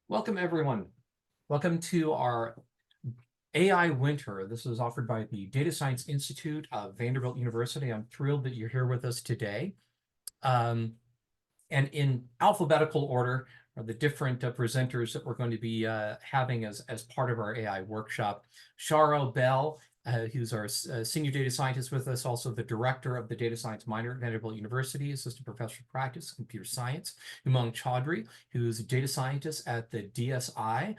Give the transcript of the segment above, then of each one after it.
Welcome, everyone. Welcome to our AI Winter. This is offered by the Data Science Institute of Vanderbilt University. I'm thrilled that you're here with us today. And in alphabetical order are the different presenters that we're going to be having as part of our AI workshop. Sharo Bell, who's our senior data scientist with us, also the director of the data science minor at Vanderbilt University, assistant professor of practice, computer science. Umang Chaudhry, who's a data scientist at the DSI.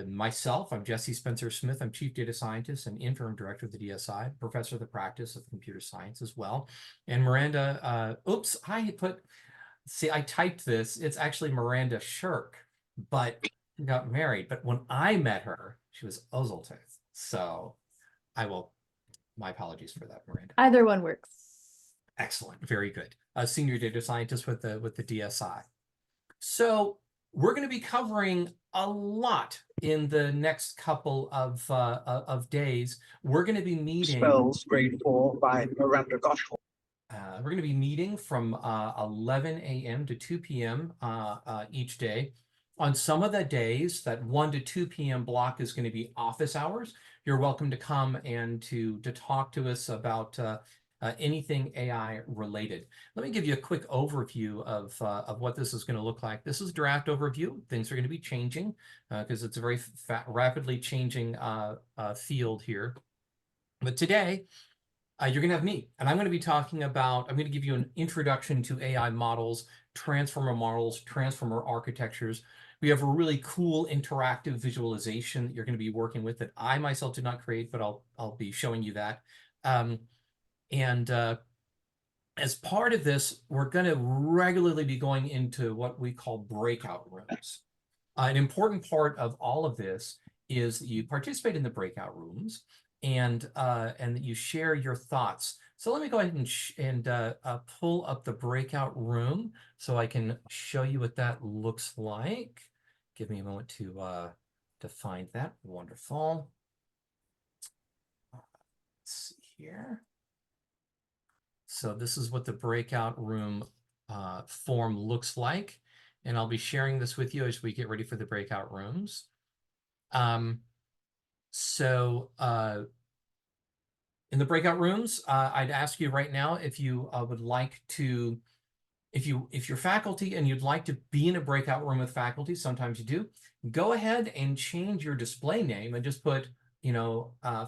Myself, I'm Jesse Spencer Smith. I'm chief data scientist and interim director of the DSI, professor of the practice of computer science as well. And Miranda, I typed this. It's actually Miranda Shirk, but got married. But when I met her, she was Ozeltith. So my apologies for that, Miranda. Either one works. Excellent. Very good. A senior data scientist with the DSI. So we're going to be covering a lot in the next couple of days. We're going to be meeting. Spells, grade 4 by Miranda Goshel. We're going to be meeting from 11 a.m. to 2 p.m. Each day. On some of the days, that 1 to 2 p.m. block is going to be office hours. You're welcome to come and to talk to us about anything AI related. Let me give you a quick overview of what this is going to look like. This is draft overview. Things are going to be changing because it's a very rapidly changing field here. But today, you're going to have me, and I'm going to be talking about, I'm going to give you an introduction to AI models, transformer architectures. We have a really cool interactive visualization that you're going to be working with that I myself did not create, but I'll be showing you that. As part of this, we're going to regularly be going into what we call breakout rooms. An important part of all of this is that you participate in the breakout rooms and that you share your thoughts. So let me go ahead and pull up the breakout room so I can show you what that looks like. Give me a moment to find that. Wonderful. Let's see here. So this is what the breakout room form looks like. And I'll be sharing this with you as we get ready for the breakout rooms. In the breakout rooms, I'd ask you right now if you would like to, if you're faculty and you'd like to be in a breakout room with faculty, sometimes you do, go ahead and change your display name and just put,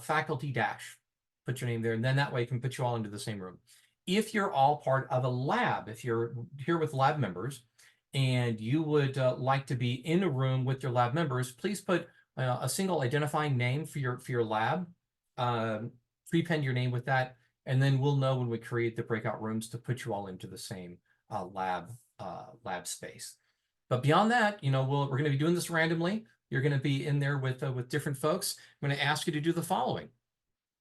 faculty dash, put your name there, and then that way it can put you all into the same room. If you're all part of a lab, if you're here with lab members and you would like to be in a room with your lab members, please put a single identifying name for your lab, prepend your name with that, and then we'll know when we create the breakout rooms to put you all into the same lab space. But beyond that, we're going to be doing this randomly. You're going to be in there with different folks. I'm going to ask you to do the following.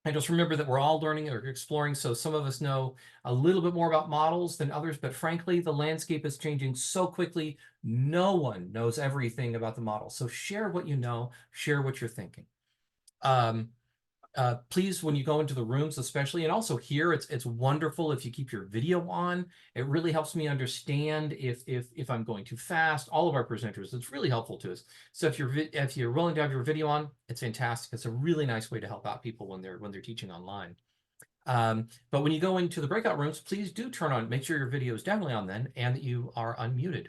And just remember that we're all learning or exploring, so some of us know a little bit more about models than others, but frankly, the landscape is changing so quickly, no one knows everything about the model. So share what you know, share what you're thinking. Please, when you go into the rooms especially, and also here, it's wonderful if you keep your video on. It really helps me understand if I'm going too fast. All of our presenters, it's really helpful to us. So if you're willing to have your video on, it's fantastic. It's a really nice way to help out people when they're teaching online. But when you go into the breakout rooms, please do make sure your video is definitely on then and that you are unmuted.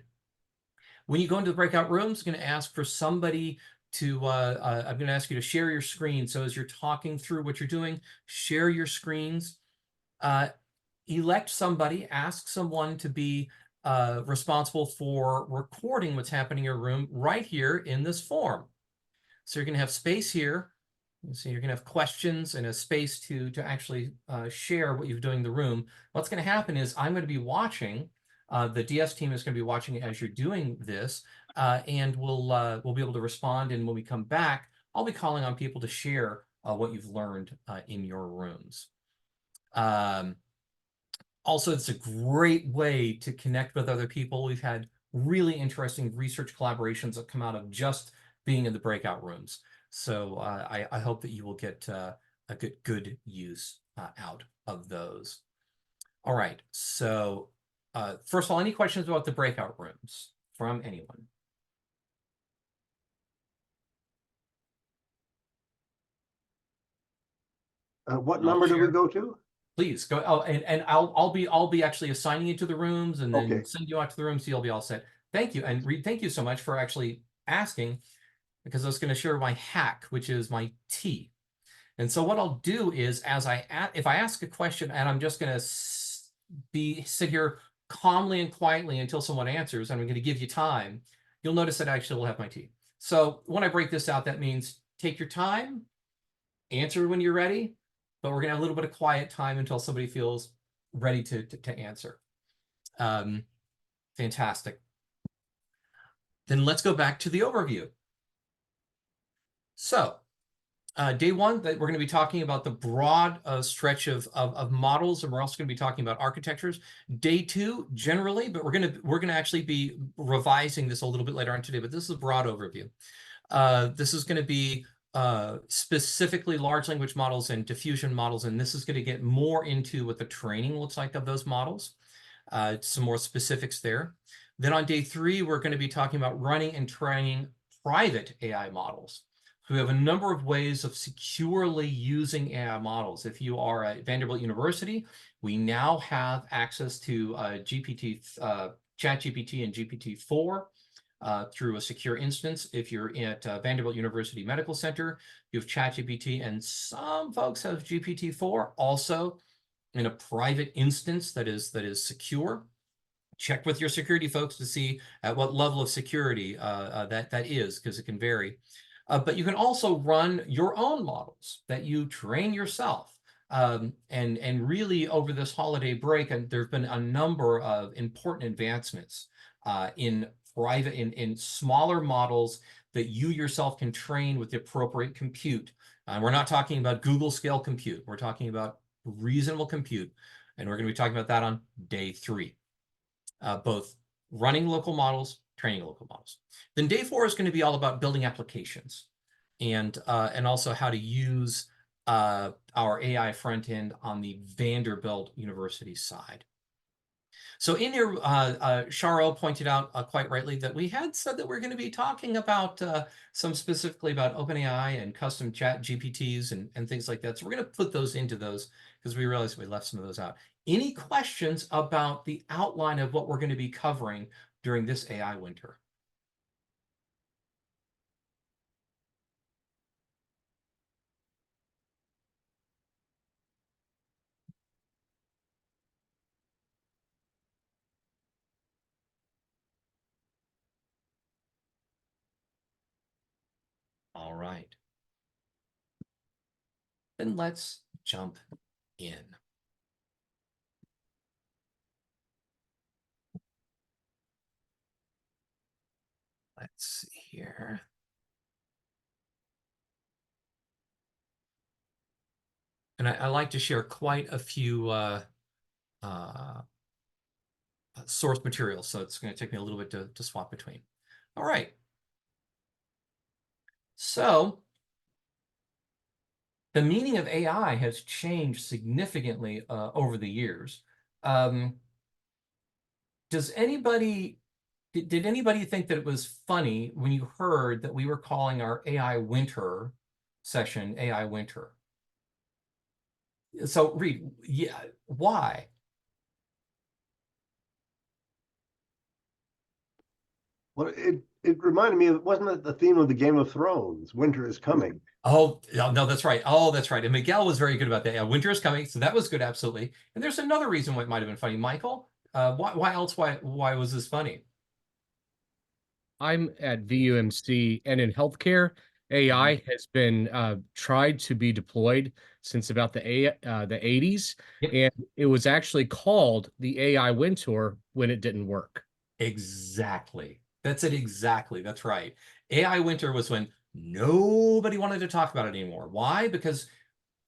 When you go into the breakout rooms, I'm going to ask for somebody I'm going to ask you to share your screen. So as you're talking through what you're doing, share your screens. Elect somebody, ask someone to be responsible for recording what's happening in your room right here in this form. So you're going to have space here. So you're going to have questions and a space to actually share what you're doing in the room. What's going to happen is I'm going to be watching. The DS team is going to be watching as you're doing this, and we'll be able to respond. And when we come back, I'll be calling on people to share what you've learned in your rooms. Also, it's a great way to connect with other people. We've had really interesting research collaborations that come out of just being in the breakout rooms. So I hope that you will get a good use out of those. All right, so first of all, any questions about the breakout rooms from anyone? What I'll number do we share. go to? Please go. Oh, and I'll be actually assigning you to the rooms and then Okay. send you out to the rooms, so you'll be all set. Thank you. And Reed, thank you so much for actually asking, because I was going to share my hack, which is my T. And so what I'll do is, if I ask a question and I'm just going to sit here calmly and quietly until someone answers, and I'm going to give you time, you'll notice that I actually will have my T. So when I break this out, that means take your time, answer when you're ready, but we're going to have a little bit of quiet time until somebody feels ready to answer. Fantastic. Then let's go back to the overview. So day one, that we're going to be talking about the broad stretch of models, and we're also going to be talking about architectures. Day two, generally, but we're going to actually be revising this a little bit later on today. But this is a broad overview. This is going to be specifically large language models and diffusion models, and this is going to get more into what the training looks like of those models. Some more specifics there. Then on day three, we're going to be talking about running and training private AI models. So we have a number of ways of securely using AI models. If you are at Vanderbilt University, we now have access to ChatGPT and GPT-4 through a secure instance. If you're at Vanderbilt University Medical Center, you have ChatGPT, and some folks have GPT-4 also in a private instance that is secure. Check with your security folks to see at what level of security that is, because it can vary. But you can also run your own models that you train yourself. And really over this holiday break, and there's been a number of important advancements in smaller models that you yourself can train with the appropriate compute. We're not talking about Google scale compute. We're talking about reasonable compute. And we're going to be talking about that on day three. Both running local models, training local models. Then day four is going to be all about building applications and also how to use our AI front end on the Vanderbilt University side. So in here, Charo pointed out quite rightly that we had said that we're going to be talking about some specifically about OpenAI and custom chat GPTs and things like that. So we're going to put those into those because we realized we left some of those out. Any questions about the outline of what we're going to be covering during this AI winter? All right. Then let's jump in. Let's see here. And I like to share quite a few source materials, so it's going to take me a little bit to swap between. All right. So the meaning of AI has changed significantly over the years. Does anybody, did anybody think that it was funny when you heard that we were calling our AI winter session AI winter? So Reed, yeah, why? Well, it reminded me of, wasn't it the theme of the Game of Thrones? Winter is coming. Oh, no, that's right. Oh, that's right. And Miguel was very good about that. Yeah, winter is coming, so that was good, absolutely. And there's another reason why it might have been funny. Michael, why else? Why was this funny? I'm at VUMC, and in healthcare, AI has been tried to be deployed since about the 80s, Yep. and it was actually called the AI Winter when it didn't work. Exactly. That's it. Exactly. That's right. AI winter was when nobody wanted to talk about it anymore. Why? Because,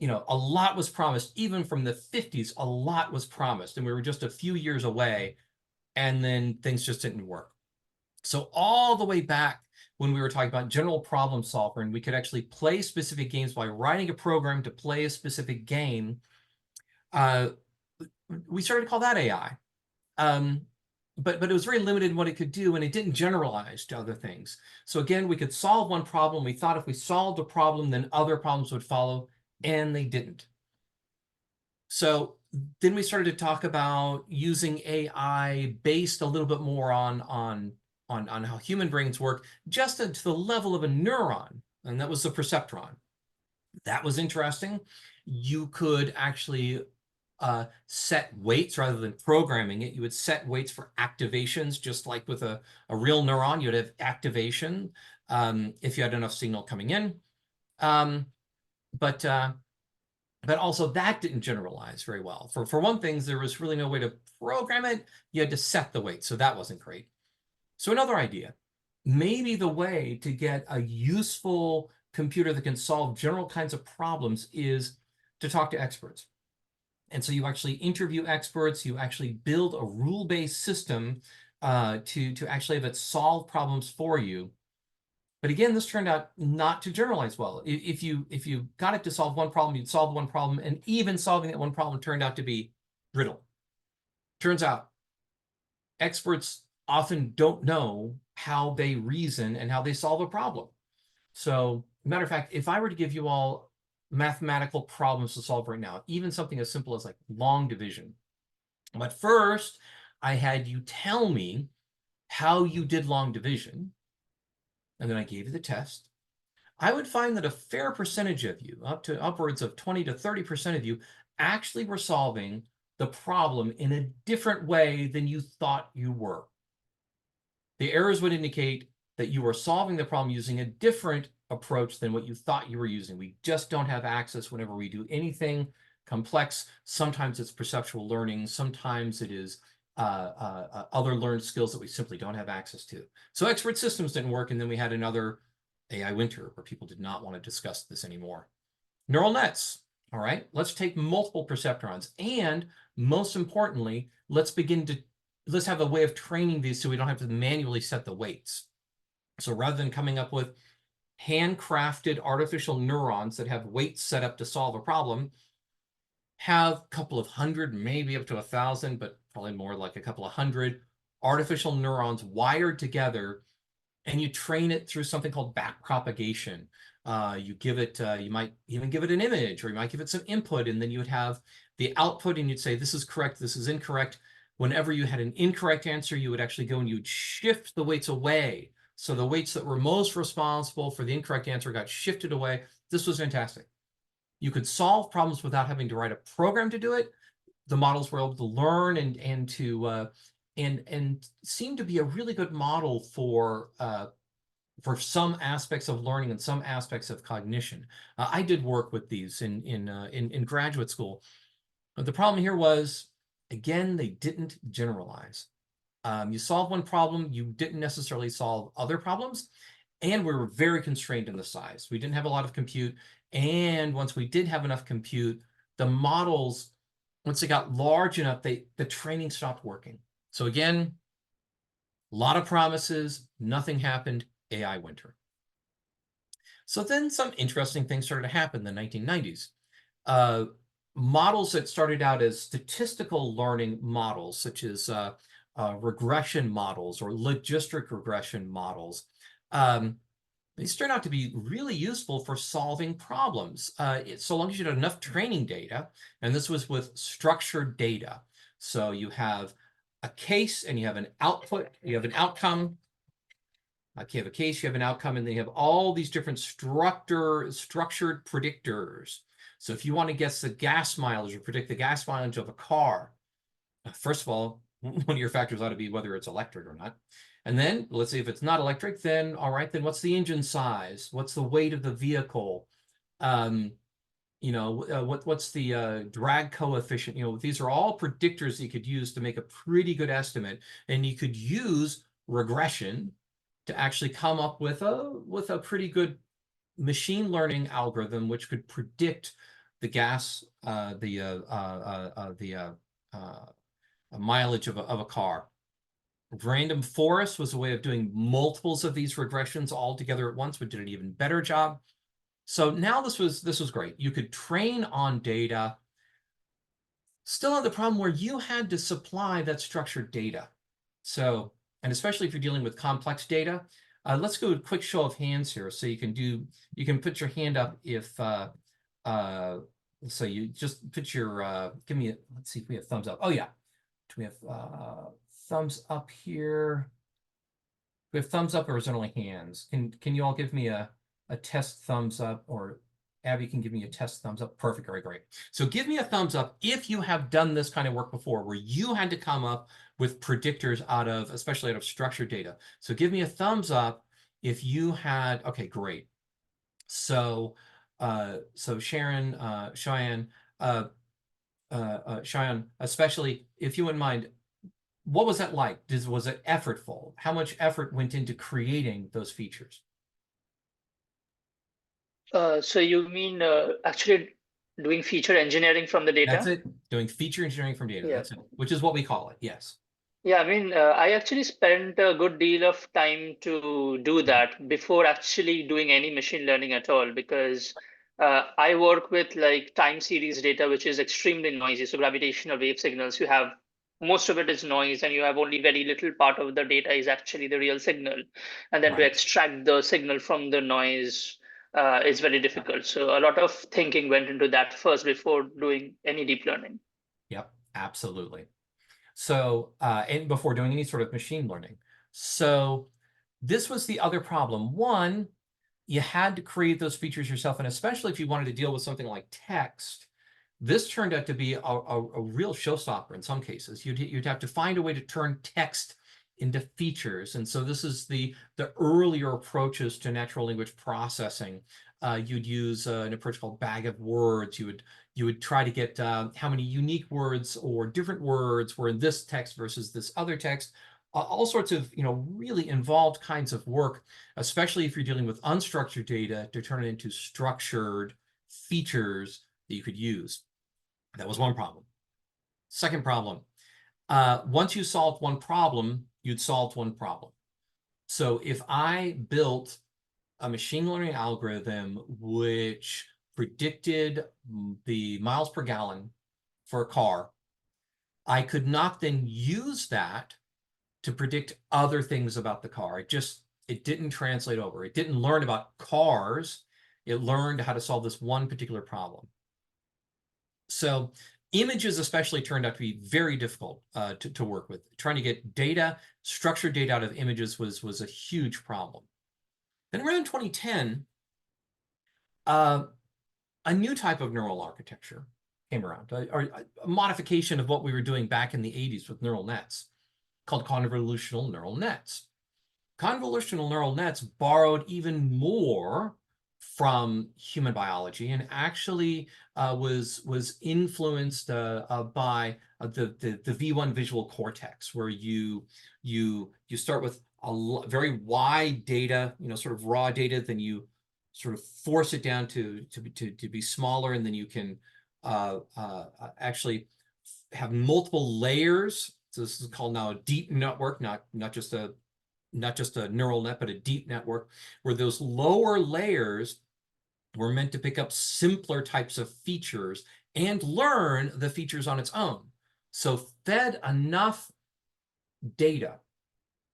a lot was promised, even from the 50s, a lot was promised, and we were just a few years away, and then things just didn't work. So all the way back when we were talking about general problem solver, and we could actually play specific games by writing a program to play a specific game, we started to call that AI. But it was very limited in what it could do, and it didn't generalize to other things. So again, we could solve one problem. We thought if we solved a problem, then other problems would follow, and they didn't. So then we started to talk about using AI based a little bit more on how human brains work, just to the level of a neuron, and that was the perceptron. That was interesting. You could actually set weights rather than programming it. You would set weights for activations, just like with a real neuron, you'd have activation if you had enough signal coming in. But also that didn't generalize very well. For one thing, there was really no way to program it. You had to set the weight, so that wasn't great. So another idea, maybe the way to get a useful computer that can solve general kinds of problems is to talk to experts. And so you actually interview experts, you actually build a rule-based system to actually have it solve problems for you. But again, this turned out not to generalize well. If you got it to solve one problem, you'd solve one problem, and even solving that one problem turned out to be brittle. Turns out experts often don't know how they reason and how they solve a problem. So, matter of fact, if I were to give you all mathematical problems to solve right now, even something as simple as like long division, but first I had you tell me how you did long division, and then I gave you the test, I would find that a fair percentage of you, up to upwards of 20 to 30% of you, actually were solving the problem in a different way than you thought you were. The errors would indicate that you were solving the problem using a different approach than what you thought you were using. We just don't have access whenever we do anything complex. Sometimes it's perceptual learning. Sometimes it is other learned skills that we simply don't have access to. So expert systems didn't work. And then we had another AI winter where people did not want to discuss this anymore. Neural nets. All right, let's take multiple perceptrons. And most importantly, let's have a way of training these so we don't have to manually set the weights. So rather than coming up with handcrafted artificial neurons that have weights set up to solve a problem, have a couple of hundred, maybe up to 1,000, but probably more like a couple of hundred artificial neurons wired together, and you train it through something called backpropagation. You give it, you might even give it an image, or you might give it some input, and then you would have the output, and you'd say, this is correct, this is incorrect. Whenever you had an incorrect answer, you would actually go and you'd shift the weights away. So the weights that were most responsible for the incorrect answer got shifted away. This was fantastic. You could solve problems without having to write a program to do it. The models were able to learn and seem to be a really good model for some aspects of learning and some aspects of cognition. I did work with these in graduate school. But the problem here was, again, they didn't generalize. You solve one problem, you didn't necessarily solve other problems, and we were very constrained in the size. We didn't have a lot of compute, and once we did have enough compute, the models, once they got large enough, the training stopped working. So again, a lot of promises, nothing happened, AI winter. So then some interesting things started to happen in the 1990s. Models that started out as statistical learning models, such as regression models or logistic regression models, these turned out to be really useful for solving problems, so long as you had enough training data, and this was with structured data. So you have a case and you have an output, you have an outcome. Okay, you have a case, you have an outcome, and then you have all these different structured predictors. So if you want to guess the gas mileage or predict the gas mileage of a car, first of all, one of your factors ought to be whether it's electric or not. And then let's see if it's not electric, then all right, then what's the engine size? What's the weight of the vehicle? What's the drag coefficient? These are all predictors that you could use to make a pretty good estimate. And you could use regression to actually come up with a pretty good machine learning algorithm which could predict the gas, mileage of a car. Random forest was a way of doing multiples of these regressions all together at once, but did an even better job. So now this was great. You could train on data. Still had the problem where you had to supply that structured data. So, and especially if you're dealing with complex data, let's go a quick show of hands here. So you can put your hand up if so you just put your, give me let's see if we have thumbs up. Oh yeah. Do we have thumbs up here? Do we have thumbs up, or is it only hands? Can you all give me a test thumbs up, or Abby can give me a test thumbs up? Perfect, very great. So give me a thumbs up if you have done this kind of work before, where you had to come up with predictors especially out of structured data. So give me a thumbs up if you had, okay, great. So Sharon, Cheyenne, Cheyenne, especially if you wouldn't mind, what was that like? Was it effortful? How much effort went into creating those features? So you mean actually doing feature engineering from the That's data? it. Doing feature engineering from data. Yeah. That's it. Which is what we call it. Yes. Yeah, I mean, I actually spent a good deal of time to do that before actually doing any machine learning at all, because I work with like time series data, which is extremely noisy. So gravitational wave signals, you have most of it is noise, and you have only very little part of the data is actually the real signal. And then to Right. extract the signal from the noise is very difficult. So a lot of thinking went into that first before doing any deep learning. Yep. Absolutely. So, and before doing any sort of machine learning. So this was the other problem. One, you had to create those features yourself. And especially if you wanted to deal with something like text, this turned out to be a real showstopper in some cases. You'd have to find a way to turn text into features. And so this is the earlier approaches to natural language processing. You'd use an approach called bag of words. You would try to get how many unique words or different words were in this text versus this other text. All sorts of really involved kinds of work, especially if you're dealing with unstructured data, to turn it into structured features that you could use. That was one problem. Second problem, once you solved one problem, you'd solved one problem. So if I built a machine learning algorithm which predicted the miles per gallon for a car, I could not then use that to predict other things about the car. It didn't translate over. It didn't learn about cars. It learned how to solve this one particular problem. So images especially turned out to be very difficult to work with. Trying to get data, structured data out of images was a huge problem. Then around 2010, a new type of neural architecture came around, a modification of what we were doing back in the 80s with neural nets, called convolutional neural nets. Convolutional neural nets borrowed even more from human biology, and actually was influenced by the V1 visual cortex, where you start with very wide data, sort of raw data, then you sort of force it down to be smaller, and then you can actually have multiple layers. So this is called now a deep network, not just a neural net, but a deep network, where those lower layers were meant to pick up simpler types of features and learn the features on its own. So fed enough data.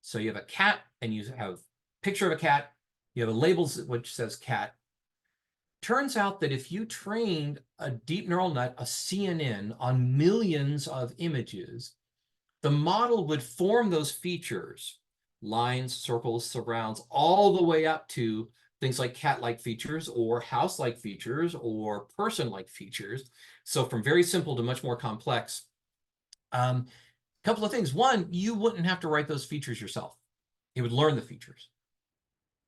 So you have a cat and you have a picture of a cat, you have a label which says cat. Turns out that if you trained a deep neural net, a CNN, on millions of images, the model would form those features, lines, circles, surrounds, all the way up to things like cat-like features or house-like features or person-like features. So from very simple to much more complex. Couple of things. One, you wouldn't have to write those features yourself. It would learn the features.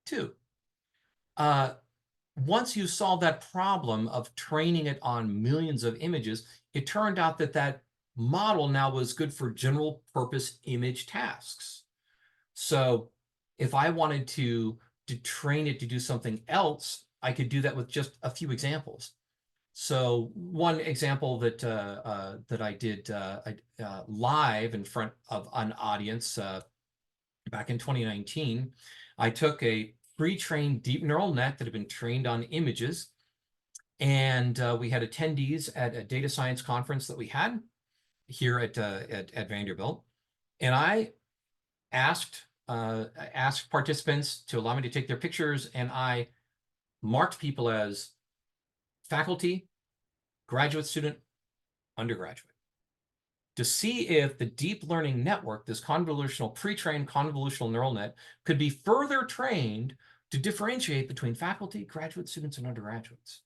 Two, once you solve that problem of training it on millions of images, it turned out that that model now was good for general purpose image tasks. So if I wanted to train it to do something else, I could do that with just a few examples. So one example that that I did live in front of an audience back in 2019, I took a pre-trained deep neural net that had been trained on images, and we had attendees at a data science conference that we had here at Vanderbilt, and I asked participants to allow me to take their pictures, and I marked people as faculty, graduate student, undergraduate, to see if the deep learning network, this convolutional, pre-trained convolutional neural net, could be further trained to differentiate between faculty, graduate students, and undergraduates.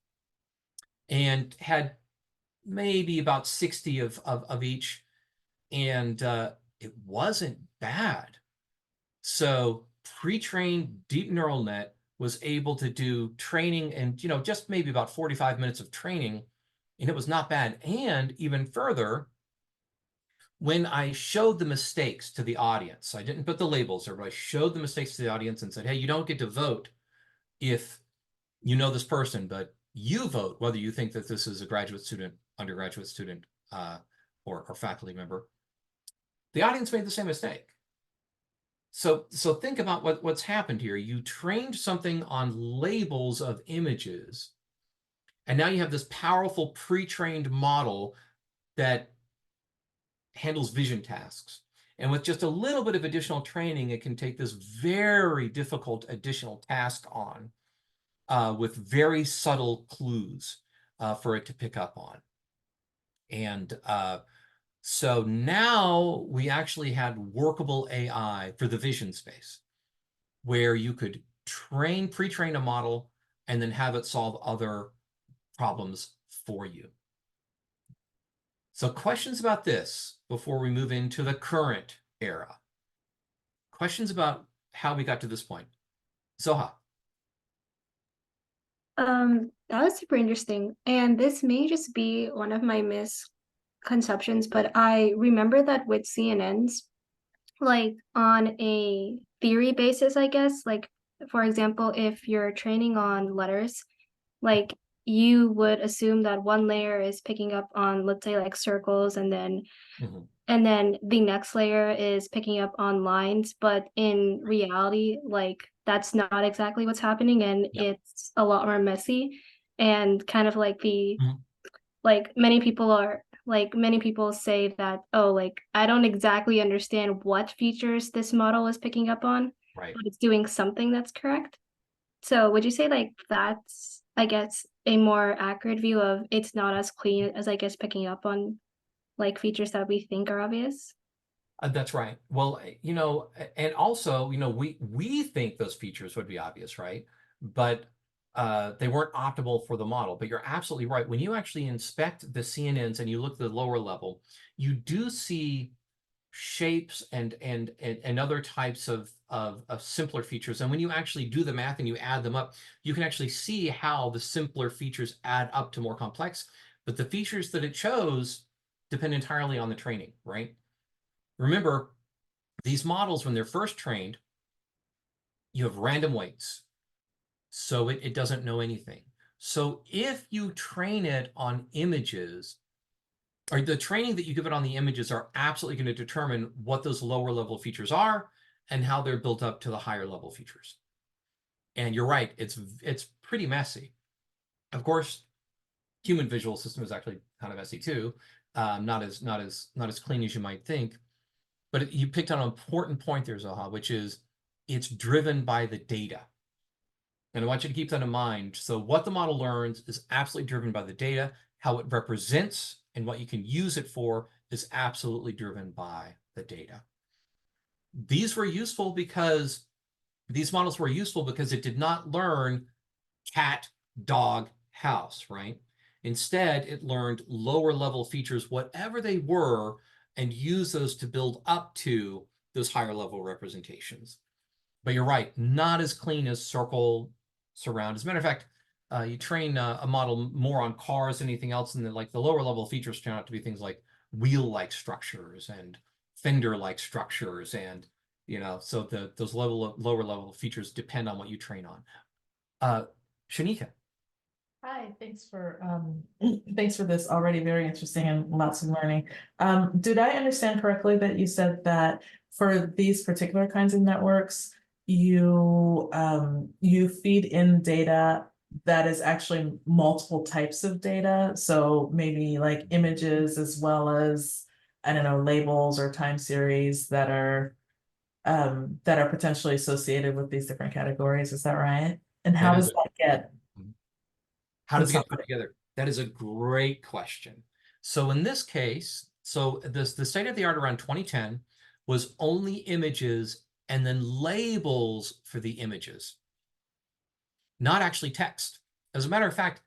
And had maybe about 60 of each, and it wasn't bad. So pre-trained deep neural net was able to do training and, just maybe about 45 minutes of training, and it was not bad. And even further, when I showed the mistakes to the audience, I didn't put the labels there, but I showed the mistakes to the audience and said, hey, you don't get to vote if you know this person, but you vote whether you think that this is a graduate student, undergraduate student, or faculty member. The audience made the same mistake. So think about what's happened here. You trained something on labels of images, and now you have this powerful pre-trained model that handles vision tasks. And with just a little bit of additional training, it can take this very difficult additional task on with very subtle clues for it to pick up on. And so now we actually had workable AI for the vision space, where you could pre-train a model and then have it solve other problems for you. So questions about this before we move into the current era? Questions about how we got to this point? Zoha. That was super interesting. And this may just be one of my misconceptions, but I remember that with CNNs, like on a theory basis, I guess, like for example, if you're training on letters, like you would assume that one layer is picking up on, let's say, like circles, and then the next layer is picking up on lines. But in reality, like that's not exactly what's happening, and it's a lot more messy, and kind of like like many people say that, oh, like I don't exactly understand what features this model is picking up on, Right. but it's doing something that's correct. So would you say like that's, I guess, a more accurate view of it's not as clean as, I guess, picking up on like features that we think are obvious? That's right. Well, and also, we think those features would be obvious, right? But they weren't optimal for the model. But you're absolutely right. When you actually inspect the CNNs and you look at the lower level, you do see shapes and other types of simpler features. And when you actually do the math and you add them up, you can actually see how the simpler features add up to more complex. But the features that it chose depend entirely on the training, right? Remember, these models, when they're first trained, you have random weights. So it doesn't know anything. So if you train it on images, or the training that you give it on the images are absolutely going to determine what those lower level features are and how they're built up to the higher level features. And you're right, it's pretty messy. Of course, human visual system is actually kind of messy too, not as clean as you might think. But you picked on an important point there, Zoha, which is it's driven by the data. And I want you to keep that in mind. So what the model learns is absolutely driven by the data. How it represents and what you can use it for is absolutely driven by the data. These models were useful because it did not learn cat, dog, house, right? Instead, it learned lower level features, whatever they were, and use those to build up to those higher level representations. But you're right, not as clean as circle, surround. As a matter of fact, you train a model more on cars than anything else, and then like the lower level features turn out to be things like wheel-like structures and fender-like structures, and so those lower level features depend on what you train on. Shanika. Hi, thanks for this already very interesting and lots of learning. Did I understand correctly that you said that for these particular kinds of networks, you feed in data that is actually multiple types of data? So maybe like images as well as, I don't know, labels or time series that are potentially associated with these different categories. Is that right? And how does that get? How does it get put together? That is a great question. So in this case, so the state of the art around 2010 was only images and then labels for the images, not actually text. As a matter of fact,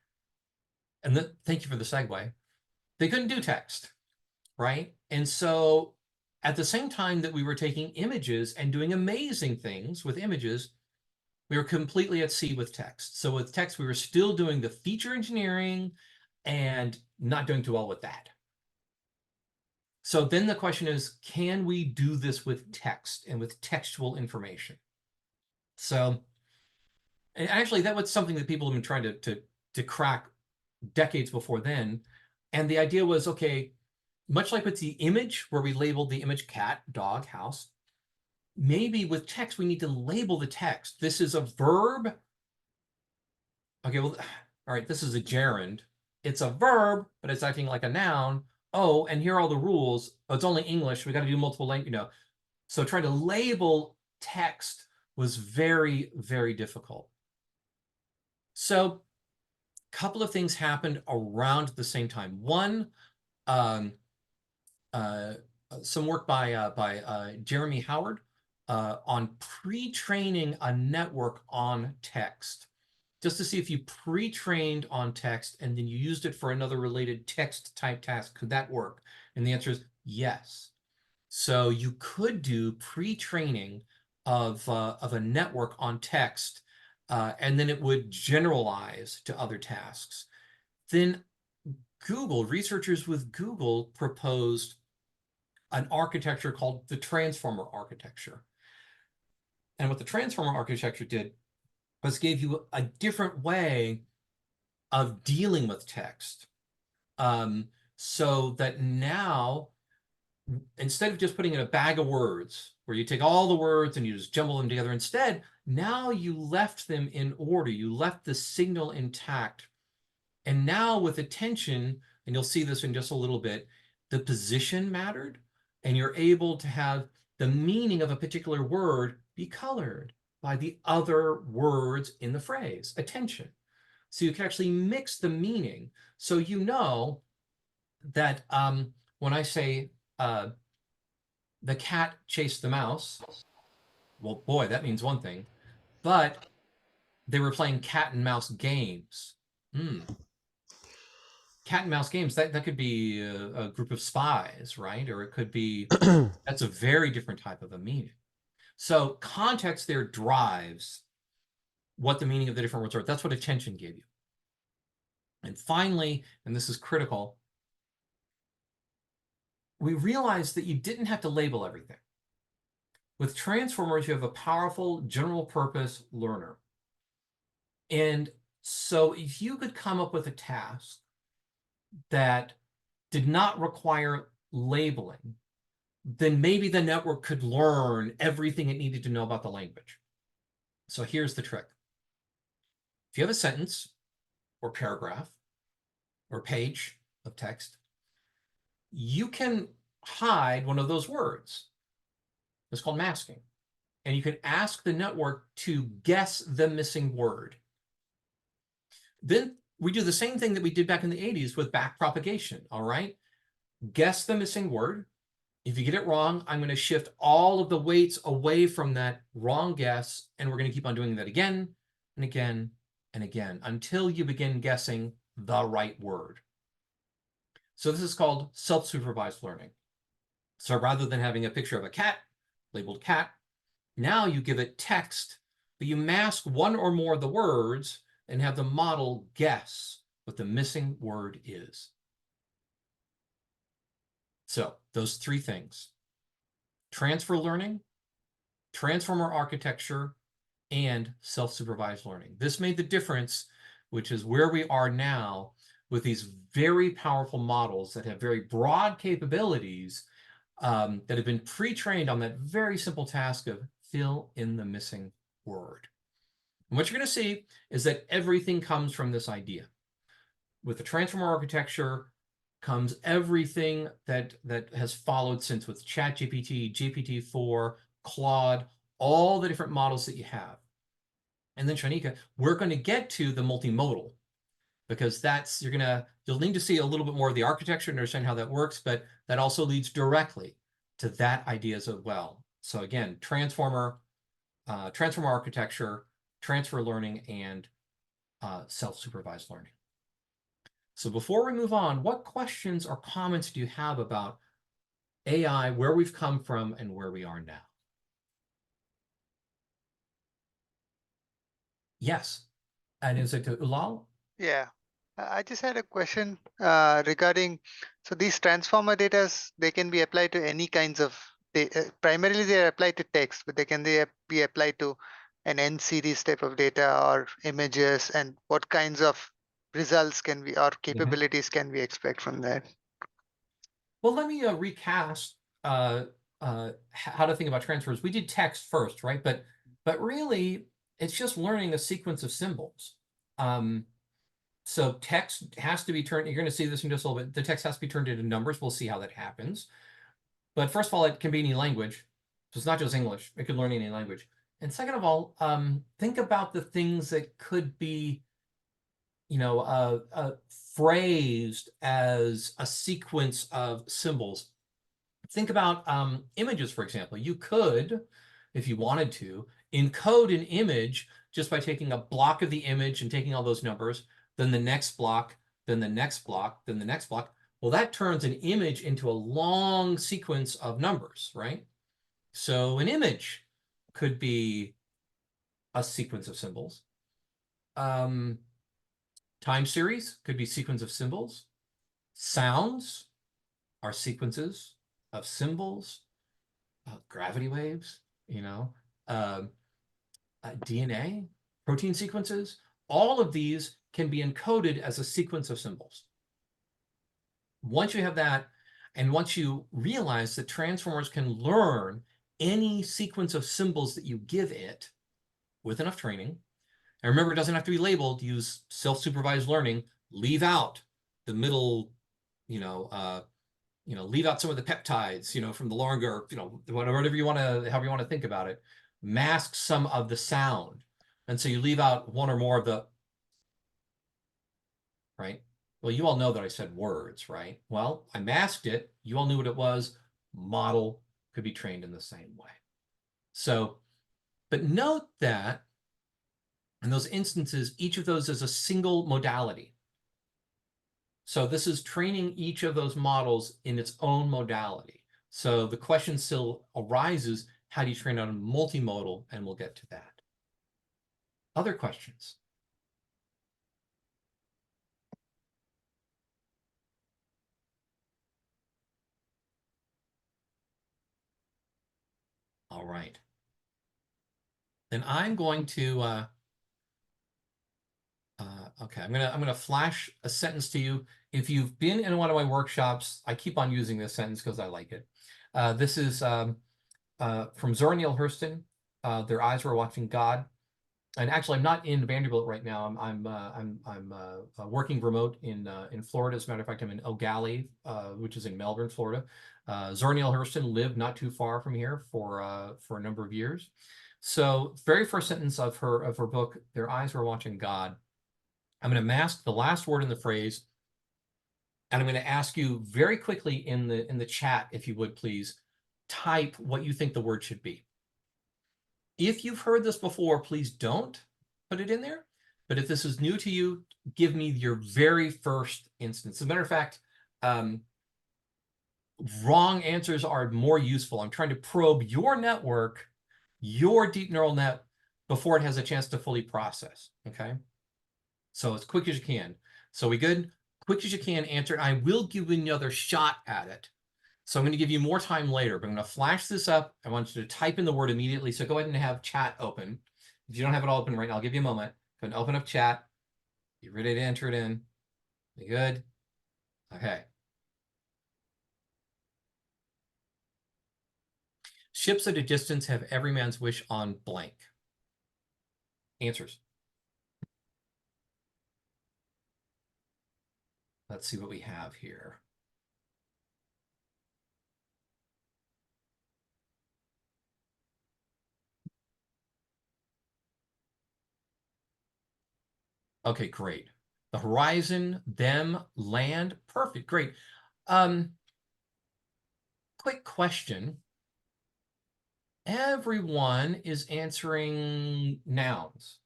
and thank you for the segue, they couldn't do text, right? And so at the same time that we were taking images and doing amazing things with images, we were completely at sea with text. So with text, we were still doing the feature engineering and not doing too well with that. So then the question is, can we do this with text and with textual information? So, and actually that was something that people have been trying to crack decades before then. And the idea was, okay, much like with the image where we labeled the image cat, dog, house, maybe with text, we need to label the text. This is a verb. Okay, well, all right, this is a gerund. It's a verb, but it's acting like a noun. Oh, and here are all the rules. Oh, it's only English. We got to do multiple language, So trying to label text was very, very difficult. So a couple of things happened around the same time. One, some work by Jeremy Howard on pre-training a network on text, just to see if you pre-trained on text and then you used it for another related text type task, could that work? And the answer is yes. So you could do pre-training of a network on text, and then it would generalize to other tasks. Then researchers with Google proposed an architecture called the transformer architecture. And what the transformer architecture did was gave you a different way of dealing with text. So that now, instead of just putting in a bag of words, where you take all the words and you just jumble them together, instead, now you left them in order. You left the signal intact. And now with attention, and you'll see this in just a little bit, the position mattered, and you're able to have the meaning of a particular word be colored by the other words in the phrase, attention. So you can actually mix the meaning. So you know that when I say the cat chased the mouse, well, boy, that means one thing. But they were playing cat and mouse games. Cat and mouse games, that could be a group of spies, right? Or it could be, that's a very different type of a meaning. So context there drives what the meaning of the different words are. That's what attention gave you. And finally, and this is critical, we realized that you didn't have to label everything. With transformers, you have a powerful general purpose learner. And so if you could come up with a task that did not require labeling, then maybe the network could learn everything it needed to know about the language. So here's the trick. If you have a sentence or paragraph or page of text, you can hide one of those words. It's called masking. And you can ask the network to guess the missing word. Then we do the same thing that we did back in the 80s with backpropagation, all right? Guess the missing word. If you get it wrong, I'm going to shift all of the weights away from that wrong guess, and we're going to keep on doing that again and again and again until you begin guessing the right word. So this is called self-supervised learning. So rather than having a picture of a cat labeled cat, now you give it text, but you mask one or more of the words and have the model guess what the missing word is. So those three things: transfer learning, transformer architecture, and self-supervised learning. This made the difference, which is where we are now with these very powerful models that have very broad capabilities that have been pre-trained on that very simple task of fill in the missing word. And what you're going to see is that everything comes from this idea. With the transformer architecture comes everything that has followed since, with ChatGPT, GPT-4, Claude, all the different models that you have. And then Shanika, we're going to get to the multimodal. because you'll need to see a little bit more of the architecture and understand how that works, but that also leads directly to that idea as well. So again, transformer architecture, transfer learning, and self-supervised learning. So before we move on, what questions or comments do you have about AI, where we've come from and where we are now? Yes. And is it to Ulal? Yeah, I just had a question regarding, so these transformer data, they can be applied to any kinds of, primarily they are applied to text, but they be applied to an N series type of data or images, and what kinds of results can we or capabilities can we expect from that? Well, let me recast how to think about transfers. We did text first, right? But really, it's just learning a sequence of symbols. So text has to be turned, you're going to see this in just a little bit. The text has to be turned into numbers. We'll see how that happens. But first of all, it can be any language. So it's not just English. It could learn any language. And second of all, think about the things that could be, phrased as a sequence of symbols. Think about images, for example. You could, if you wanted to, encode an image just by taking a block of the image and taking all those numbers, then the next block, then the next block, then the next block. Well, that turns an image into a long sequence of numbers, right? So an image could be a sequence of symbols. Time series could be sequence of symbols. Sounds are sequences of symbols. Gravity waves, DNA, protein sequences, all of these can be encoded as a sequence of symbols. Once you have that, and once you realize that transformers can learn any sequence of symbols that you give it with enough training, and remember, it doesn't have to be labeled, use self-supervised learning, leave out the middle, leave out some of the peptides, from the longer, whatever you want to, however you want to think about it, mask some of the sound. And so you leave out one or more of the, right? Well, you all know that I said words, right? Well, I masked it. You all knew what it was. Model could be trained in the same way. So, but note that in those instances, each of those is a single modality. So this is training each of those models in its own modality. So the question still arises, how do you train on a multimodal? And we'll get to that. Other questions? All right. Then I'm going to, okay, I'm gonna flash a sentence to you. If you've been in one of my workshops, I keep on using this sentence because I like it. This is from Zora Neale Hurston. Their eyes were watching God. And actually, I'm not in Vanderbilt right now. I'm working remote in Florida. As a matter of fact, I'm in O'Galley, which is in Melbourne, Florida. Zora Neale Hurston lived not too far from here for a number of years. So, very first sentence of her book, "Their eyes were watching God." I'm going to mask the last word in the phrase, and I'm going to ask you very quickly in the chat, if you would please, type what you think the word should be. If you've heard this before, please don't put it in there. But if this is new to you, give me your very first instance. As a matter of fact, wrong answers are more useful. I'm trying to probe your network, your deep neural net, before it has a chance to fully process, okay? So as quick as you can. So we good? Quick as you can, answer. I will give you another shot at it. So I'm going to give you more time later, but I'm going to flash this up. I want you to type in the word immediately. So go ahead and have chat open. If you don't have it all open right now, I'll give you a moment. Go ahead and open up chat. Get ready to enter it in. You good? Okay. Ships at a distance have every man's wish on blank. Answers. Let's see what we have here. Okay, great. The horizon, them, land. Perfect, great. Quick question. Everyone is answering nouns.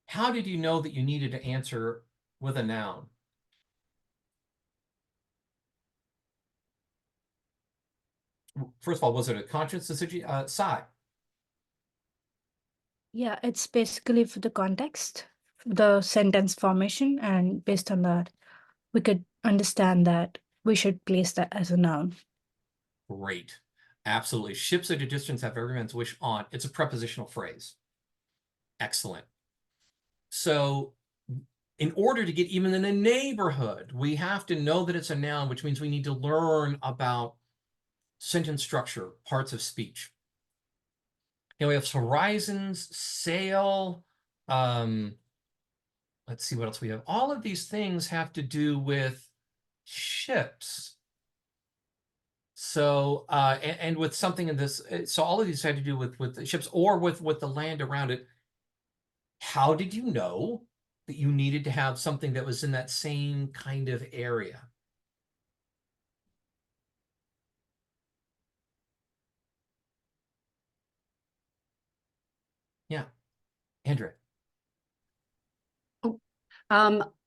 How did you know that you needed to answer with a noun? First of all, was it a conscious decision? Sai. Yeah, it's basically for the context, the sentence formation, and based on that, we could understand that we should place that as a noun. Great. Absolutely. Ships at a distance have every man's wish on. It's a prepositional phrase. Excellent. So in order to get even in a neighborhood, we have to know that it's a noun, which means we need to learn about sentence structure, parts of speech. And we have horizons, sail. Let's see what else we have. All of these things have to do with ships. So, and with something in this, so all of these had to do with the ships or with the land around it. How did you know that you needed to have something that was in that same kind of area? Yeah, Andrea.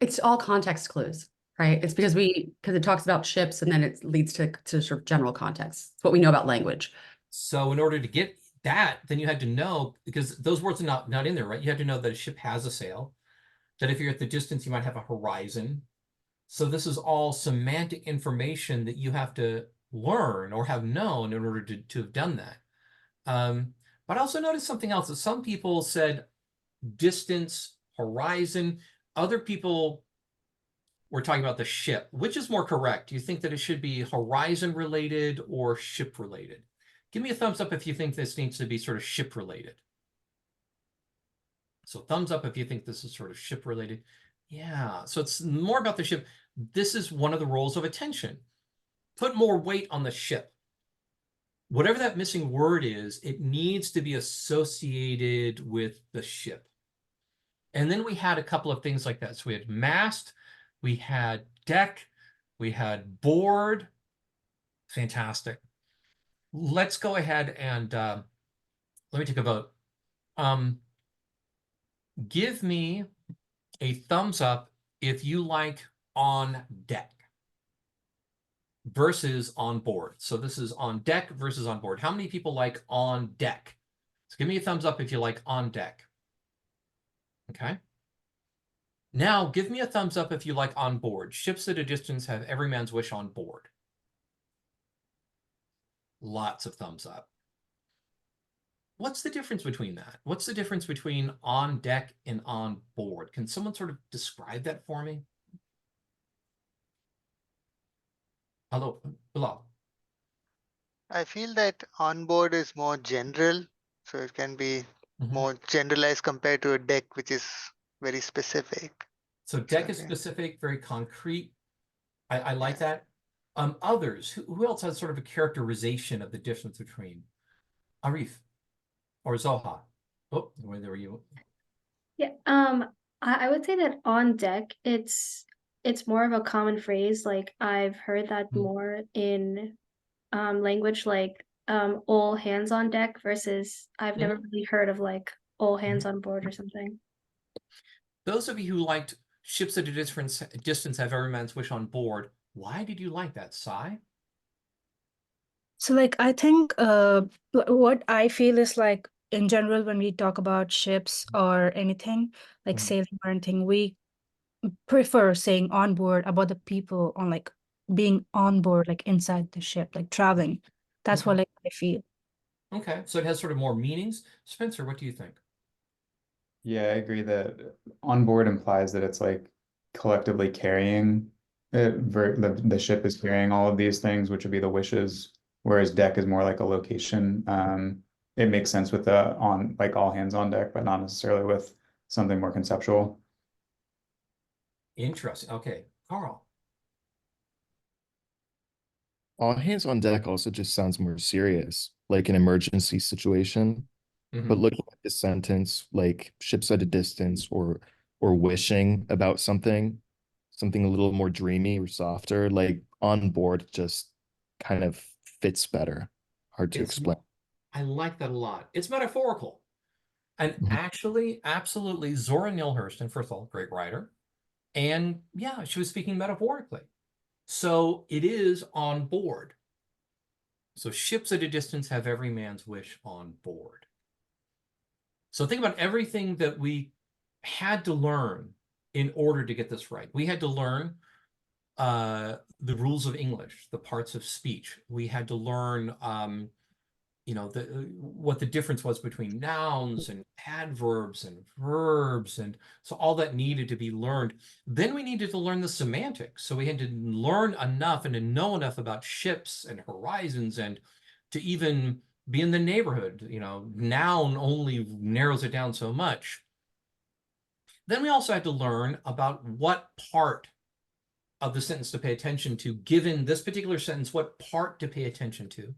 It's all context clues, right? It's because it talks about ships and then it leads to sort of general context. It's what we know about language. So in order to get that, then you had to know, because those words are not in there, right? You had to know that a ship has a sail, that if you're at the distance, you might have a horizon. So this is all semantic information that you have to learn or have known in order to have done that. But I also noticed something else, that some people said distance, horizon. Other people were talking about the ship. Which is more correct? Do you think that it should be horizon related or ship related? Give me a thumbs up if you think this needs to be sort of ship related. So thumbs up if you think this is sort of ship related. Yeah, so it's more about the ship. This is one of the roles of attention. Put more weight on the ship. Whatever that missing word is, it needs to be associated with the ship. And then we had a couple of things like that. So we had mast, we had deck, we had board. Fantastic. Let's go ahead and let me take a vote. Give me a thumbs up if you like on deck versus on board. So this is on deck versus on board. How many people like on deck? So give me a thumbs up if you like on deck. Okay. Now give me a thumbs up if you like on board. Ships at a distance have every man's wish on board. Lots of thumbs up. What's the difference between that? What's the difference between on deck and on board? Can someone sort of describe that for me? Hello, Bilal. I feel that onboard is more general, so it can be more generalized compared to a deck, which is very specific. So deck is specific, very concrete. I like that. Others, who else has sort of a characterization of the difference between Arif or Zoha? Oh, there were you. Yeah, I would say that on deck, it's more of a common phrase. Like I've heard that more in language like all hands on deck versus I've never really heard of like all hands on board or something. Those of you who liked ships at a distance have every man's wish on board. Why did you like that, Sai? So like I think what I feel is like in general when we talk about ships or anything like sailing or anything, we prefer saying on board about the people on like being on board, like inside the ship, like traveling. That's what like I feel. Okay, so it has sort of more meanings. Spencer, what do you think? Yeah, I agree that on board implies that it's like collectively carrying it. The ship is carrying all of these things, which would be the wishes, whereas deck is more like a location. It makes sense with the on like all hands on deck, but not necessarily with something more conceptual. Interesting. Okay, Carl. All hands on deck also just sounds more serious, like an emergency situation. But looking at this sentence, like ships at a distance or or wishing about something, something a little more dreamy or softer, like on board just kind of fits better. Hard to It's, explain. I like that a lot. It's metaphorical. And Mhm. actually, absolutely, Zora Neale Hurston, first of all, great writer. And yeah, she was speaking metaphorically. So it is on board. So ships at a distance have every man's wish on board. So think about everything that we had to learn in order to get this right. We had to learn the rules of English, the parts of speech. We had to learn what the difference was between nouns and adverbs and verbs, and so all that needed to be learned. Then we needed to learn the semantics, so we had to learn enough and to know enough about ships and horizons, and to even be in the neighborhood. Noun only narrows it down so much. Then we also had to learn about what part of the sentence to pay attention to, given this particular sentence, what part to pay attention to.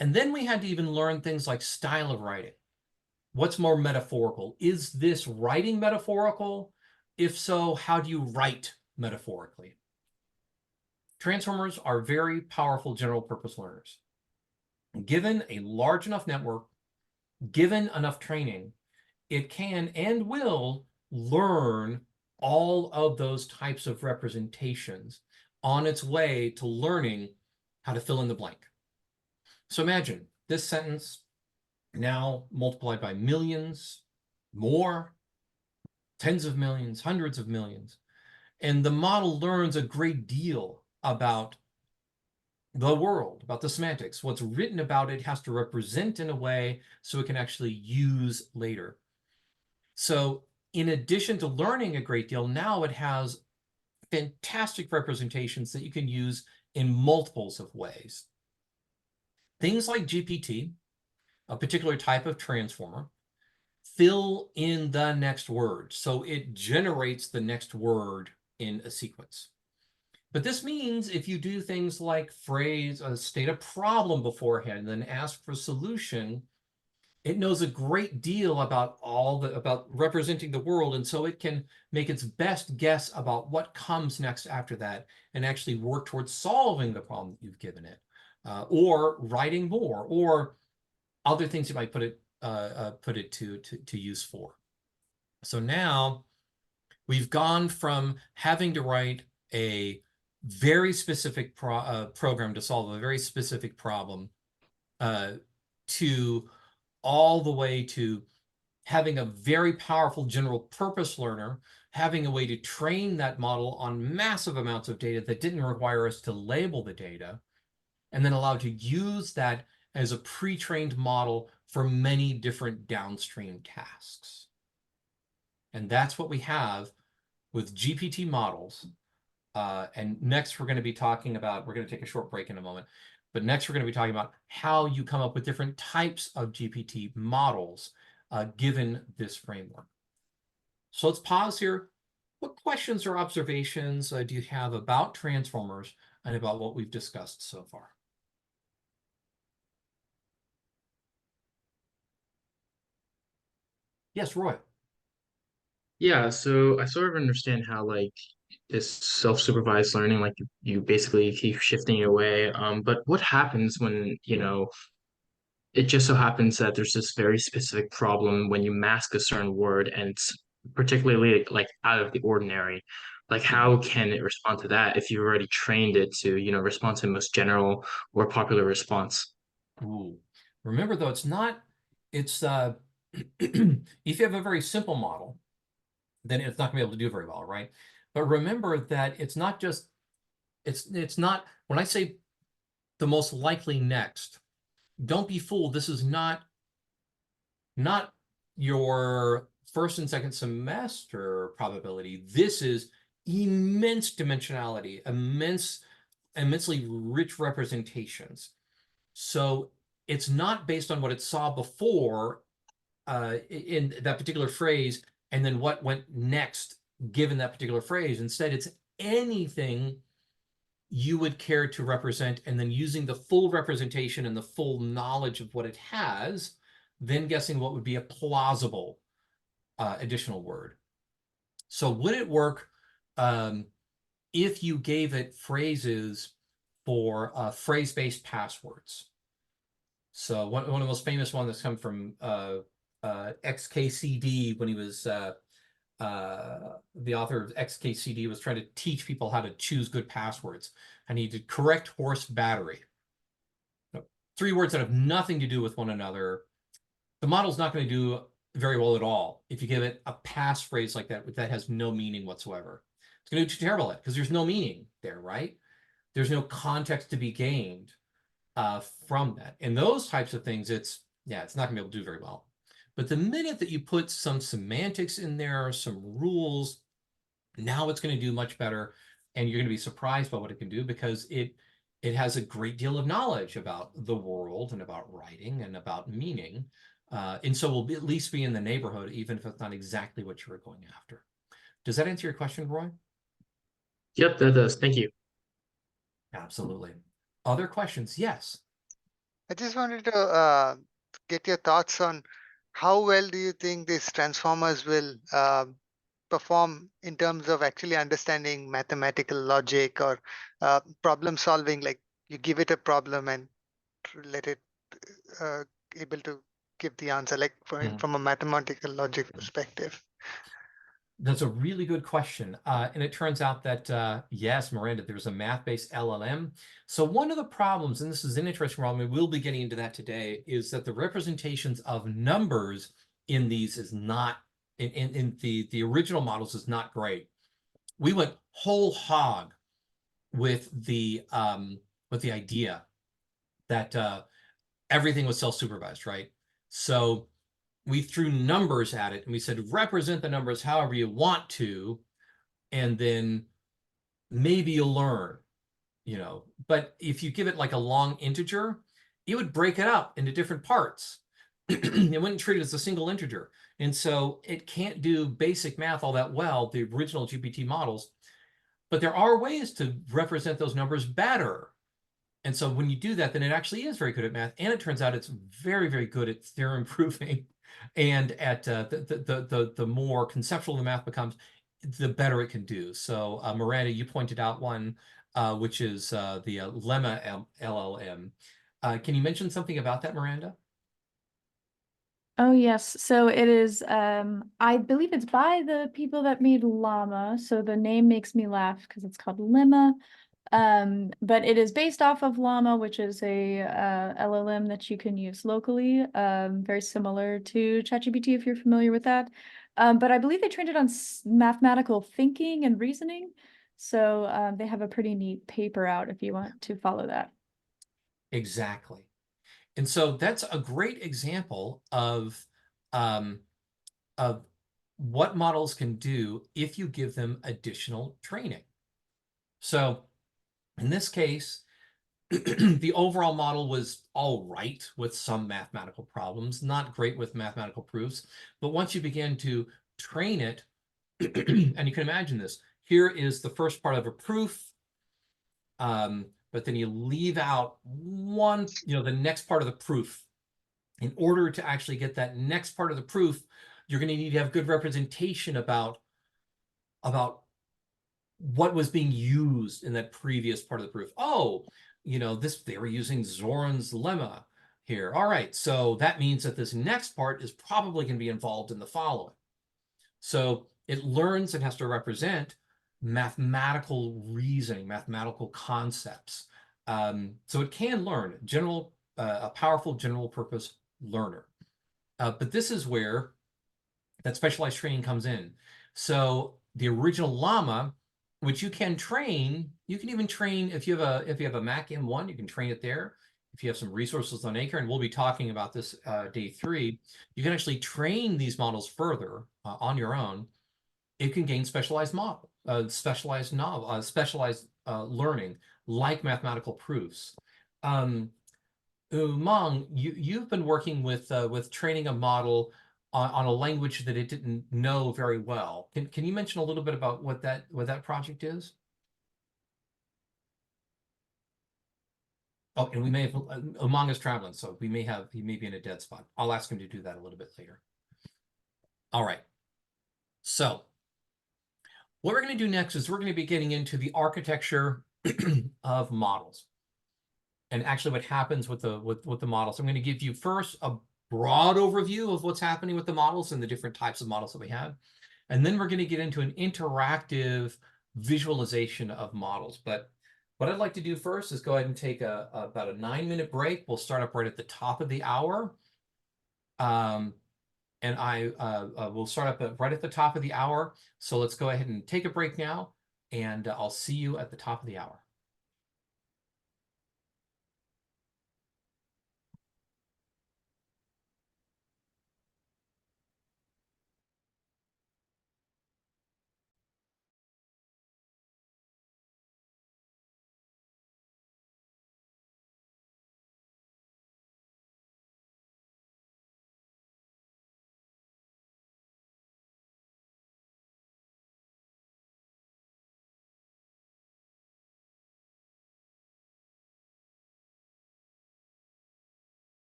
And then we had to even learn things like style of writing. What's more metaphorical? Is this writing metaphorical? If so, how do you write metaphorically? Transformers are very powerful general purpose learners. Given a large enough network, given enough training, it can and will learn all of those types of representations on its way to learning how to fill in the blank. So imagine this sentence now multiplied by millions, more, tens of millions, hundreds of millions. And the model learns a great deal about the world, about the semantics. What's written about it has to represent in a way so it can actually use later. So in addition to learning a great deal, now it has fantastic representations that you can use in multiples of ways. Things like GPT, a particular type of transformer, fill in the next word. So it generates the next word in a sequence. But this means if you do things like state a problem beforehand and then ask for a solution, it knows a great deal about about representing the world, and so it can make its best guess about what comes next after that and actually work towards solving the problem that you've given it, or writing more, or other things you might put it to use for. So now we've gone from having to write a very specific program to solve a very specific problem to all the way to having a very powerful general purpose learner, having a way to train that model on massive amounts of data that didn't require us to label the data, and then allowed to use that as a pre-trained model for many different downstream tasks. And that's what we have with GPT models. And next we're going to be talking about, we're going to take a short break in a moment, but next we're going to be talking about how you come up with different types of GPT models given this framework. So let's pause here. What questions or observations do you have about transformers and about what we've discussed so far? Yes, Roy. Yeah, so I sort of understand how like this self-supervised learning, like you basically keep shifting it away. But what happens when, it just so happens that there's this very specific problem when you mask a certain word and it's particularly like out of the ordinary. Like how can it respond to that if you've already trained it to, respond to the most general or popular response? Ooh. Remember though, it's if you have a very simple model, then it's not gonna be able to do very well, right? But remember that it's not just, it's not, when I say the most likely next, don't be fooled. This is not your first and second semester probability. This is immense dimensionality, immensely rich representations. So it's not based on what it saw before in that particular phrase and then what went next given that particular phrase. Instead, it's anything you would care to represent, and then using the full representation and the full knowledge of what it has, then guessing what would be a plausible additional word. So would it work if you gave it phrases for phrase-based passwords? So one of the most famous one that's come from XKCD, when he was the author of XKCD, was trying to teach people how to choose good passwords, and he did correct horse battery. Three words that have nothing to do with one another. The model's not going to do very well at all if you give it a passphrase like that has no meaning whatsoever. It's going to do terrible at it because there's no meaning there, right? There's no context to be gained from that. And those types of things, it's not going to be able to do very well. But the minute that you put some semantics in there, some rules, now it's going to do much better. And you're going to be surprised by what it can do, because it has a great deal of knowledge about the world and about writing and about meaning. And so we'll at least be in the neighborhood, even if it's not exactly what you were going after. Does that answer your question, Roy? Yep, that does. Thank you. Absolutely. Other questions? Yes. I just wanted to get your thoughts on how well do you think these transformers will perform in terms of actually understanding mathematical logic or problem solving? Like you give it a problem and let it able to give the answer, like from a mathematical logic perspective. That's a really good question. And it turns out that, yes, Miranda, there's a math-based LLM. So one of the problems, and this is an interesting problem, and we'll be getting into that today, is that the representations of numbers in these is not, in the original models is not great. We went whole hog with the idea that everything was self-supervised, right? So we threw numbers at it and we said, represent the numbers however you want to, and then maybe you'll learn, But if you give it like a long integer, it would break it up into different parts. It wouldn't treat it as a single integer. And so it can't do basic math all that well, the original GPT models, but there are ways to represent those numbers better. And so when you do that, then it actually is very good at math. And it turns out it's very, very good at theorem proving. And at the more conceptual the math becomes, the better it can do. So Miranda, you pointed out one, which is the Lemma LLM. Can you mention something about that, Miranda? Oh yes, so it is I believe it's by the people that made Llama, so the name makes me laugh because it's called Lemma. But it is based off of Llama, which is a LLM that you can use locally, very similar to ChatGPT if you're familiar with that. But I believe they trained it on mathematical thinking and reasoning. So they have a pretty neat paper out if you want to follow that. Exactly. And so that's a great example of what models can do if you give them additional training. So in this case, the overall model was all right with some mathematical problems, not great with mathematical proofs. But once you begin to train it, and you can imagine this, here is the first part of a proof, but then you leave out one, the next part of the proof. In order to actually get that next part of the proof, you're going to need to have good representation about what was being used in that previous part of the proof. Oh, they were using Zorn's lemma here. All right, so that means that this next part is probably going to be involved in the following. So it learns it has to represent mathematical reasoning, mathematical concepts. So it can learn a powerful general purpose learner. But this is where that specialized training comes in. So the original Llama, which you can train, you can even train if you have a Mac M1, you can train it there. If you have some resources on Acre, and we'll be talking about this day 3, you can actually train these models further on your own. It can gain specialized learning, like mathematical proofs. Umang, you've been working with training a model on a language that it didn't know very well. Can you mention a little bit about what that project is? Oh, and we may have Umang is traveling, so he may be in a dead spot. I'll ask him to do that a little bit later. All right. So What we're going to do next is we're going to be getting into the architecture of models, and actually what happens with the models. I'm going to give you first a broad overview of what's happening with the models and the different types of models that we have. And then we're going to get into an interactive visualization of models. But what I'd like to do first is go ahead and take about a 9-minute break. We'll start up right at the top of the hour. And I will start up right at the top of the hour. So let's go ahead and take a break now, and I'll see you at the top of the hour.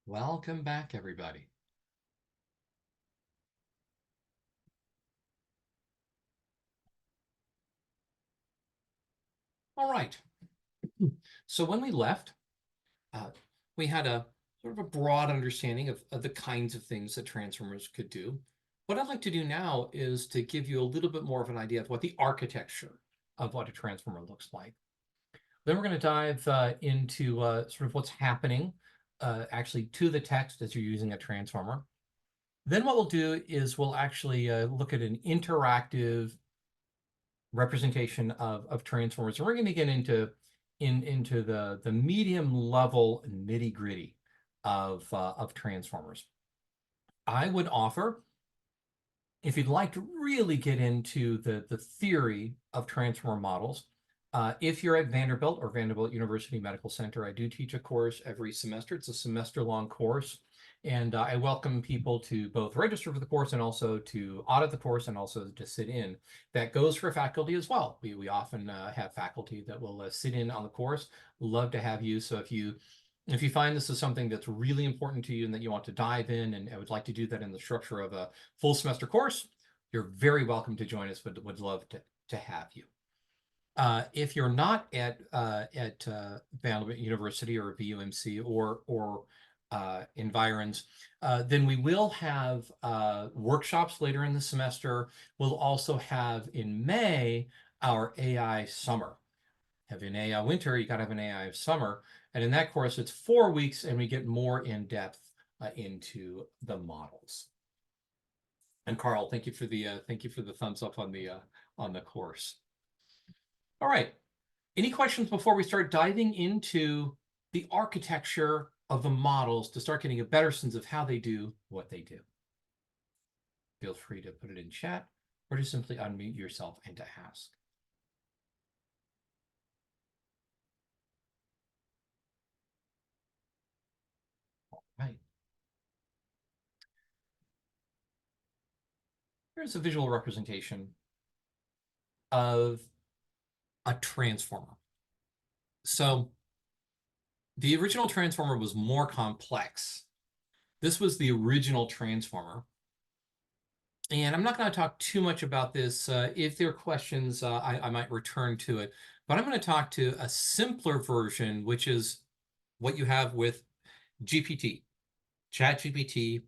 Welcome back, everybody. All right. So when we left, we had a sort of a broad understanding of the kinds of things that transformers could do. What I'd like to do now is to give you a little bit more of an idea of what the architecture of what a transformer looks like. Then we're going to dive into sort of what's happening actually to the text as you're using a transformer. Then what we'll do is we'll actually look at an interactive representation of transformers. And we're going to get into the medium level nitty gritty of transformers. I would offer, if you'd like to really get into the theory of transformer models, if you're at Vanderbilt or Vanderbilt University Medical Center, I do teach a course every semester. It's a semester-long course. And I welcome people to both register for the course and also to audit the course and also to sit in. That goes for faculty as well. We often have faculty that will sit in on the course. Love to have you. So if you find this is something that's really important to you and that you want to dive in and would like to do that in the structure of a full semester course, you're very welcome to join us, but would love to have you. If you're not at Vanderbilt University or VUMC or environs, then we will have workshops later in the semester. We'll also have in May our AI summer. Have an AI winter, you got to have an AI summer. And in that course, it's 4 weeks and we get more in depth into the models. And Carl, thank you for the thumbs up on the course. All right. Any questions before we start diving into the architecture of the models to start getting a better sense of how they do what they do? Feel free to put it in chat or to simply unmute yourself and to ask. All right. Here's a visual representation of a transformer. So the original transformer was more complex. This was the original transformer. And I'm not going to talk too much about this. If there are questions, I might return to it. But I'm going to talk to a simpler version, which is what you have with GPT. ChatGPT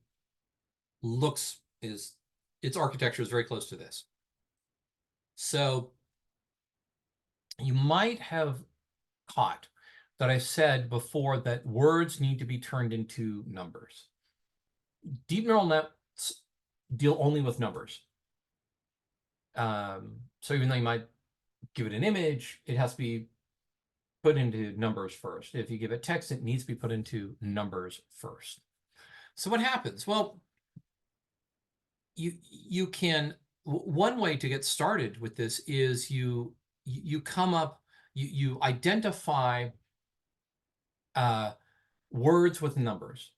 its architecture is very close to this. So you might have caught that I said before that words need to be turned into numbers. Deep neural nets deal only with numbers. So even though you might give it an image, it has to be put into numbers first. If you give it text, it needs to be put into numbers first. So what happens? Well, you can, one way to get started with this is you identify words with numbers.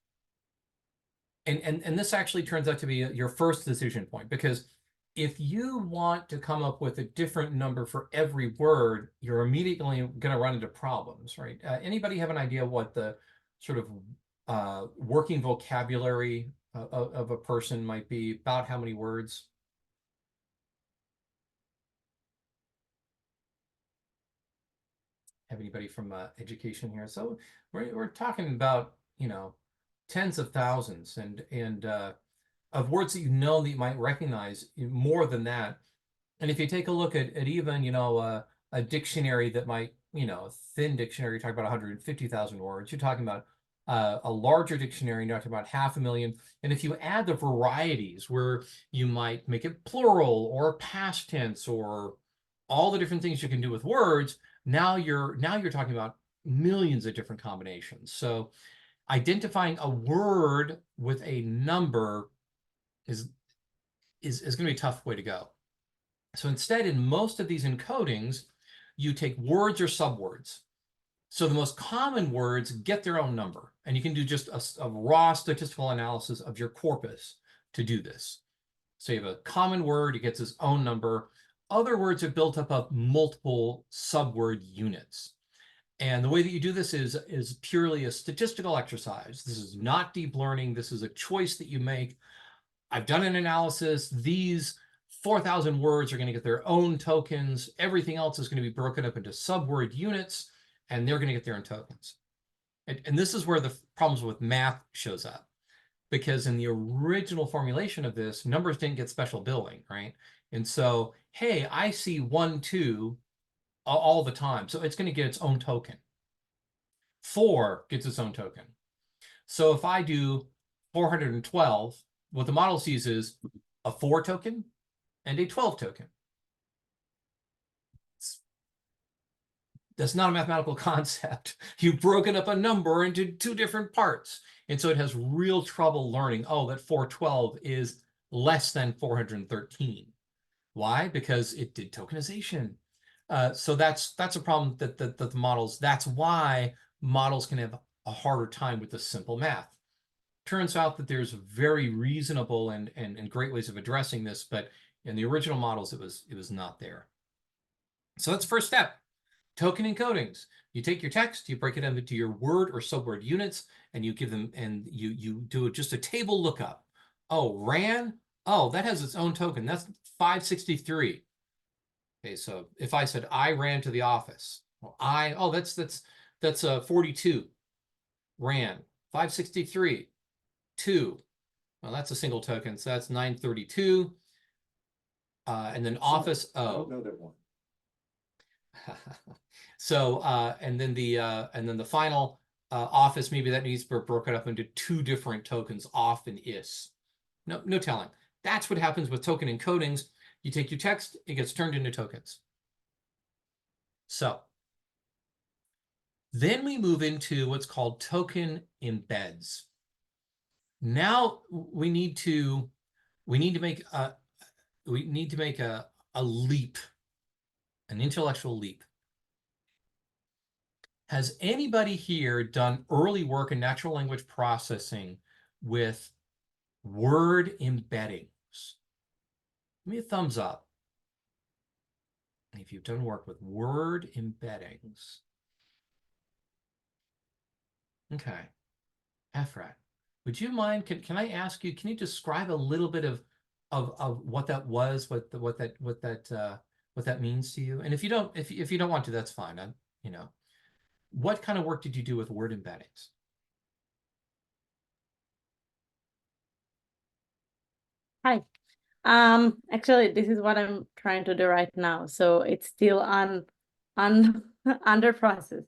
And this actually turns out to be your first decision point, because if you want to come up with a different number for every word, you're immediately going to run into problems, right? Anybody have an idea what the sort of working vocabulary of a person might be? About how many words? Have anybody from education here? So we're talking about, tens of thousands and of words that that you might recognize, more than that. And if you take a look at even, a dictionary that might, a thin dictionary, you're talking about 150,000 words. You're talking about a larger dictionary, you're talking about 500,000. And if you add the varieties where you might make it plural or past tense or all the different things you can do with words, now you're talking about millions of different combinations. So identifying a word with a number is going to be a tough way to go. So instead, in most of these encodings, you take words or subwords. So the most common words get their own number, and you can do just a raw statistical analysis of your corpus to do this. So you have a common word, it gets its own number. Other words are built up of multiple subword units. And the way that you do this is purely a statistical exercise. This is not deep learning. This is a choice that you make. I've done an analysis. These 4,000 words are going to get their own tokens. Everything else is going to be broken up into subword units, and they're going to get their own tokens. And this is where the problems with math shows up, because in the original formulation of this, numbers didn't get special billing, right? And so, hey, I see 1, 2 all the time, so it's going to get its own token. 4 gets its own token. So if I do 412, what the model sees is a 4 token and a 12 token. That's not a mathematical concept. You've broken up a number into 2 different parts. And so it has real trouble learning, oh, that 412 is less than 413. Why? Because it did tokenization. So that's a problem that the models, that's why models can have a harder time with the simple math. Turns out that there's very reasonable and great ways of addressing this, but in the original models, it was not there. So that's the first step. Token encodings. You take your text, you break it into your word or subword units, and you give them, and you do just a table lookup. Oh, ran. Oh, that has its own token. That's 563. Okay, so if I said I ran to the office, well, that's 42. Ran 563. 2. Well, that's a single token, so that's 932. And then office O. I don't know that one. So and then the final office, maybe that needs to be broken up into 2 different tokens, off and is. No telling. That's what happens with token encodings. You take your text, it gets turned into tokens. So then we move into what's called token embeds. Now we need to make a leap, an intellectual leap. Has anybody here done early work in natural language processing with word embeddings? Give me a thumbs up if you've done work with word embeddings. Okay. Efrat, would you mind, can I ask you, can you describe a little bit of what that was, what that means to you? And if you don't want to, that's fine. What kind of work did you do with word embeddings? Hi. Actually, this is what I'm trying to do right now. So it's still on under process.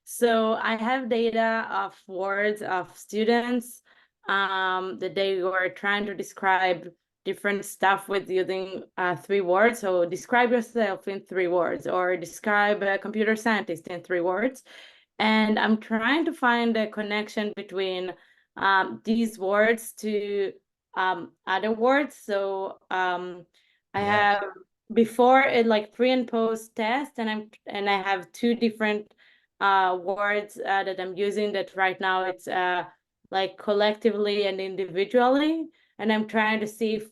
So I have data of words of students that they were trying to describe different stuff with using 3 words. So describe yourself in 3 words, or describe a computer scientist in 3 words. And I'm trying to find a connection between these words to other words. So I have before it like pre and post test, and I have 2 different words that I'm using that right now it's like collectively and individually, and I'm trying to see if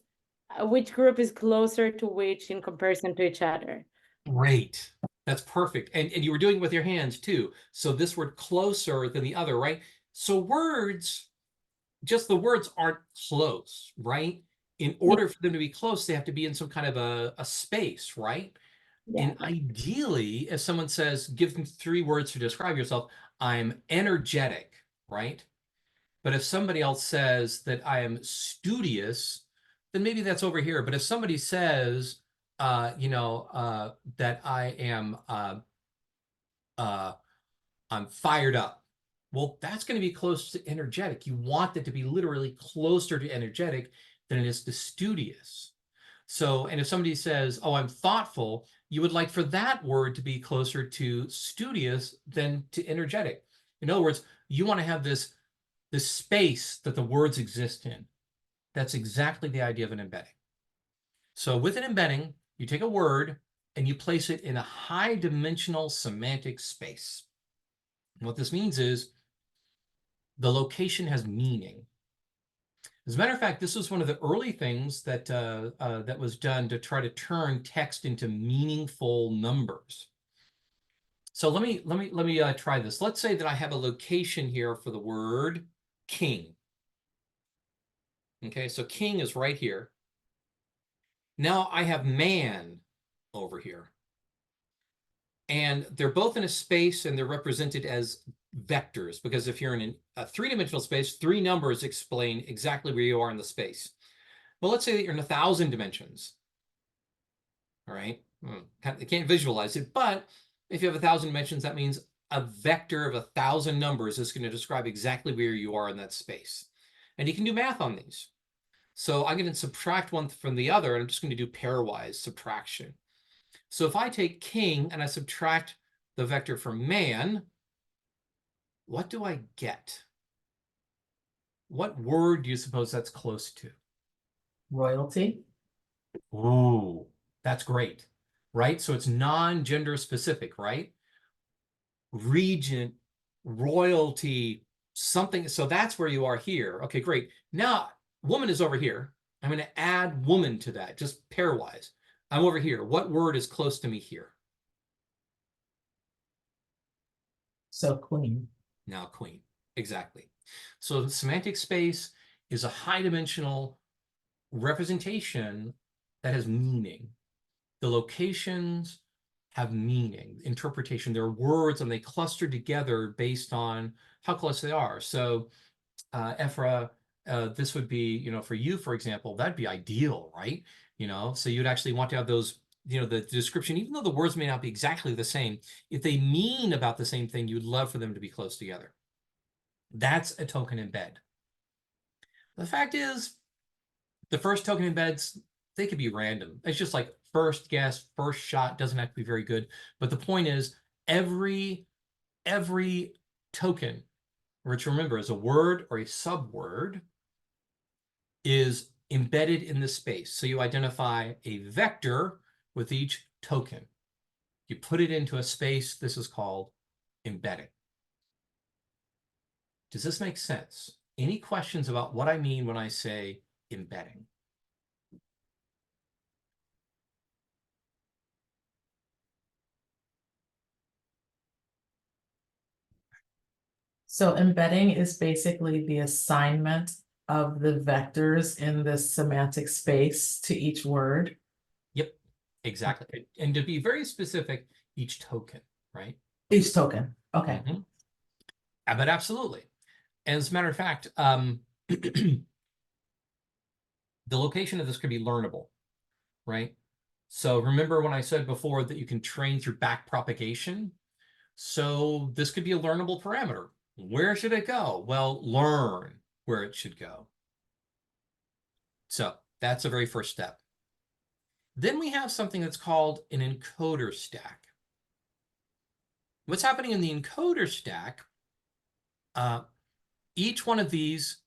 which group is closer to which in comparison to each other. Great. That's perfect. And you were doing it with your hands too. So this word closer than the other, right? So words, just the words aren't close, right? In order for them to be close, they have to be in some kind of a space, right? Yeah. And ideally, if someone says, give them 3 words to describe yourself, I'm energetic, right? But if somebody else says that I am studious, then maybe that's over here. But if somebody says, that I am, I'm fired up, well, that's going to be close to energetic. You want that to be literally closer to energetic than it is to studious. So, and if somebody says, oh, I'm thoughtful, you would like for that word to be closer to studious than to energetic. In other words, you want to have this space that the words exist in. That's exactly the idea of an embedding. So with an embedding, you take a word and you place it in a high dimensional semantic space. And what this means is the location has meaning. As a matter of fact, this was one of the early things that was done to try to turn text into meaningful numbers. So let me try this. Let's say that I have a location here for the word king. Okay, so king is right here. Now I have man over here. And they're both in a space and they're represented as vectors, because if you're in a three-dimensional space, 3 numbers explain exactly where you are in the space. Well, let's say that you're in 1,000 dimensions. All right, I can't visualize it, but if you have 1,000 dimensions, that means a vector of 1,000 numbers is going to describe exactly where you are in that space. And you can do math on these. So I'm going to subtract one from the other, and I'm just going to do pairwise subtraction. So if I take king and I subtract the vector from man, what do I get? What word do you suppose that's close to? Royalty. Ooh, that's great, right? So it's non-gender specific, right? Regent, royalty, something. So that's where you are here. Okay, great. Now, woman is over here. I'm going to add woman to that, just pairwise. I'm over here. What word is close to me here? So queen. Now queen. Exactly. So the semantic space is a high-dimensional representation that has meaning. The locations have meaning, interpretation. They're words and they cluster together based on how close they are. So Ephra, this would be, you know, for you, for example, that'd be ideal, right? You know, so you'd actually want to have those, you know, the description, even though the words may not be exactly the same, if they mean about the same thing, you'd love for them to be close together. That's a token embed. The fact is, the first token embeds, they could be random. It's just like first guess, first shot, doesn't have to be very good. But the point is, every token, which remember is a word or a subword, is embedded in the space. So you identify a vector with each token. You put it into a space. This is called embedding. Does this make sense? Any questions about what I mean when I say embedding? So embedding is basically the assignment of the vectors in this semantic space to each word. Yep, exactly. And to be very specific, each token, right? Each token. Okay. Mm-hmm. But absolutely. And as a matter of fact, the location of this could be learnable, right? So remember when I said before that you can train through back propagation? So this could be a learnable parameter. Where should it go? Well, learn where it should go. So that's the very first step. Then we have something that's called an encoder stack. What's happening in the encoder stack, each one of these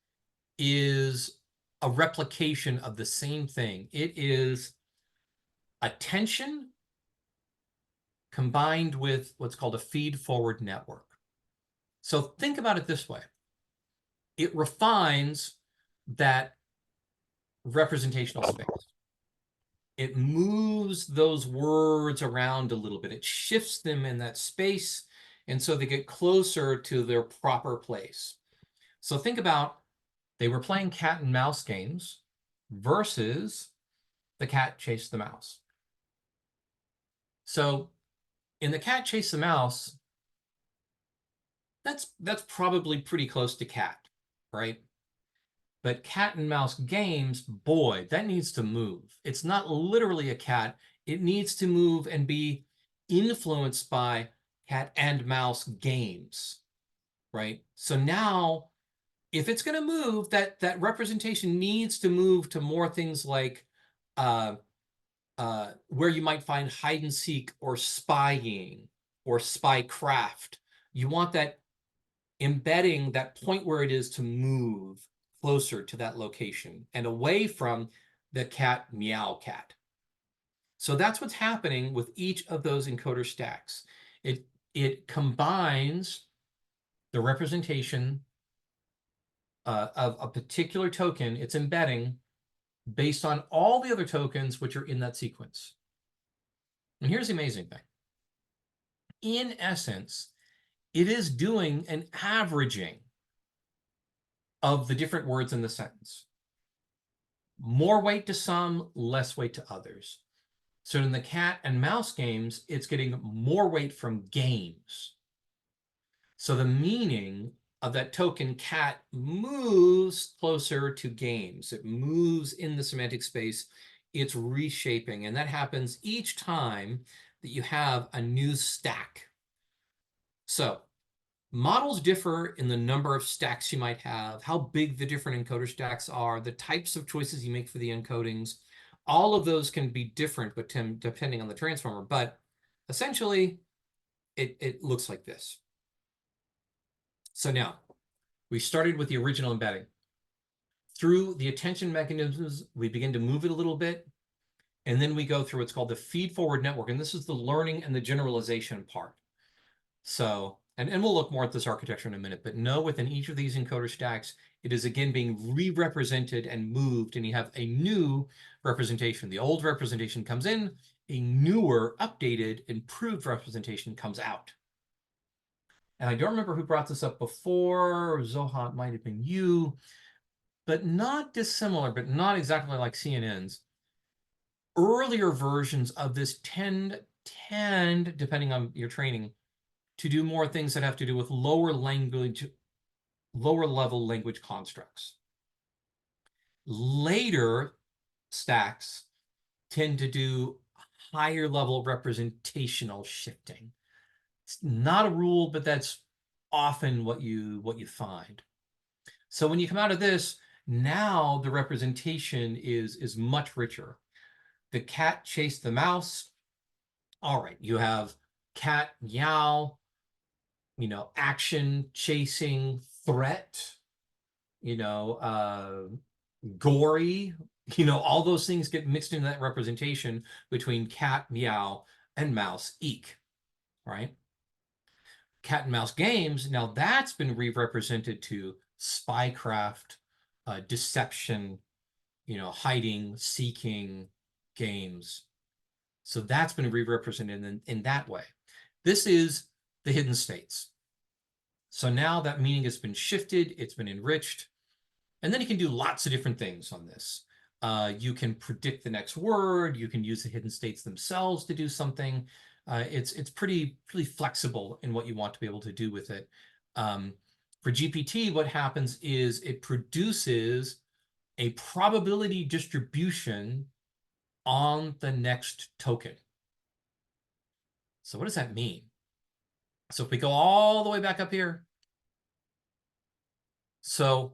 is a replication of the same thing. It is attention combined with what's called a feed-forward network. So think about it this way. It refines that representational space. It moves those words around a little bit. It shifts them in that space, and so they get closer to their proper place. So think about, they were playing cat and mouse games versus the cat chased the mouse. So in the cat chased the mouse, that's probably pretty close to cat, right? But cat and mouse games, boy, that needs to move. It's not literally a cat. It needs to move and be influenced by cat and mouse games, right? So now, if it's going to move, that representation needs to move to more things like where you might find hide and seek or spying or spycraft. You want that embedding, that point where it is to move closer to that location and away from the cat meow cat. So that's what's happening with each of those encoder stacks. It combines the representation of a particular token, it's embedding based on all the other tokens which are in that sequence. And here's the amazing thing. in essence, it is doing an averaging of the different words in the sentence. More weight to some, less weight to others. So in the cat and mouse games, it's getting more weight from games. So the meaning of that token cat moves closer to games. It moves in the semantic space. It's reshaping. And that happens each time that you have a new stack. So models differ in the number of stacks you might have, how big the different encoder stacks are, the types of choices you make for the encodings. All of those can be different, but depending on the transformer. But essentially, it looks like this. So now, we started with the original embedding. Through the attention mechanisms, we begin to move it a little bit, and then we go through what's called the feed-forward network, and this is the learning and the generalization part. So, and we'll look more at this architecture in a minute, but know within each of these encoder stacks, it is again being re-represented and moved, and you have a new representation. The old representation comes in, a newer, updated, improved representation comes out. And I don't remember who brought this up before. Zoha, it might have been you, but not dissimilar, but not exactly like CNNs. Earlier versions of this tend, depending on your training, to do more things that have to do with lower level language constructs. Later stacks tend to do higher level representational shifting. It's not a rule, but that's often what you find. So when you come out of this, now the representation is much richer. The cat chased the mouse. All right, you have cat meow, you know, action, chasing, threat, you know, gory, you know, all those things get mixed into that representation between cat meow and mouse eek, right? Cat and mouse games, now that's been re-represented to spycraft, deception, you know, hiding, seeking games. So that's been re-represented in that way. This is the hidden states. So now that meaning has been shifted, it's been enriched, and then you can do lots of different things on this. You can predict the next word. You can use the hidden states themselves to do something. It's pretty flexible in what you want to be able to do with it. For GPT, what happens is it produces a probability distribution on the next token. So what does that mean? So if we go all the way back up here, so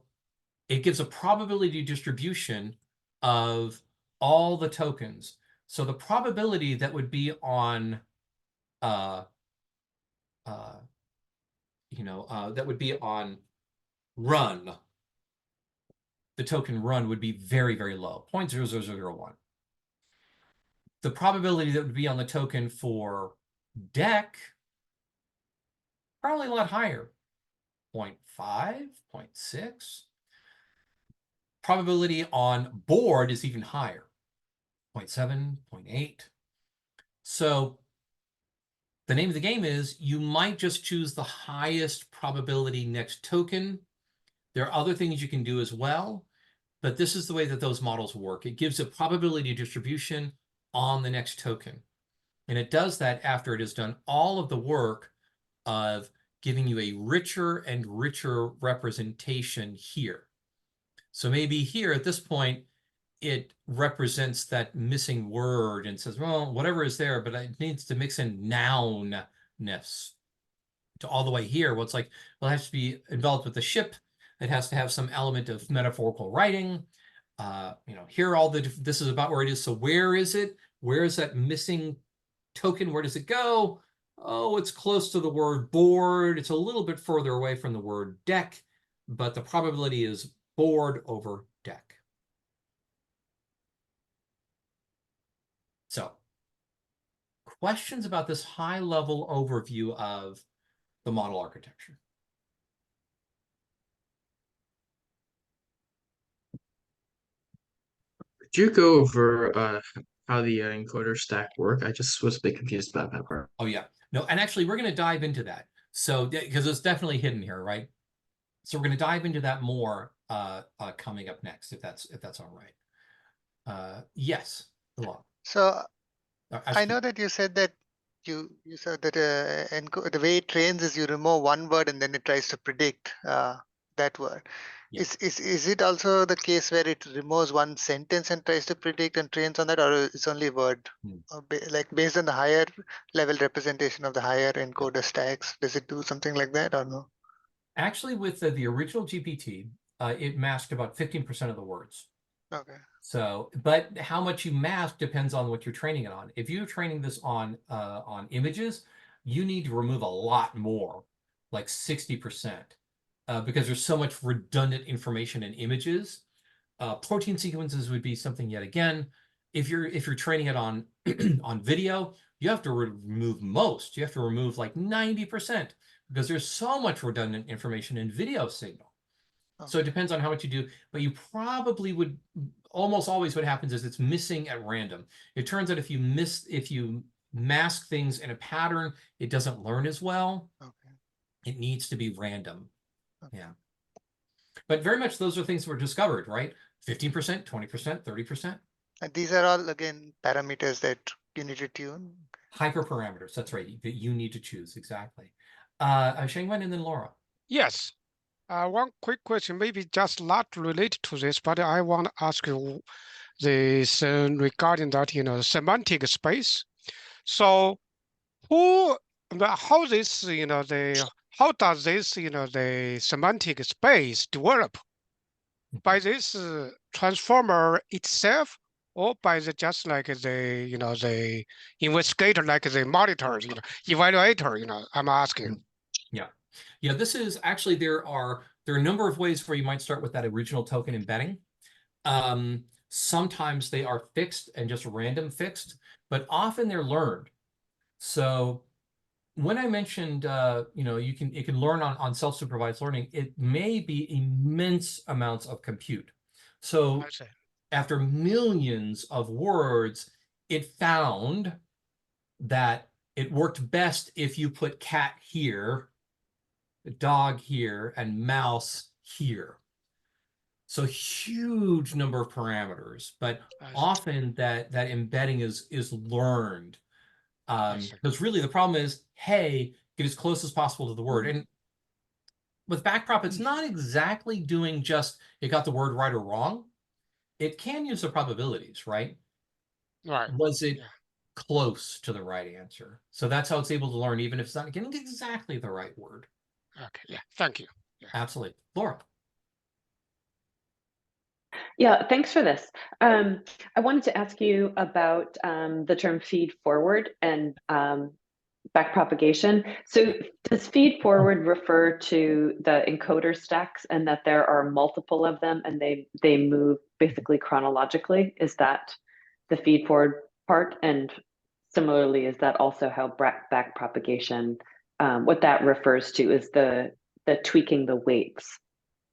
it gives a probability distribution of all the tokens. So the probability that would be on, that would be on run, the token run would be very, very low, 0.0001. The probability that would be on the token for deck, probably a lot higher, 0.5, 0.6. Probability on board is even higher, 0.7, 0.8. So the name of the game is you might just choose the highest probability next token. There are other things you can do as well, but this is the way that those models work. It gives a probability distribution on the next token. And it does that after it has done all of the work of giving you a richer and richer representation here. So maybe here at this point, it represents that missing word and says, well, whatever is there, but it needs to mix in nounness to all the way here. Well, it's like, well, it has to be enveloped with the ship. It has to have some element of metaphorical writing. Here all this is about where it is. So where is it? Where is that missing token? Where does it go? Oh, it's close to the word board. It's a little bit further away from the word deck, but the probability is board over deck. So, questions about this high-level overview of the model architecture? Could you go over how the encoder stack work? I just was a bit confused about that part. Oh yeah. No, and actually we're going to dive into that. So because it's definitely hidden here, right? So we're going to dive into that more coming up next, if that's all right. Yes, Law. So I Ashkeet. know that you said that you said that the way it trains is you remove one word and then it tries to predict that word. Yeah. Is it also the case where it removes one sentence and tries to predict and trains on that, or it's only word? Like based on the higher level representation of the higher encoder stacks, does it do something like that or no? Actually, with the original GPT, it masked about 15% of the words. Okay. So, but how much you mask depends on what you're training it on. If you're training this on images, you need to remove a lot more, like 60%, because there's so much redundant information in images. Protein sequences would be something yet again. If you're training it on on video, you have to remove most. You have to remove like 90% because there's so much redundant information in video signal. So it depends on how much you do, but you probably would almost always what happens is it's missing at random. It turns out if you mask things in a pattern, it doesn't learn as well. Okay. It needs to be random. Okay. Yeah. But very much those are things that were discovered, right? 15%, 20%, 30%. And these are all again parameters that you need to tune. Hyperparameters, that's right, that you need to choose, exactly. Shengwen and then Laura. Yes. One quick question, maybe just not related to this, but I want to ask you this regarding that, semantic space. So how this, how does this, the semantic space develop? By this transformer itself, or by just like the, the investigator, like the monitor, evaluator, I'm asking. Yeah. Yeah, this is actually, there are a number of ways where you might start with that original token embedding. Sometimes they are fixed and just random fixed, but often they're learned. So when I mentioned, it can learn on self-supervised learning, it may be immense amounts of compute. So after millions of words, it found that it worked best if you put cat here, dog here, and mouse here. So huge number of parameters, but often that embedding is learned. Because really the problem is, hey, get as close as possible to the word. And with backprop, it's not exactly doing just it got the word right or wrong. It can use the probabilities, right? Right. Was it close to the right answer? So that's how it's able to learn, even if it's not getting exactly the right word. Okay, yeah, thank you. Yeah. Absolutely. Laura. Yeah, thanks for this. I wanted to ask you about the term feed forward and backpropagation. So does feed forward refer to the encoder stacks and that there are multiple of them and they move basically chronologically? Is that the feed forward part? And similarly, is that also how backpropagation, what that refers to is the tweaking the weights?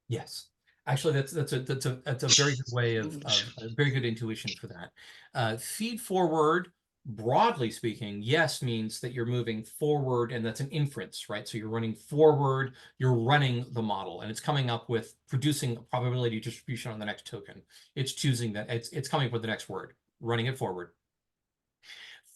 Yes. Actually, that's a very good way of a very good intuition for that. Feed forward, broadly speaking, yes means that you're moving forward, and that's an inference, right? So you're running forward, you're running the model, and it's coming up with producing a probability distribution on the next token. It's choosing that, it's coming up with the next word, running it forward.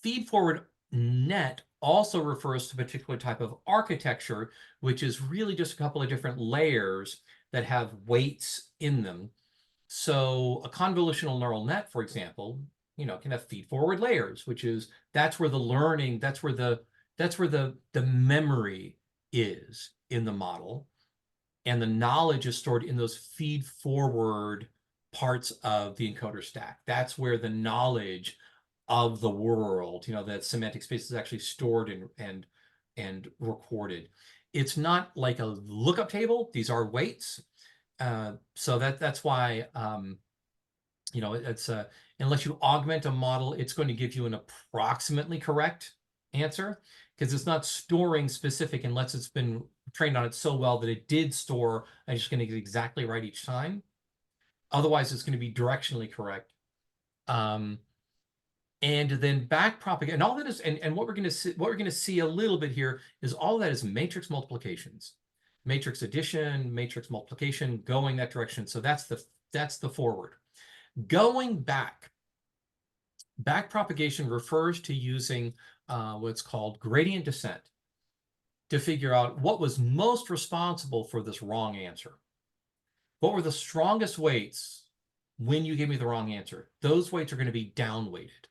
Feed forward net also refers to a particular type of architecture, which is really just a couple of different layers that have weights in them. So a convolutional neural net, for example, can have feed forward layers, which is that's where the learning, that's where the memory is in the model, and the knowledge is stored in those feed forward parts of the encoder stack. That's where the knowledge of the world, that semantic space is actually stored and recorded. It's not like a lookup table. These are weights. So that's why, it's unless you augment a model, it's going to give you an approximately correct answer because it's not storing specific unless it's been trained on it so well that it did store and it's going to get exactly right each time. Otherwise, it's going to be directionally correct. And then back propagation, and all that is, and what we're going to see a little bit here is all that is matrix multiplications, matrix addition, matrix multiplication, going that direction. So that's the forward. Going back propagation refers to using what's called gradient descent to figure out what was most responsible for this wrong answer. What were the strongest weights when you gave me the wrong answer? Those weights are going to be down-weighted.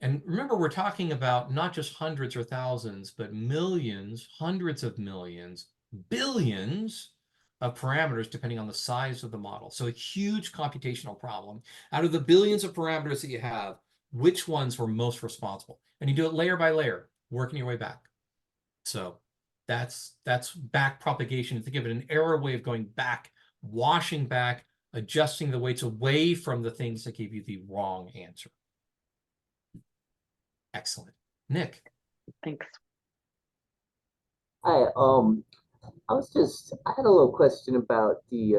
And remember, we're talking about not just hundreds or thousands, but millions, hundreds of millions, billions of parameters, depending on the size of the model. So a huge computational problem. Out of the billions of parameters that you have, which ones were most responsible? And you do it layer by layer, working your way back. So that's back propagation. Think of it an error way of going back, washing back, adjusting the weights away from the things that gave you the wrong answer. Excellent. Nick. Thanks. Hi, I had a little question about the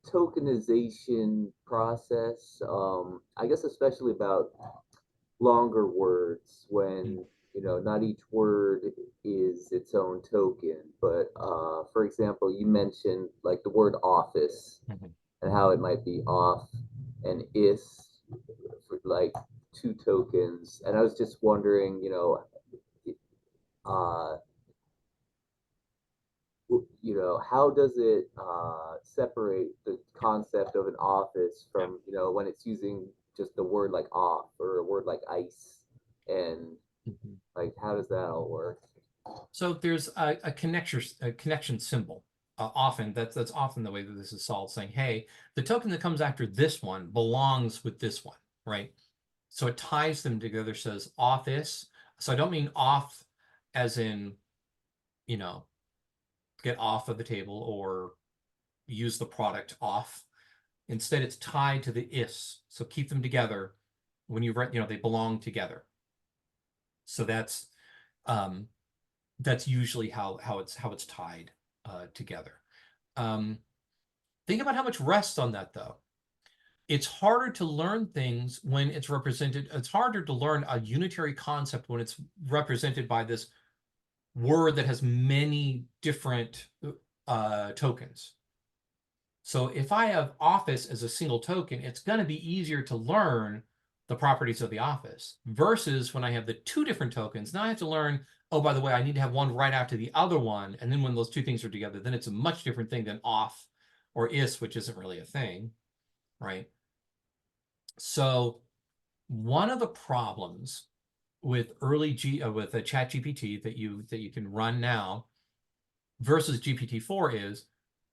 tokenization process. I guess especially about longer words when, you know, not each word is its own token, but for example, you mentioned like the word office and how it might be off and is for like 2 tokens. And I was just wondering, how does it separate the concept of an office from, when it's using just the word like off or a word like ice, and like how does that all work? So there's a connection symbol. Often that's often the way that this is solved, saying, hey, the token that comes after this one belongs with this one, right? So it ties them together, says office. So I don't mean off as in, get off of the table or use the product off. Instead, it's tied to the is. So keep them together when you write, they belong together. So that's usually how it's tied together. Think about how much rests on that, though. It's harder to learn things when it's represented. It's harder to learn a unitary concept when it's represented by this word that has many different tokens. So if I have office as a single token, it's going to be easier to learn the properties of the office versus when I have the 2 different tokens. Now I have to learn, oh, by the way, I need to have one right after the other one. And then when those 2 things are together, then it's a much different thing than off or is, which isn't really a thing, right? So one of the problems with with a chat GPT that you can run now versus GPT-4 is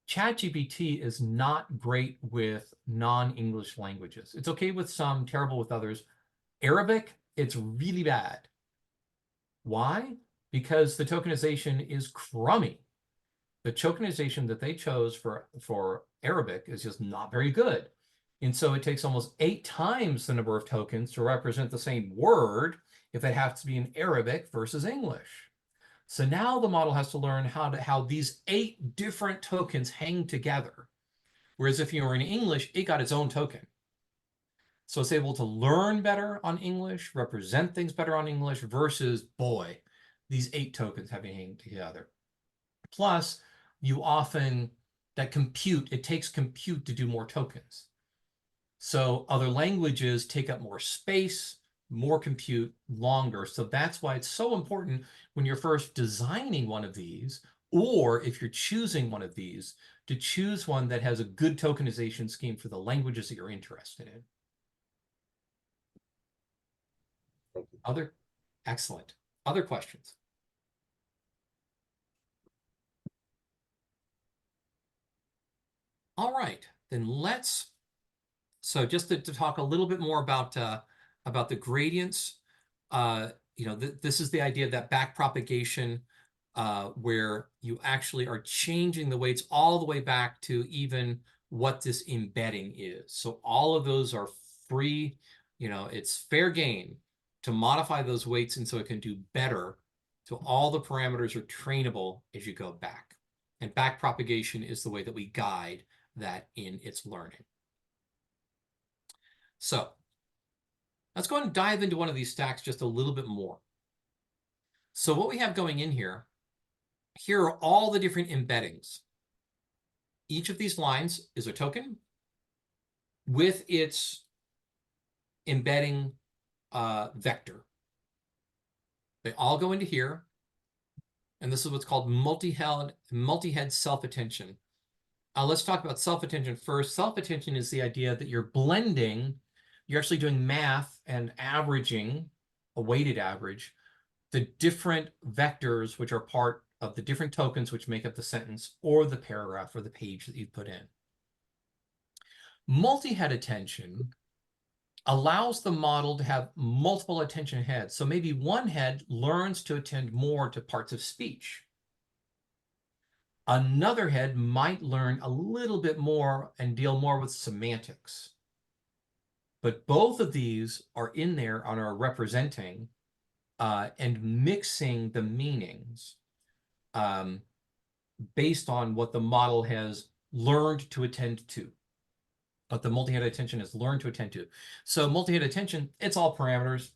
ChatGPT is not great with non-English languages. It's okay with some, terrible with others. Arabic, it's really bad. Why? Because the tokenization is crummy. The tokenization that they chose for Arabic is just not very good. And so it takes almost 8 times the number of tokens to represent the same word if it has to be in Arabic versus English. So now the model has to learn how these 8 different tokens hang together. Whereas if you were in English, it got its own token. So it's able to learn better on English, represent things better on English versus, boy, these 8 tokens having hang together. Plus, it takes compute to do more tokens. So other languages take up more space, more compute, longer. So that's why it's so important when you're first designing one of these, or if you're choosing one of these, to choose one that has a good tokenization scheme for the languages that you're interested in. Thank you. Excellent. Other questions? All right, then so just to talk a little bit more about the gradients, this is the idea that back propagation, where you actually are changing the weights all the way back to even what this embedding is. So all of those are free, it's fair game to modify those weights, and so it can do better. So all the parameters are trainable as you go back. And back propagation is the way that we guide that in its learning. So Let's go ahead and dive into one of these stacks just a little bit more. So what we have going in here are all the different embeddings. Each of these lines is a token with its embedding vector. They all go into here, and this is what's called multi-head self-attention. Let's talk about self-attention first. Self-attention is the idea that you're blending, you're actually doing math and averaging, a weighted average, the different vectors which are part of the different tokens which make up the sentence or the paragraph or the page that you've put in. Multi-head attention allows the model to have multiple attention heads. So maybe one head learns to attend more to parts of speech. Another head might learn a little bit more and deal more with semantics. But both of these are in there and are representing and mixing the meanings based on what the model has learned to attend to, what the multi-head attention has learned to attend to. So multi-head attention, it's all parameters.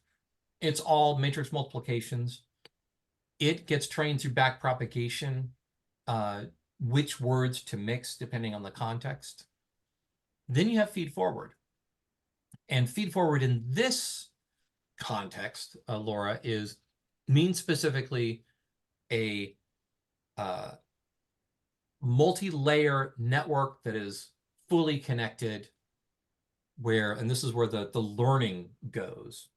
It's all matrix multiplications. It gets trained through back propagation, which words to mix depending on the context. Then you have feed forward. And feed forward in this context, Laura, means specifically a multi-layer network that is fully connected and this is where the learning goes.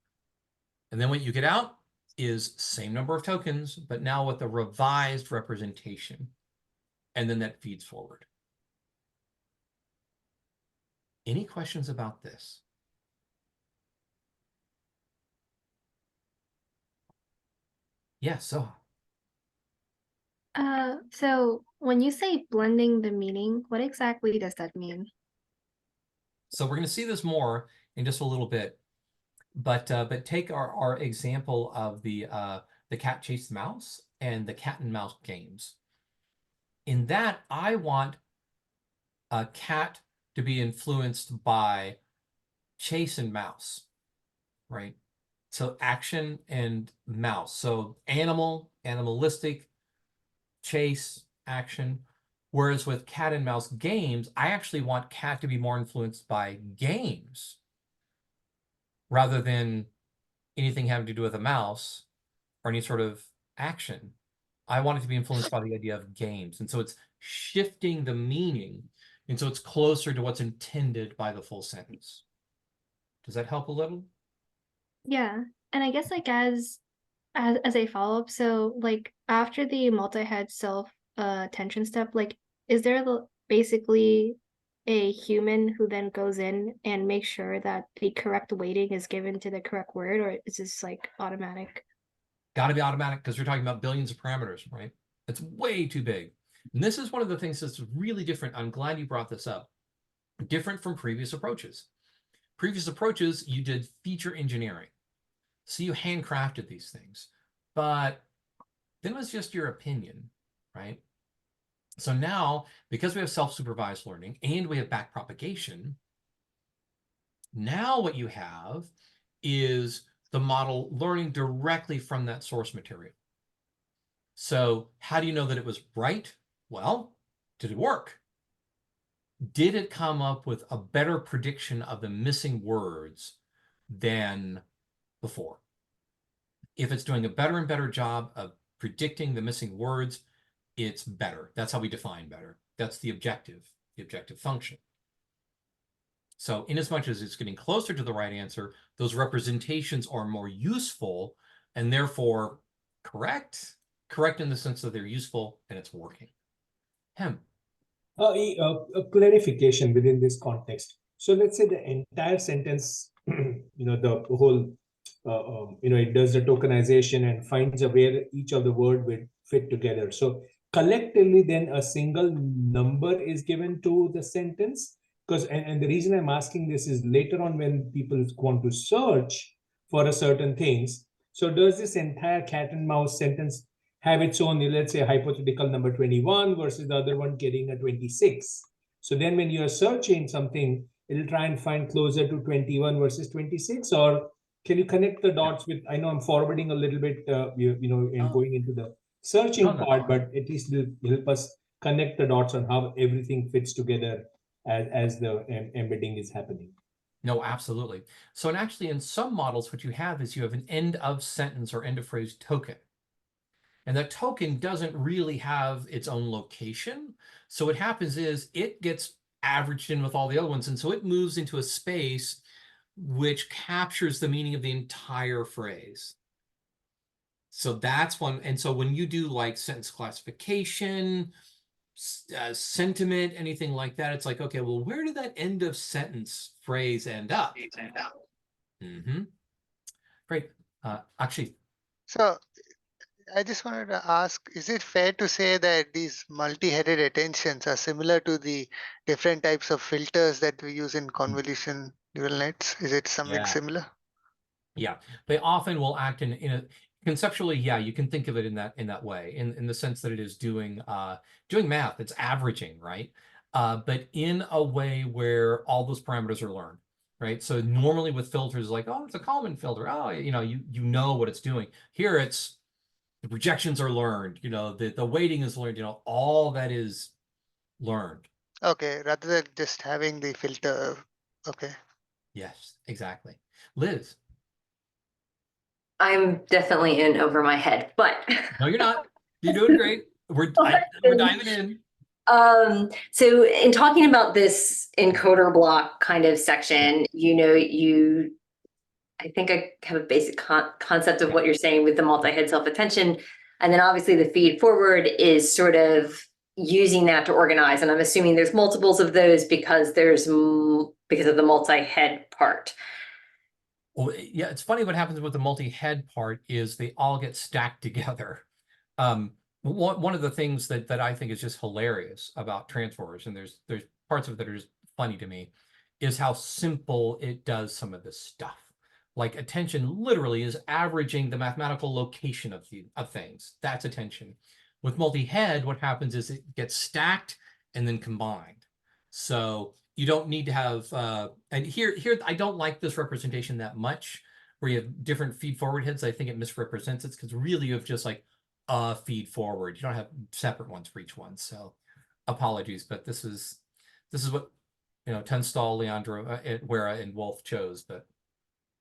And then what you get out is same number of tokens, but now with a revised representation. And then that feeds forward. Any questions about this? Yeah, so. So when you say blending the meaning, what exactly does that mean? So we're going to see this more in just a little bit, but take our example of the cat chased the mouse and the cat and mouse games. In that, I want a cat to be influenced by chase and mouse, right? So action and mouse. So animalistic, chase, action. Whereas with cat and mouse games, I actually want cat to be more influenced by games rather than anything having to do with a mouse or any sort of action. I want it to be influenced by the idea of games. And so it's shifting the meaning. And so it's closer to what's intended by the full sentence. Does that help a little? Yeah. And I guess like as a follow-up, so like after the multi-head self attention step, like is there basically a human who then goes in and makes sure that the correct weighting is given to the correct word, or is this like automatic? Got to be automatic because we're talking about billions of parameters, right? It's way too big. And this is one of the things that's really different. I'm glad you brought this up. Different from previous approaches. Previous approaches, you did feature engineering. So you handcrafted these things. But then it was just your opinion, right? So now, because we have self-supervised learning and we have back propagation, now what you have is the model learning directly from that source material. So how do you know that it was right? Well, did it work? Did it come up with a better prediction of the missing words than before? If it's doing a better and better job of predicting the missing words, it's better. That's how we define better. That's the objective function. So in as much as it's getting closer to the right answer, those representations are more useful and therefore correct in the sense that they're useful and it's working. A clarification within this context. So let's say the entire sentence, the whole, it does the tokenization and finds a where each of the word will fit together. So collectively, then a single number is given to the sentence. Because and the reason I'm asking this is later on when people want to search for a certain things. So does this entire cat and mouse sentence have its own, let's say, hypothetical number 21 versus the other one getting a 26? So then when you're searching something, it'll try and find closer to 21 versus 26, or can you connect the dots with, I know I'm forwarding a little bit, and going into the searching part, but at least it'll help us connect the dots on how everything fits together as the embedding is happening. No, absolutely. So, and actually in some models, what you have is you have an end of sentence or end of phrase token. And that token doesn't really have its own location. So what happens is it gets averaged in with all the other ones. And so it moves into a space which captures the meaning of the entire phrase. So that's one. And so when you do like sentence classification, sentiment, anything like that, it's like, okay, well, where did that end of sentence phrase end up? Mm-hmm. Great. Actually. So I just wanted to ask, is it fair to say that these multi-headed attentions are similar to the different types of filters that we use in convolution neural nets? Is it something similar? Yeah, they often will act in a conceptually, yeah, you can think of it in that way, in the sense that it is doing math, it's averaging, right? But in a way where all those parameters are learned, right? So normally with filters, like, oh, it's a Kalman filter. Oh, you know what it's doing. Here it's the projections are learned, the weighting is learned, all that is learned. Okay, rather than just having the filter. Okay. Yes, exactly. Liz. I'm definitely in over my head, but no, you're not. You're doing great. We're diving in. So in talking about this encoder block kind of section, I think I have a basic concept of what you're saying with the multi-head self-attention. And then obviously the feed forward is sort of using that to organize. And I'm assuming there's multiples of those because of the multi-head part. Well, yeah, it's funny what happens with the multi-head part is they all get stacked together. One of the things that I think is just hilarious about transformers, and there's parts of it that are just funny to me, is how simple it does some of this stuff. Like attention literally is averaging the mathematical location of things. That's attention. With multi-head, what happens is it gets stacked and then combined. So you don't need to have, and here I don't like this representation that much, where you have different feed forward heads. I think it misrepresents it because really you have just like a feed forward. You don't have separate ones for each one. So apologies, but this is what Tunstall, Leandro, Wera, and Wolf chose. But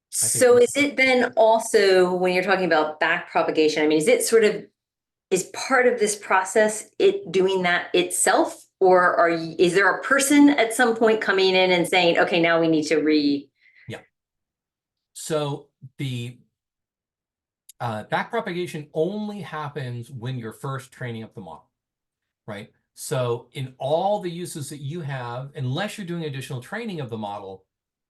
so is it then also when you're talking about back propagation? I mean, is it is part of this process it doing that itself? Or is there a person at some point coming in and saying, okay, now we need to Yeah. So the backpropagation only happens when you're first training up the model, right? So in all the uses that you have, unless you're doing additional training of the model,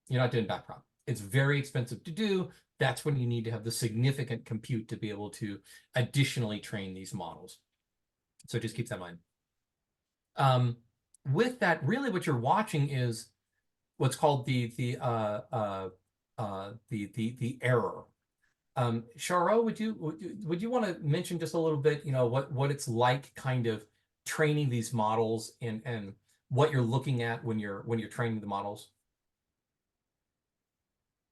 you're not doing backprop. It's very expensive to do. That's when you need to have the significant compute to be able to additionally train these models. So just keep that in mind. With that, really what you're watching is what's called the error. Charo, would you want to mention just a little bit, what it's like kind of training these models and what you're looking at when you're training the models?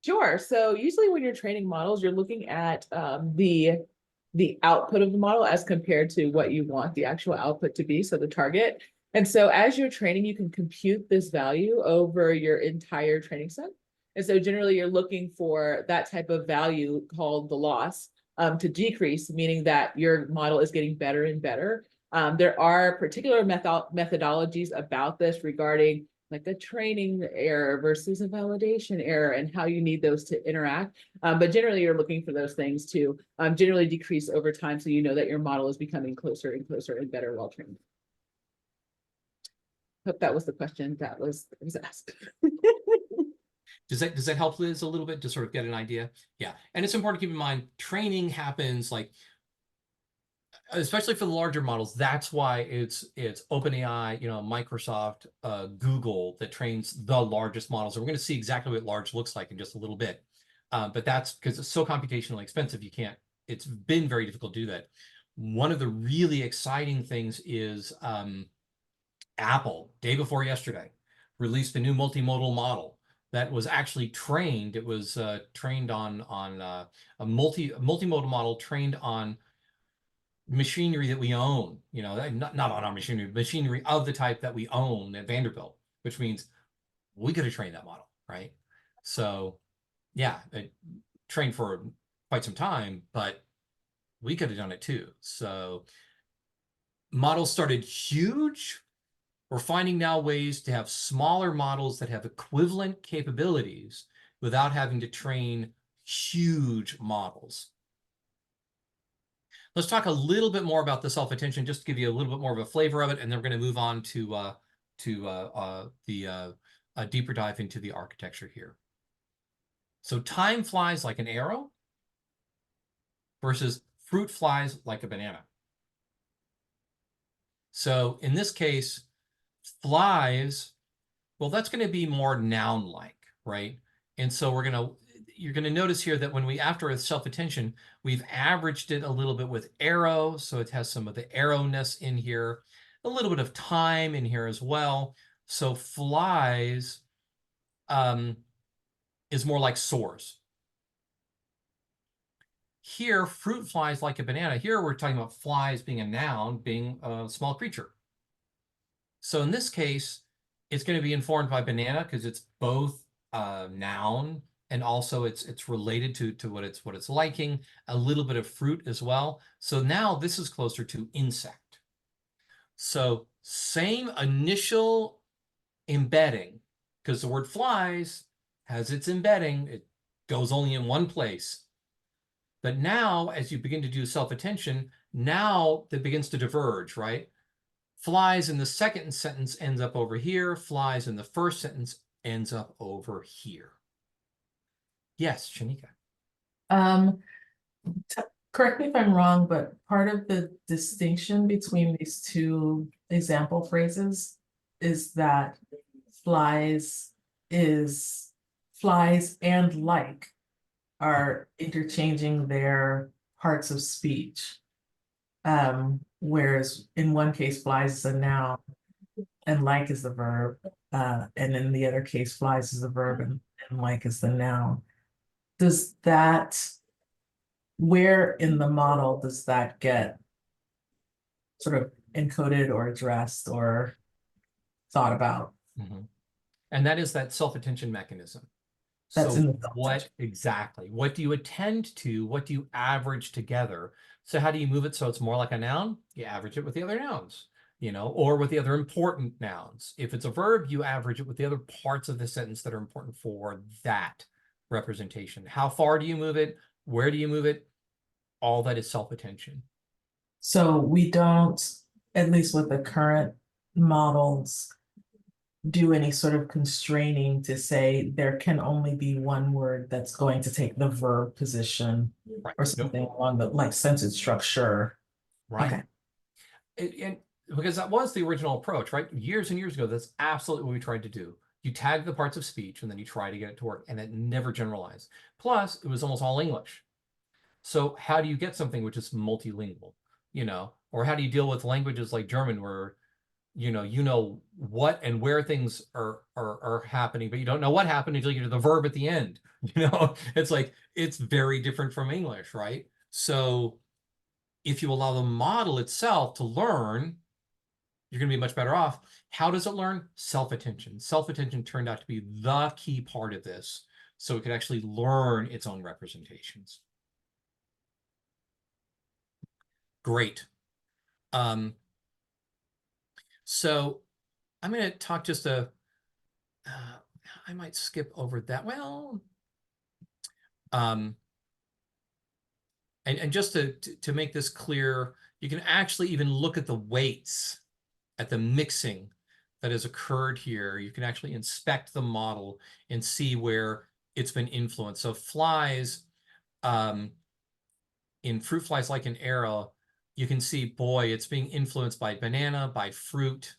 Sure. So usually when you're training models, you're looking at the output of the model as compared to what you want the actual output to be, so the target. And so as you're training, you can compute this value over your entire training set. And so generally you're looking for that type of value called the loss to decrease, meaning that your model is getting better and better. There are particular methodologies about this regarding like a training error versus a validation error and how you need those to interact. But generally you're looking for those things to generally decrease over time so you know that your model is becoming closer and closer and better while trained. Hope that was the question that was asked. Does that help, Liz, a little bit to sort of get an idea? Yeah, and it's important to keep in mind training happens like, especially for the larger models. That's why it's OpenAI, Microsoft, Google that trains the largest models. And we're going to see exactly what large looks like in just a little bit. But that's because it's so computationally expensive. It's been very difficult to do that. One of the really exciting things is Apple, day before yesterday, released a new multimodal model, that was actually trained. It was trained on a multimodal model trained on machinery that we own, not on our machinery of the type that we own at Vanderbilt, which means we could have trained that model, right? So yeah, it trained for quite some time, but we could have done it too. So models started huge. We're finding now ways to have smaller models that have equivalent capabilities without having to train huge models. Let's talk a little bit more about the self-attention, just to give you a little bit more of a flavor of it, and then we're going to move on to a deeper dive into the architecture here. So time flies like an arrow versus fruit flies like a banana. So in this case, flies, well, that's going to be more noun-like, right? And so you're going to notice here that when after a self-attention, we've averaged it a little bit with arrow. So it has some of the arrowness in here, a little bit of time in here as well. So flies is more like soars. Here, fruit flies like a banana. Here, we're talking about flies being a noun, being a small creature. So in this case, it's going to be informed by banana because it's both noun and also it's related to what it's liking, a little bit of fruit as well. So now this is closer to insect. So same initial embedding, because the word flies has its embedding. It goes only in one place. But now, as you begin to do self-attention, now that begins to diverge, right? Flies in the second sentence ends up over here. Flies in the first sentence ends up over here. Yes, Shanika. Correct me if I'm wrong, but part of the distinction between these two example phrases is that flies and like are interchanging their parts of speech. Whereas in one case, flies is a noun and like is the verb. And in the other case, flies is the verb and like is the noun. Where in the model does that get sort of encoded or addressed or thought about? Mm-hmm. And that is that self-attention mechanism. That's so in the what exactly? What do you attend to? What do you average together? So how do you move it so it's more like a noun? You average it with the other nouns, or with the other important nouns. If it's a verb, you average it with the other parts of the sentence that are important for that representation. How far do you move it? Where do you move it? All that is self-attention. So we don't, at least with the current models, do any sort of constraining to say there can only be one word that's going to take the verb position, right, or something along the like sentence structure. Right. Okay. And because that was the original approach, right? Years and years ago, that's absolutely what we tried to do. You tag the parts of speech and then you try to get it to work, and it never generalized. Plus, it was almost all English. So how do you get something which is multilingual, or how do you deal with languages like German where you know what and where things are happening, but you don't know what happened until you get to the verb at the end. It's like it's very different from English, right? So if you allow the model itself to learn, you're going to be much better off. How does it learn? Self-attention. Self-attention turned out to be the key part of this, so it could actually learn its own representations. Great. So I'm going to talk just I might skip over that. Well, and just to make this clear, you can actually even look at the weights, at the mixing that has occurred here. You can actually inspect the model and see where it's been influenced. So flies, in fruit flies like an arrow, you can see, boy, it's being influenced by banana, by fruit.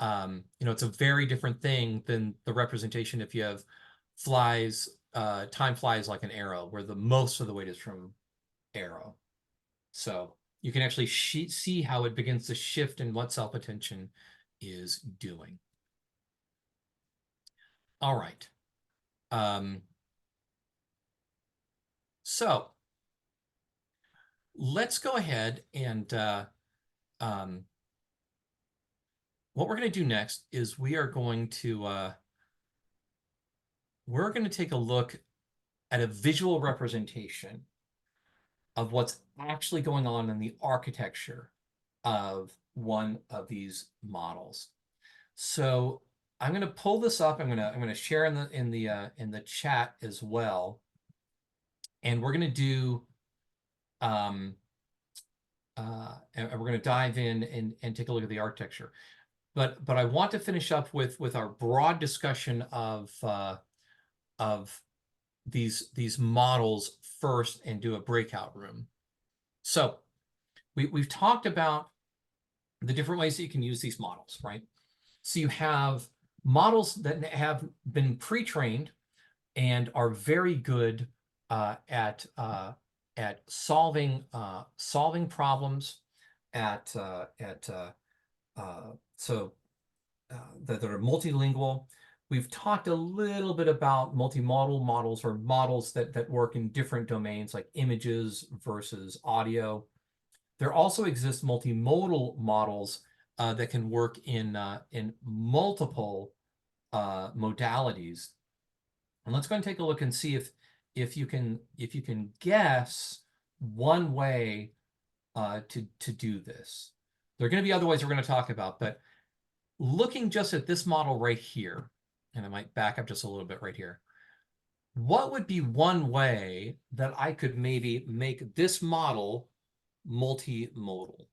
It's a very different thing than the representation if you have flies, time flies like an arrow, where the most of the weight is from arrow. So you can actually see how it begins to shift and what self-attention is doing. All right. So let's go ahead and what we're going to do next is we're going to take a look at a visual representation of what's actually going on in the architecture of one of these models. So I'm going to pull this up. I'm going to share in the chat as well, and we're going to do and we're going to dive in and take a look at the architecture. But I want to finish up with our broad discussion of these models first and do a breakout room. So we've talked about the different ways that you can use these models, right? So you have models that have been pre-trained and are very good at solving problems that are multilingual. We've talked a little bit about multimodal models, or models that work in different domains like images versus audio. There also exist multimodal models that can work in multiple modalities. And let's go and take a look and see if you can guess one way to do this. There are going to be other ways we're going to talk about, but looking just at this model right here, and I might back up just a little bit right here. What would be one way that I could maybe make this model multimodal?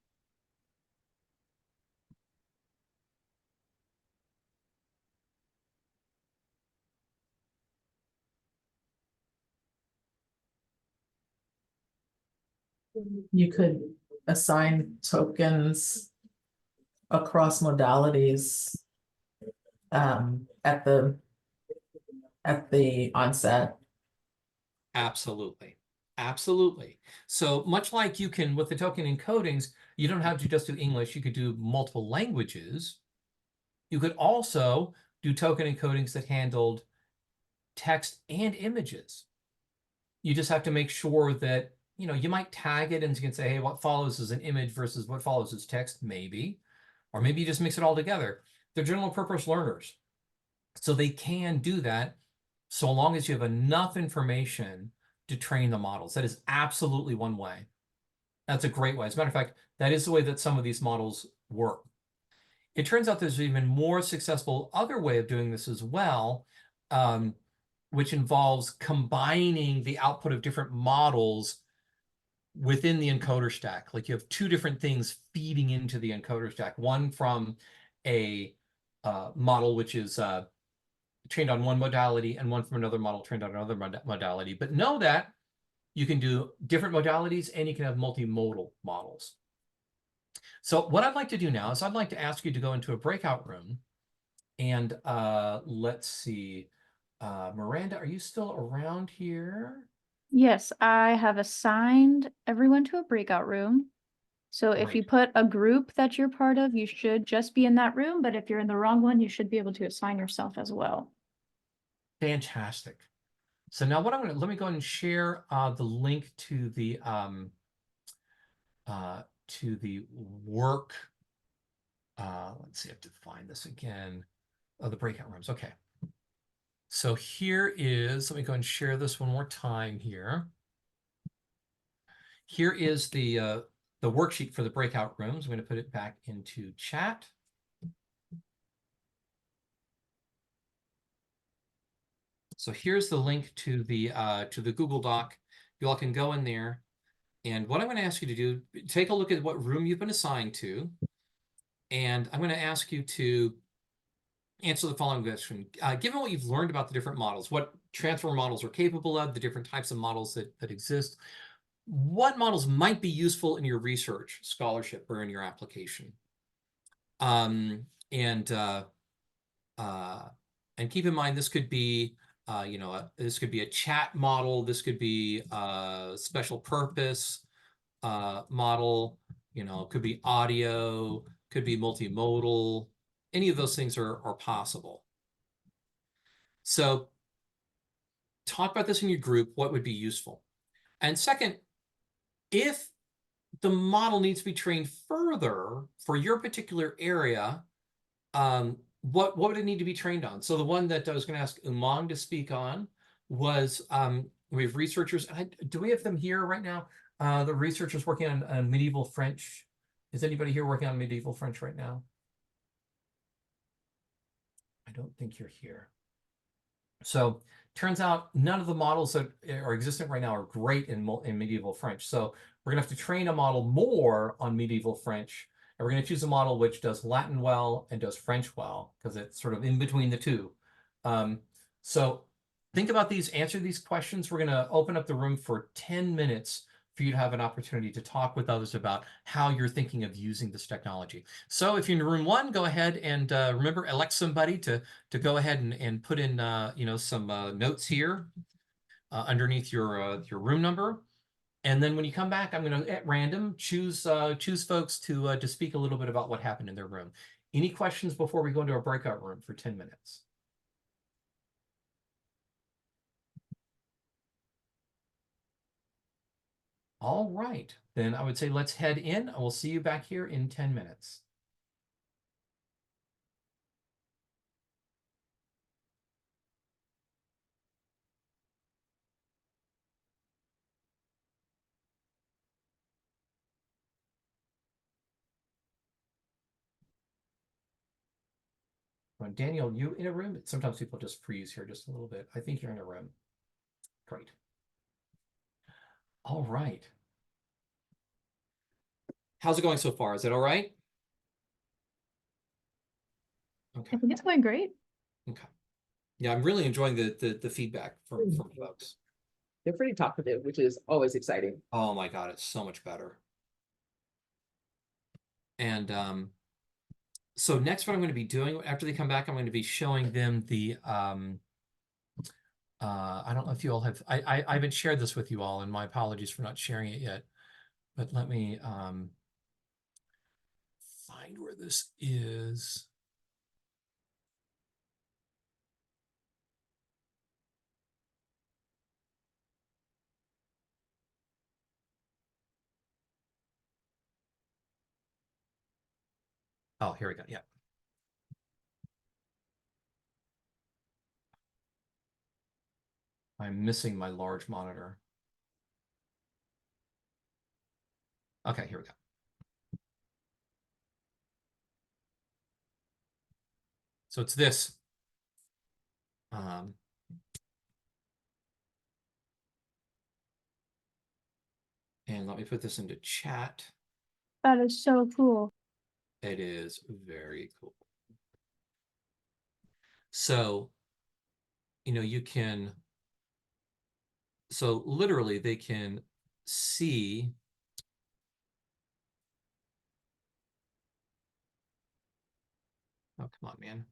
You could assign tokens across modalities at the onset. Absolutely. Absolutely. So much like you can, with the token encodings, you don't have to just do English, you could do multiple languages. You could also do token encodings that handled text and images. You just have to make sure that, you might tag it and you can say, hey, what follows is an image versus what follows is text, maybe. Or maybe you just mix it all together. They're general purpose learners. So they can do that so long as you have enough information to train the models. That is absolutely one way. That's a great way. As a matter of fact, that is the way that some of these models work. It turns out there's an even more successful other way of doing this as well, which involves combining the output of different models within the encoder stack. Like you have two different things feeding into the encoder stack, one from a model which is trained on one modality and one from another model trained on another modality. But know that you can do different modalities and you can have multimodal models. So what I'd like to do now is I'd like to ask you to go into a breakout room and let's see. Miranda, are you still around here? Yes, I have assigned everyone to a breakout room. So if you put a group that you're part of, you should just be in that room. But if you're in the wrong one, you should be able to assign yourself as well. Fantastic. So now what let me go ahead and share the link to the work. Let's see, I have to find this again. Oh, the breakout rooms. Okay. So here is, let me go and share this one more time here. Here is the worksheet for the breakout rooms. I'm going to put it back into chat. So here's the link to the Google Doc. You all can go in there. And what I'm going to ask you to do, take a look at what room you've been assigned to. And I'm going to ask you to answer the following question. Given what you've learned about the different models, what transformer models are capable of, the different types of models that exist, what models might be useful in your research, scholarship, or in your application? And keep in mind, this could be, this could be a chat model. This could be a special purpose model. It could be audio, could be multimodal. Any of those things are possible. So talk about this in your group, what would be useful. And second, if the model needs to be trained further for your particular area, what would it need to be trained on? So the one that I was going to ask Umang to speak on was, we have researchers. Do we have them here right now? The researchers working on medieval French. Is anybody here working on medieval French right now? I don't think you're here. So turns out none of the models that are existent right now are great in medieval French. So we're gonna have to train a model more on medieval French. And we're gonna choose a model which does Latin well and does French well, because it's sort of in between the two. So think about these, answer these questions. We're gonna open up the room for 10 minutes for you to have an opportunity to talk with others about how you're thinking of using this technology. So if you're in room 1, go ahead and remember, elect somebody to go ahead and put in some notes here underneath your room number. And then when you come back, I'm going to, at random, choose folks to speak a little bit about what happened in their room. Any questions before we go into our breakout room for 10 minutes? All right, then I would say let's head in. I will see you back here in 10 minutes. Daniel, you in a room? Sometimes people just freeze here just a little bit. I think you're in a room. Great. All right. How's it going so far? Is it all right? Okay. I think it's going great. Okay. Yeah, I'm really enjoying the feedback from folks. They're pretty talkative, which is always exciting. Oh my God, it's so much better. And so next, what I'm going to be doing after they come back, I'm going to be showing them the I don't know if you all have, I haven't shared this with you all, and my apologies for not sharing it yet, but let me find where this is. Oh, here we go. Yeah. I'm missing my large monitor. Okay, here we go. So it's this. And let me put this into chat. That is so cool. It is very cool. So, you can, so literally they can see oh, come on, man.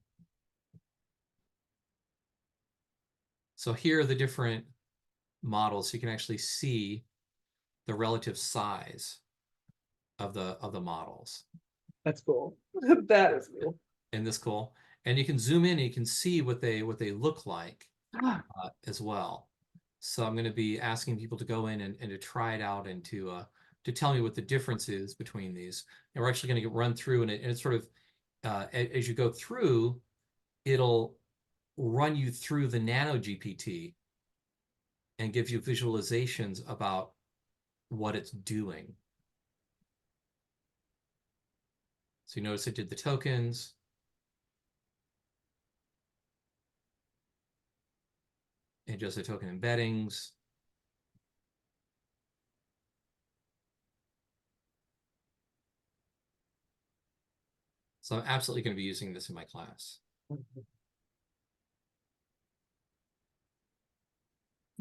So here are the different models. So you can actually see the relative size of the models. That's cool. That is cool. Isn't this cool? And you can zoom in and you can see what they look like as well. So I'm going to be asking people to go in and to try it out and to tell me what the difference is between these. And we're actually going to run through, and it's sort of as you go through, it'll run you through the nano GPT and give you visualizations about what it's doing. So you notice it did the tokens. It does the token embeddings. So I'm absolutely going to be using this in my class.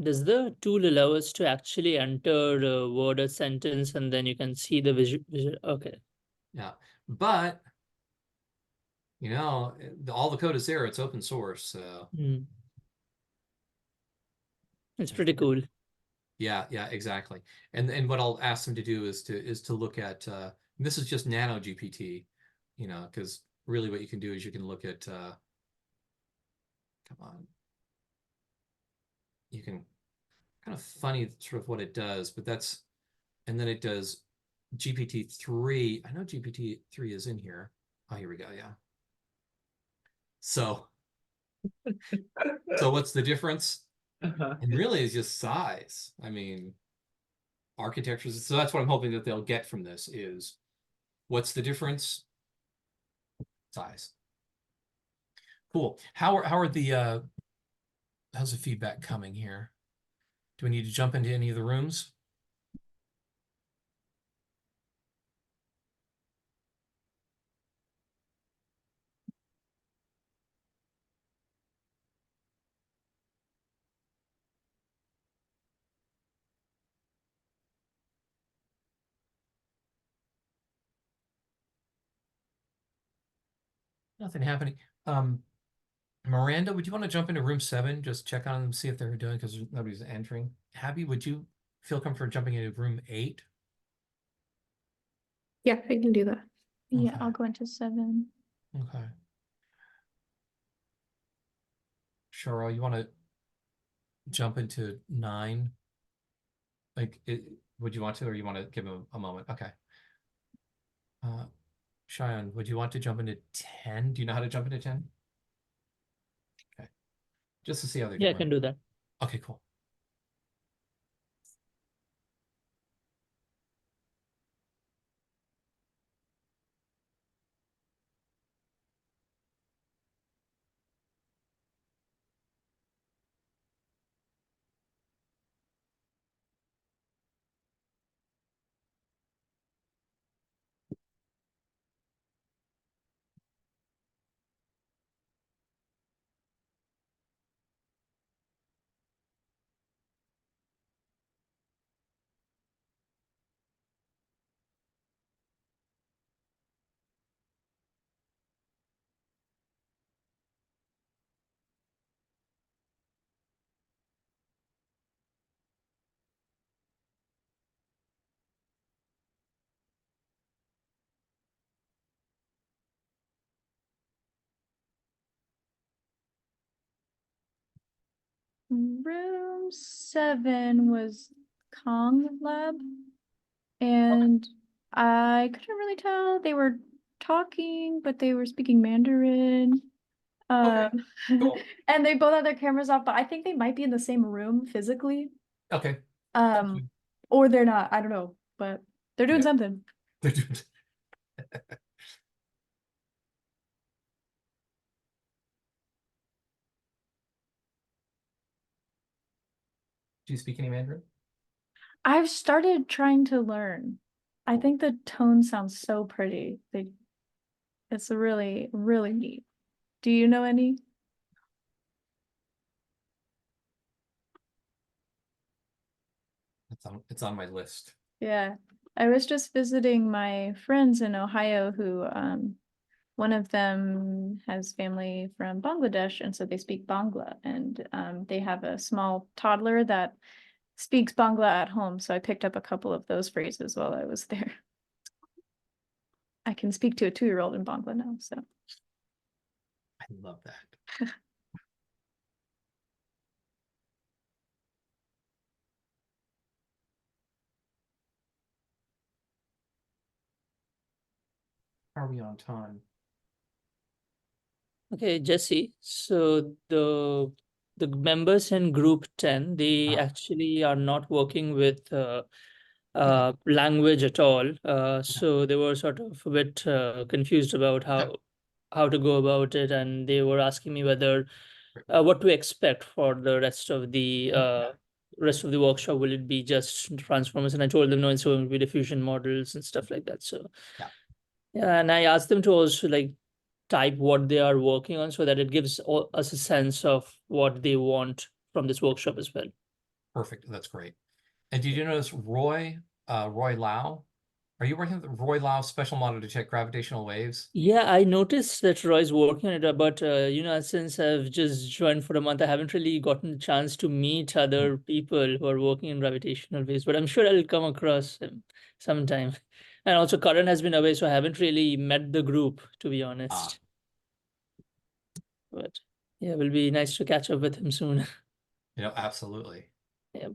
Does the tool allow us to actually enter a word or sentence and then you can see the visual? Okay. Yeah, but all the code is there. It's open source, so it's pretty cool. Yeah, exactly. And what I'll ask them to do is to look at this is just nano GPT, because really what you can do is you can look at come on. You can kind of funny sort of what it does, but that's, and then it does GPT-3. I know GPT-3 is in here. Oh, here we go. Yeah. So what's the difference? And really it's just size. I mean, architectures. So that's what I'm hoping that they'll get from this is what's the difference? Size. Cool. How's the feedback coming here? Do we need to jump into any of the rooms? Nothing happening. Miranda, would you want to jump into room 7? Just check on them, see if they're doing, because nobody's entering. Abby, would you feel comfortable jumping into room 8? Yeah, I can do that. Yeah, Okay. I'll go into 7. Okay. Cheryl, you want to jump into 9? Like, would you want to, or you want to give him a moment? Okay. Cheyenne, would you want to jump into 10? Do you know how to jump into 10? Okay. Just to see how they're Yeah, I doing. can do that. Okay, cool. Room 7 was Kong Lab, and I couldn't really tell. They were talking, but they were speaking Mandarin. Okay, cool. And they both had their cameras off, but I think they might be in the same room physically. Okay. Or they're not. I don't know, but they're doing Yeah. something. They're doing. Do you speak any Mandarin? I've started trying to learn. I think the tone sounds so pretty. It's really, really neat. Do you know any? It's on my list. Yeah. I was just visiting my friends in Ohio who one of them has family from Bangladesh, and so they speak Bangla, and they have a small toddler that speaks Bangla at home. So I picked up a couple of those phrases while I was there. I can speak to a 2-year-old in Bangla now, so. I love that. How are we on time? Okay, Jesse. So the members in group 10, they actually are not working with language at all. So they were sort of a bit confused about how to go about it, and they were asking me whether what to expect for the rest of the workshop. Will it be just transformers? And I told them no, it's going to be diffusion models and stuff like that. So yeah, and I asked them to also like type what they are working on so that it gives us a sense of what they want from this workshop as well. Perfect. That's great. And did you notice Roy Lau? Are you working with Roy Lau special model to detect gravitational waves? Yeah, I noticed that Roy's working on it, but since I've just joined for a month, I haven't really gotten a chance to meet other people who are working in gravitational waves, but I'm sure I'll come across him sometime. And also Karan has been away, so I haven't really met the group, to be honest. But yeah, it will be nice to catch up with him soon. You know, absolutely. Yeah.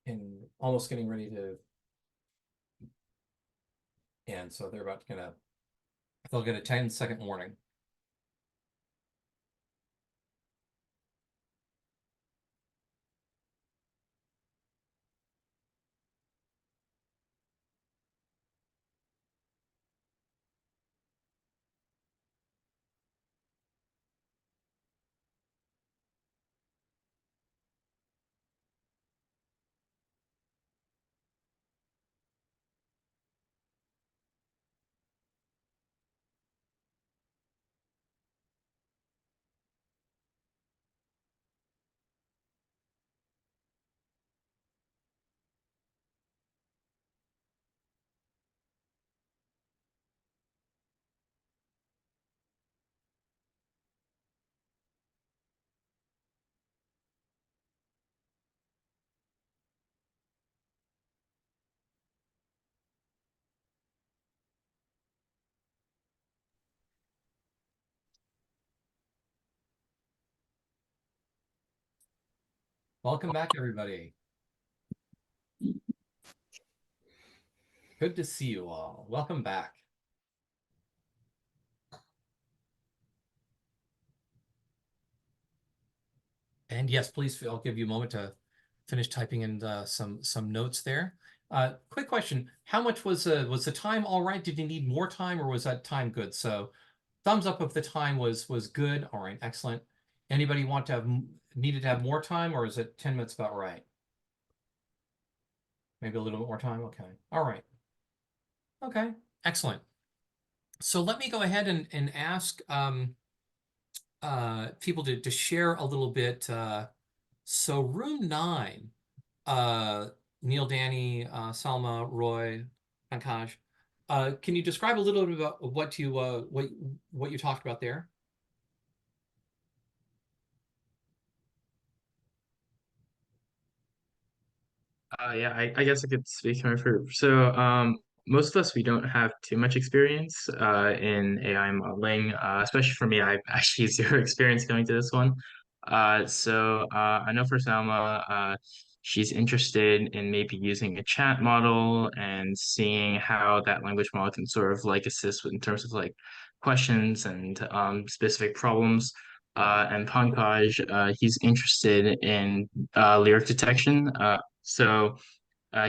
And almost getting ready to end. So they're about to they'll get a 10-second warning. Welcome back, everybody. Good to see you all. Welcome back. And yes, please, I'll give you a moment to finish typing in some notes there. Quick question: how much was the time all right? Did you need more time, or was that time good? So, thumbs up if the time was good. All right, excellent. Anybody want to have needed to have more time, or is it 10 minutes about right? Maybe a little bit more time. Okay. All right. Okay. Excellent. So let me go ahead and ask people to share a little bit. So room 9, Neil, Danny, Salma, Roy, Pankaj, can you describe a little bit about what you talked about there? Yeah, I guess I could speak on for. So, most of us, we don't have too much experience in AI modeling. Especially for me, I've actually zero experience going to this one. I know for Salma, she's interested in maybe using a chat model and seeing how that language model can sort of like assist in terms of like questions and specific problems. And Pankaj, he's interested in lyric detection.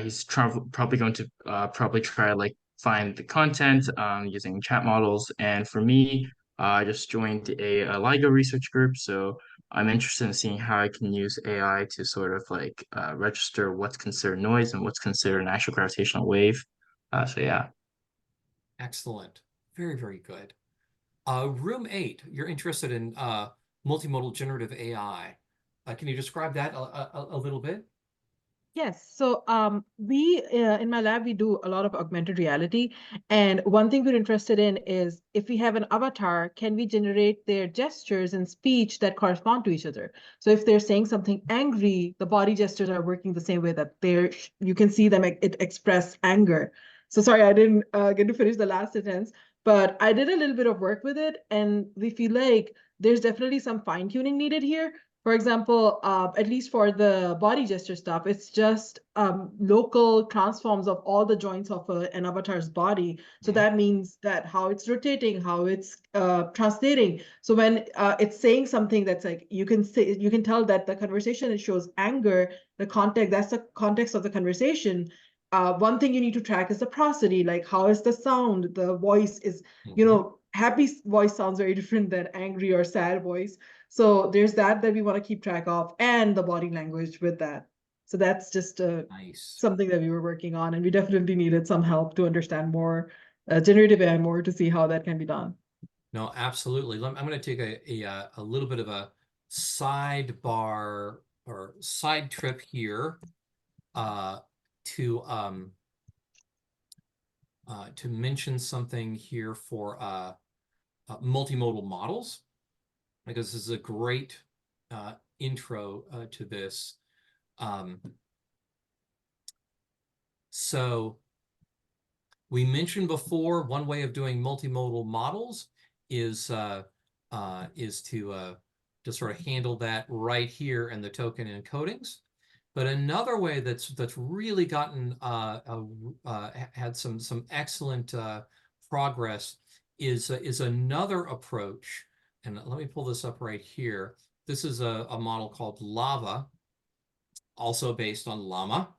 He's probably going to probably try like find the content using chat models. And for me, I just joined a LIGO research group, so I'm interested in seeing how I can use AI to sort of like register what's considered noise and what's considered an actual gravitational wave. So yeah. Excellent. Very, very good. Room 8, you're interested in multimodal generative AI. Can you describe that a little bit? Yes. So we in my lab we do a lot of augmented reality, and one thing we're interested in is if we have an avatar, can we generate their gestures and speech that correspond to each other? So if they're saying something angry, the body gestures are working the same way that you can see them express anger. So sorry, I didn't get to finish the last sentence, but I did a little bit of work with it, and we feel like there's definitely some fine tuning needed here. For example, at least for the body gesture stuff, it's just local transforms of all the joints of an avatar's body. So that means that how it's rotating, how it's translating. So when it's saying something that's like, you can tell that the conversation, it shows anger, that's the context of the conversation. One thing you need to track is the prosody, like how is the sound, the voice is, happy voice sounds very different than angry or sad voice. So there's that we want to keep track of, and the body language with that. So that's just something that we were working on, and we definitely needed some help to understand more generative AI more to see how that can be done. No, absolutely. I'm going to take a little bit of sidebar or side trip here to mention something here for multimodal models, because this is a great intro to this. So we mentioned before, one way of doing multimodal models is to sort of handle that right here in the token encodings. But another way that's really gotten had some excellent progress is another approach. And let me pull this up right here. This is a model called Lava, also based on Llama.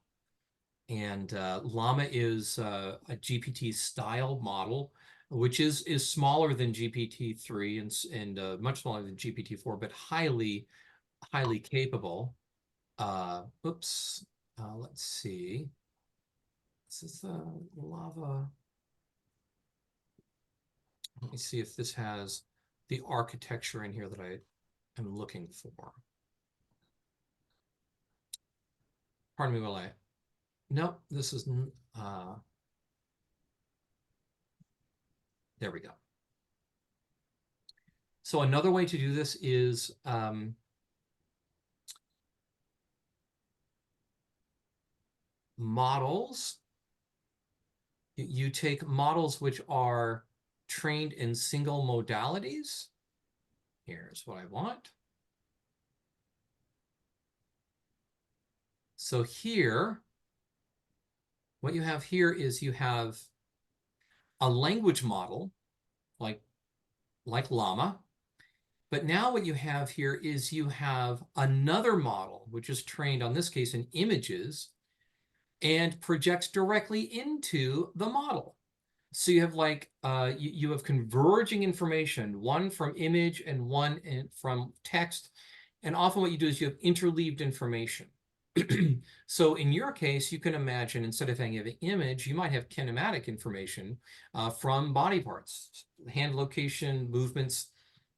And Llama is a GPT style model, which is smaller than GPT-3 and much smaller than GPT-4, but highly capable. Oops. Let's see. This is Lava. Let me see if this has the architecture in here that I am looking for. Pardon me while I... Nope, this is... there we go. So another way to do this is models. You take models which are trained in single modalities. Here's what I want. So here, what you have here is you have a language model like Llama. But now what you have here is you have another model, which is trained, on this case, in images and projects directly into the model. So you have like, you have converging information, one from image and one from text. And often what you do is you have interleaved information. So in your case, you can imagine, instead of having an image, you might have kinematic information from body parts, hand location, movements,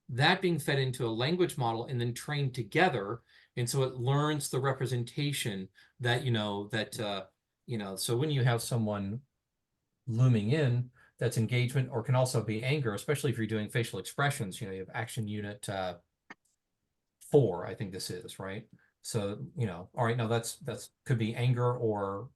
that being fed into a language model and then trained together. And so it learns the representation that, so when you have someone looming in, that's engagement, or can also be anger, especially if you're doing facial expressions, you have action unit 4, I think this is, right? So, all right, no, that's could be anger or,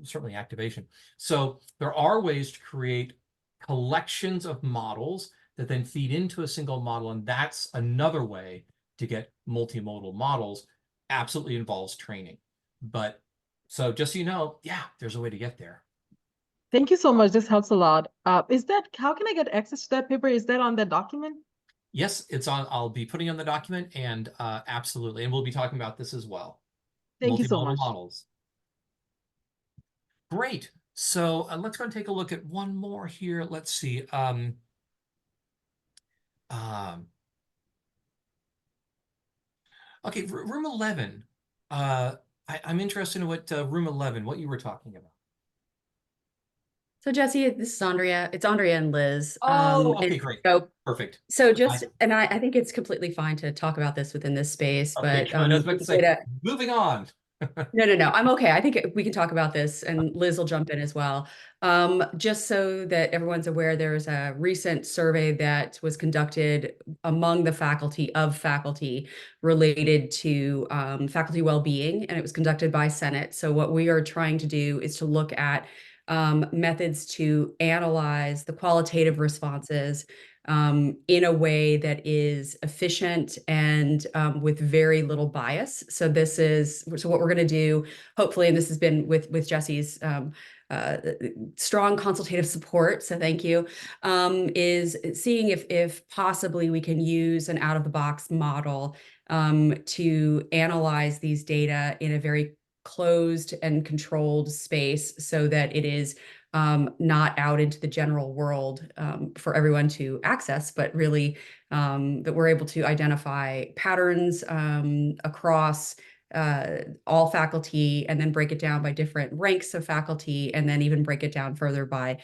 certainly activation. So there are ways to create collections of models that then feed into a single model. And that's another way to get multimodal models. Absolutely involves training. But so just so you know, yeah, there's a way to get there. Thank you so much. This helps a lot. How can I get access to that paper? Is that on the document? Yes, it's on. I'll be putting on the document, and absolutely. And we'll be talking about this as well. Thank you so Multimodal much. models. Great. So let's go and take a look at one more here. Let's see. Okay, room 11. I'm interested in what room 11, what you were talking about. So Jesse, this is Andrea. It's Andrea and Liz. Oh, okay, great. So, perfect. And I think it's completely fine to talk about this within this space, Okay, but I was about to say, moving on. No, I'm okay. I think we can talk about this, and Liz will jump in as well. Just so that everyone's aware, there's a recent survey that was conducted among the faculty related to faculty well-being, and it was conducted by Senate. So what we are trying to do is to look at methods to analyze the qualitative responses in a way that is efficient and with very little bias. So what we're going to do, hopefully, and this has been with Jesse's strong consultative support, so thank you, is seeing if possibly we can use an out-of-the-box model to analyze these data in a very closed and controlled space so that it is not out into the general world for everyone to access, but really that we're able to identify patterns across all faculty, and then break it down by different ranks of faculty, and then even break it down further by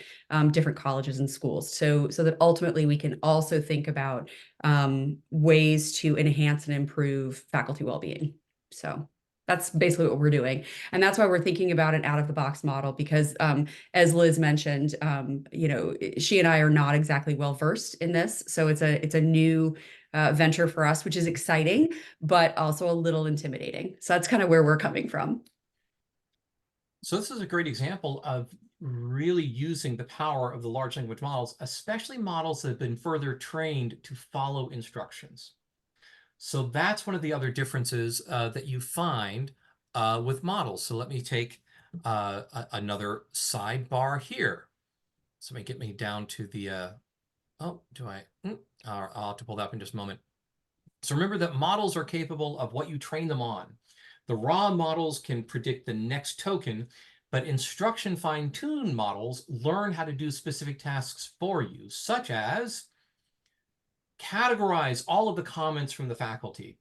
different colleges and schools. So that ultimately we can also think about ways to enhance and improve faculty well-being. So that's basically what we're doing. And that's why we're thinking about an out-of-the-box model, because as Liz mentioned, she and I are not exactly well-versed in this. So it's a new venture for us, which is exciting, but also a little intimidating. So that's kind of where we're coming from. So this is a great example of really using the power of the large language models, especially models that have been further trained to follow instructions. So that's one of the other differences that you find with models. So let me take another sidebar here. So let me get me down to the, I'll have to pull that up in just a moment. So remember that models are capable of what you train them on. The raw models can predict the next token, but instruction fine-tuned models learn how to do specific tasks for you, such as categorize all of the comments from the faculty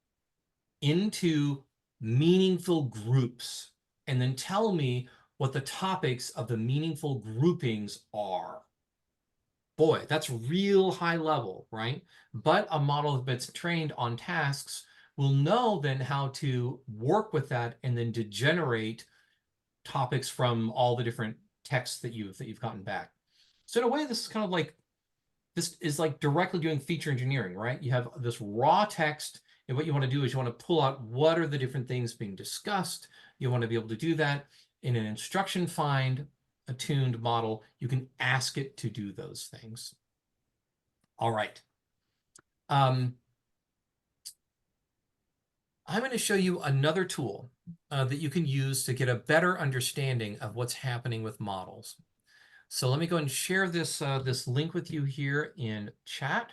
into meaningful groups, and then tell me what the topics of the meaningful groupings are. Boy, that's real high level, right? But a model that's trained on tasks will know then how to work with that and then to generate topics from all the different texts that you've gotten back. So in a way, this is kind of like, this is like directly doing feature engineering, right? You have this raw text, and what you want to do is you want to pull out what are the different things being discussed. You want to be able to do that in an instruction find attuned model. You can ask it to do those things. All right. I'm going to show you another tool that you can use to get a better understanding of what's happening with models. So let me go and share this, this link with you here in chat.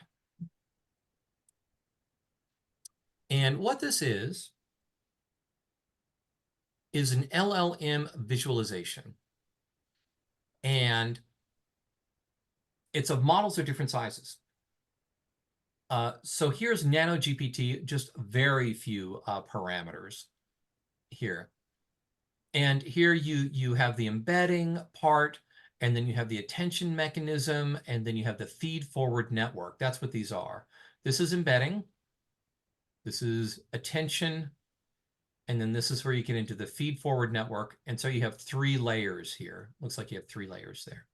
And what this is an LLM visualization. And it's of models of different sizes. So here's Nano GPT, just very few parameters here. And here you have the embedding part, and then you have the attention mechanism, and then you have the feed forward network. That's what these are. This is embedding. This is attention. And then this is where you get into the feed forward network. And so you have 3 layers here. Looks like you have 3 layers there.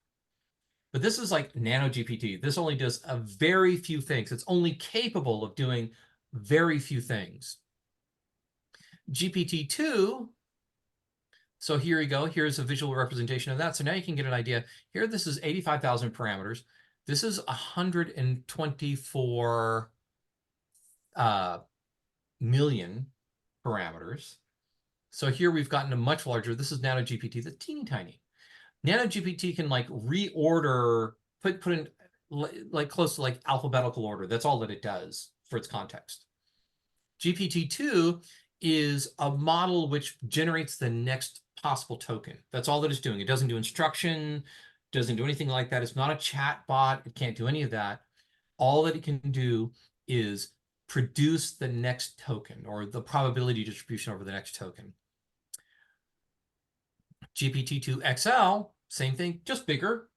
But this is like Nano GPT. This only does a very few things. It's only capable of doing very few things. GPT-2, so here you go. Here's a visual representation of that. So now you can get an idea. Here, this is 85,000 parameters. This is 124 million parameters. So here we've gotten a much larger, this is Nano GPT, that's teeny tiny. Nano GPT can like reorder, put in like close to like alphabetical order. That's all that it does for its context. GPT-2 is a model which generates the next possible token. That's all that it's doing. It doesn't do instruction, doesn't do anything like that. It's not a chat bot. It can't do any of that. All that it can do is produce the next token, or the probability distribution over the next token. GPT-2 XL, same thing, just bigger,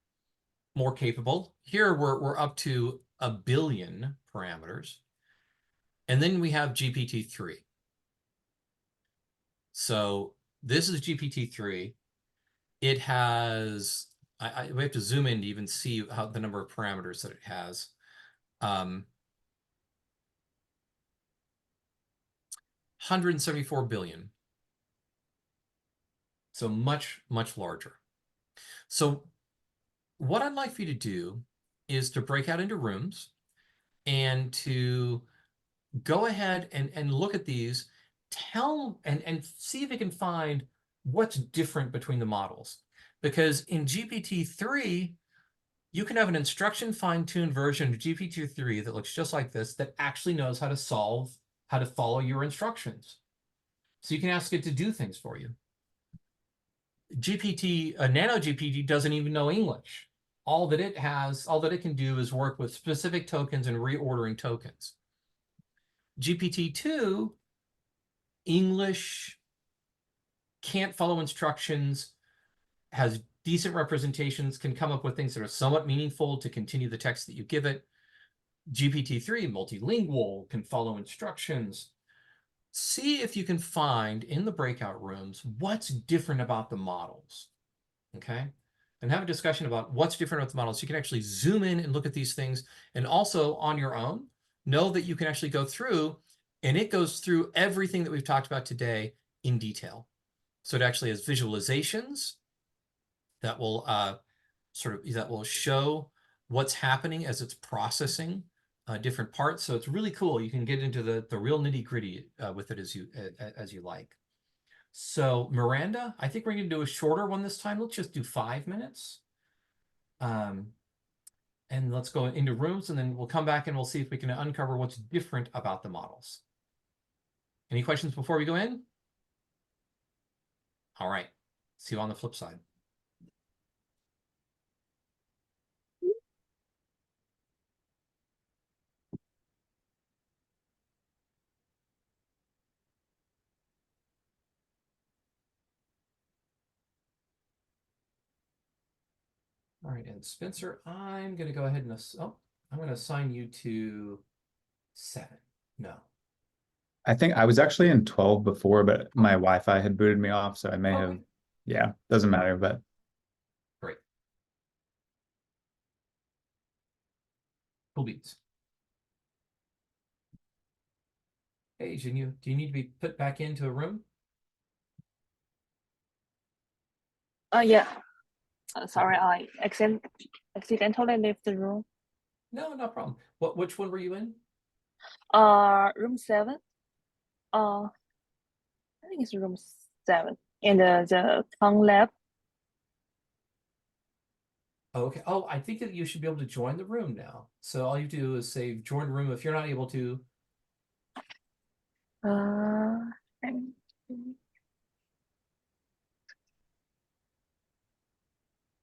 more capable. Here we're up to 1 billion parameters. And then we have GPT-3. So this is GPT-3. It has, we have to zoom in to even see how the number of parameters that it has. 174 billion. So much, much larger. So what I'd like for you to do is to break out into rooms and to go ahead and look at these, and see if you can find what's different between the models. Because in GPT-3, you can have an instruction fine-tuned version of GPT-3 that looks just like this, that actually knows how to follow your instructions. So you can ask it to do things for you. Nano GPT doesn't even know English. All that it can do is work with specific tokens and reordering tokens. GPT-2 English, can't follow instructions, has decent representations, can come up with things that are somewhat meaningful to continue the text that you give it. GPT-3, multilingual, can follow instructions. See if you can find in the breakout rooms what's different about the models, okay? And have a discussion about what's different about the models. You can actually zoom in and look at these things, and also on your own, know that you can actually go through, and it goes through everything that we've talked about today in detail. So it actually has visualizations that will that will show what's happening as it's processing different parts. So it's really cool. You can get into the real nitty gritty with it as you like. So Miranda, I think we're going to do a shorter one this time. Let's just do 5 minutes. And let's go into rooms, and then we'll come back and we'll see if we can uncover what's different about the models. Any questions before we go in? All right. See you on the flip side. All right, and Spencer, I'm going to go ahead and I'm going to assign you to 7. No. I think I was actually in 12 before, but my Wi-Fi had booted me off, so I may have, yeah, doesn't matter, but. Great. Cool beats. Hey, do you need to be put back into a room? Yeah. Sorry, I accidentally left the room. No, no problem. Which one were you in? Room 7. I think it's room 7 in the Kong lab. Okay. Oh, I think that you should be able to join the room now. So all you do is say join room. If you're not able to.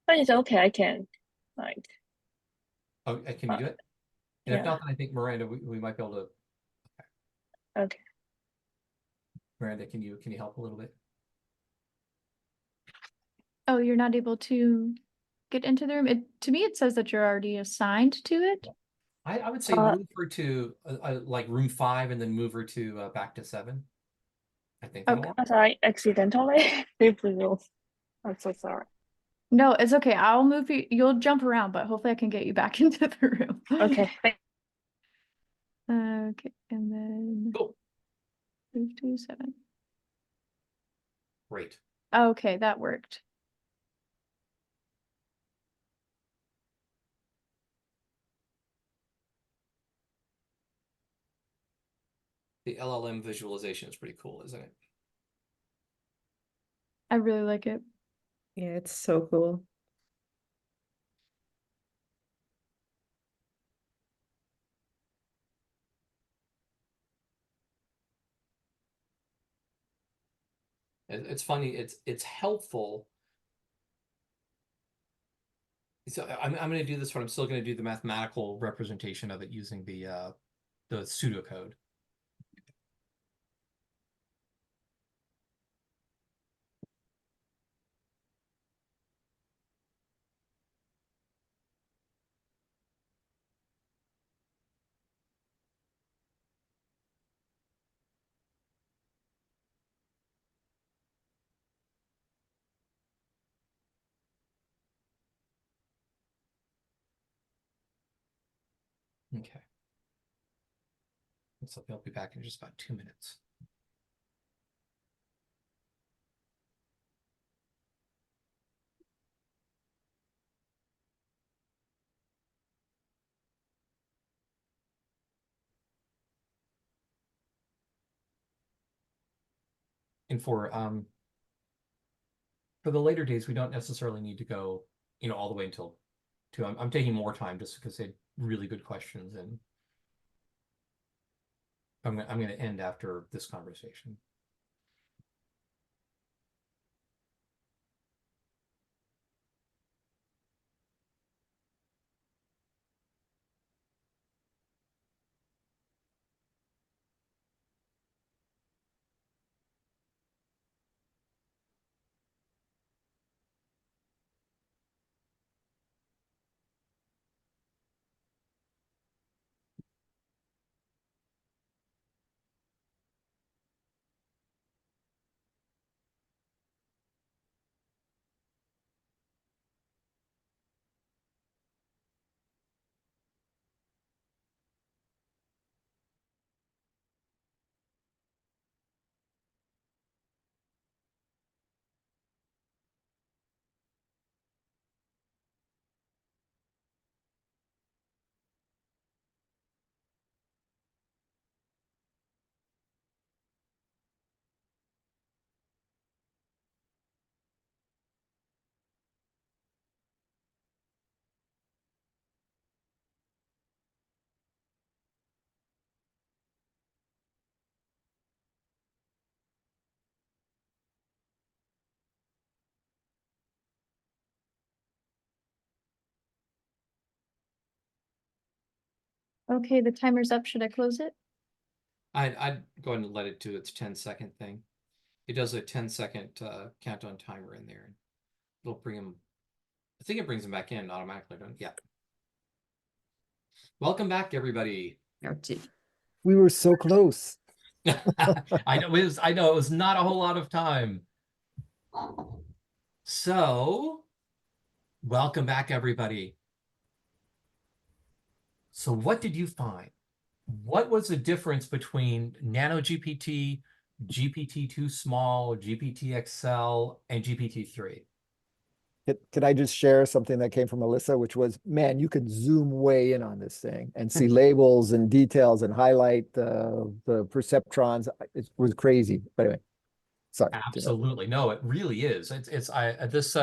But it's okay. I can, like. Oh, can you do it? And yeah. if not, then I think Miranda, we might be able to. Okay. Miranda, can you help a little bit? Oh, you're not able to get into the room? To me, it says that you're already assigned to it. I would say move her to like room 5 and then move her to back to 7. I think that'll work. I accidentally leave the room. I'm so sorry. No, it's okay. I'll move you. You'll jump around, but hopefully I can get you back into the room. Okay. Okay, and then go. Move to 7. Great. Okay, that worked. The LLM visualization is pretty cool, isn't it? I really like it. Yeah, it's so cool. It's funny. It's helpful. So I'm going to do this, but I'm still going to do the mathematical representation of it using the pseudocode. Okay. So I'll be back in just about 2 minutes. And for the later days, we don't necessarily need to go, all the way until 2. I'm taking more time just because they had really good questions, and I'm going to end after this conversation. Okay, the timer's up. Should I close it? I'd go ahead and let it do its 10-second thing. It does a 10-second countdown timer in there. It'll bring them. I think it brings them back in automatically, don't it? Yeah. Welcome back, everybody. We were so close. I know it was not a whole lot of time. So, welcome back, everybody. So what did you find? What was the difference between Nano GPT, GPT-2 Small, GPT XL, and GPT-3? Could I just share something that came from Alyssa, which was, man, you could zoom way in on this thing and see labels and details and highlight the perceptrons. It was crazy. But anyway, sorry. Absolutely. No, it really is. This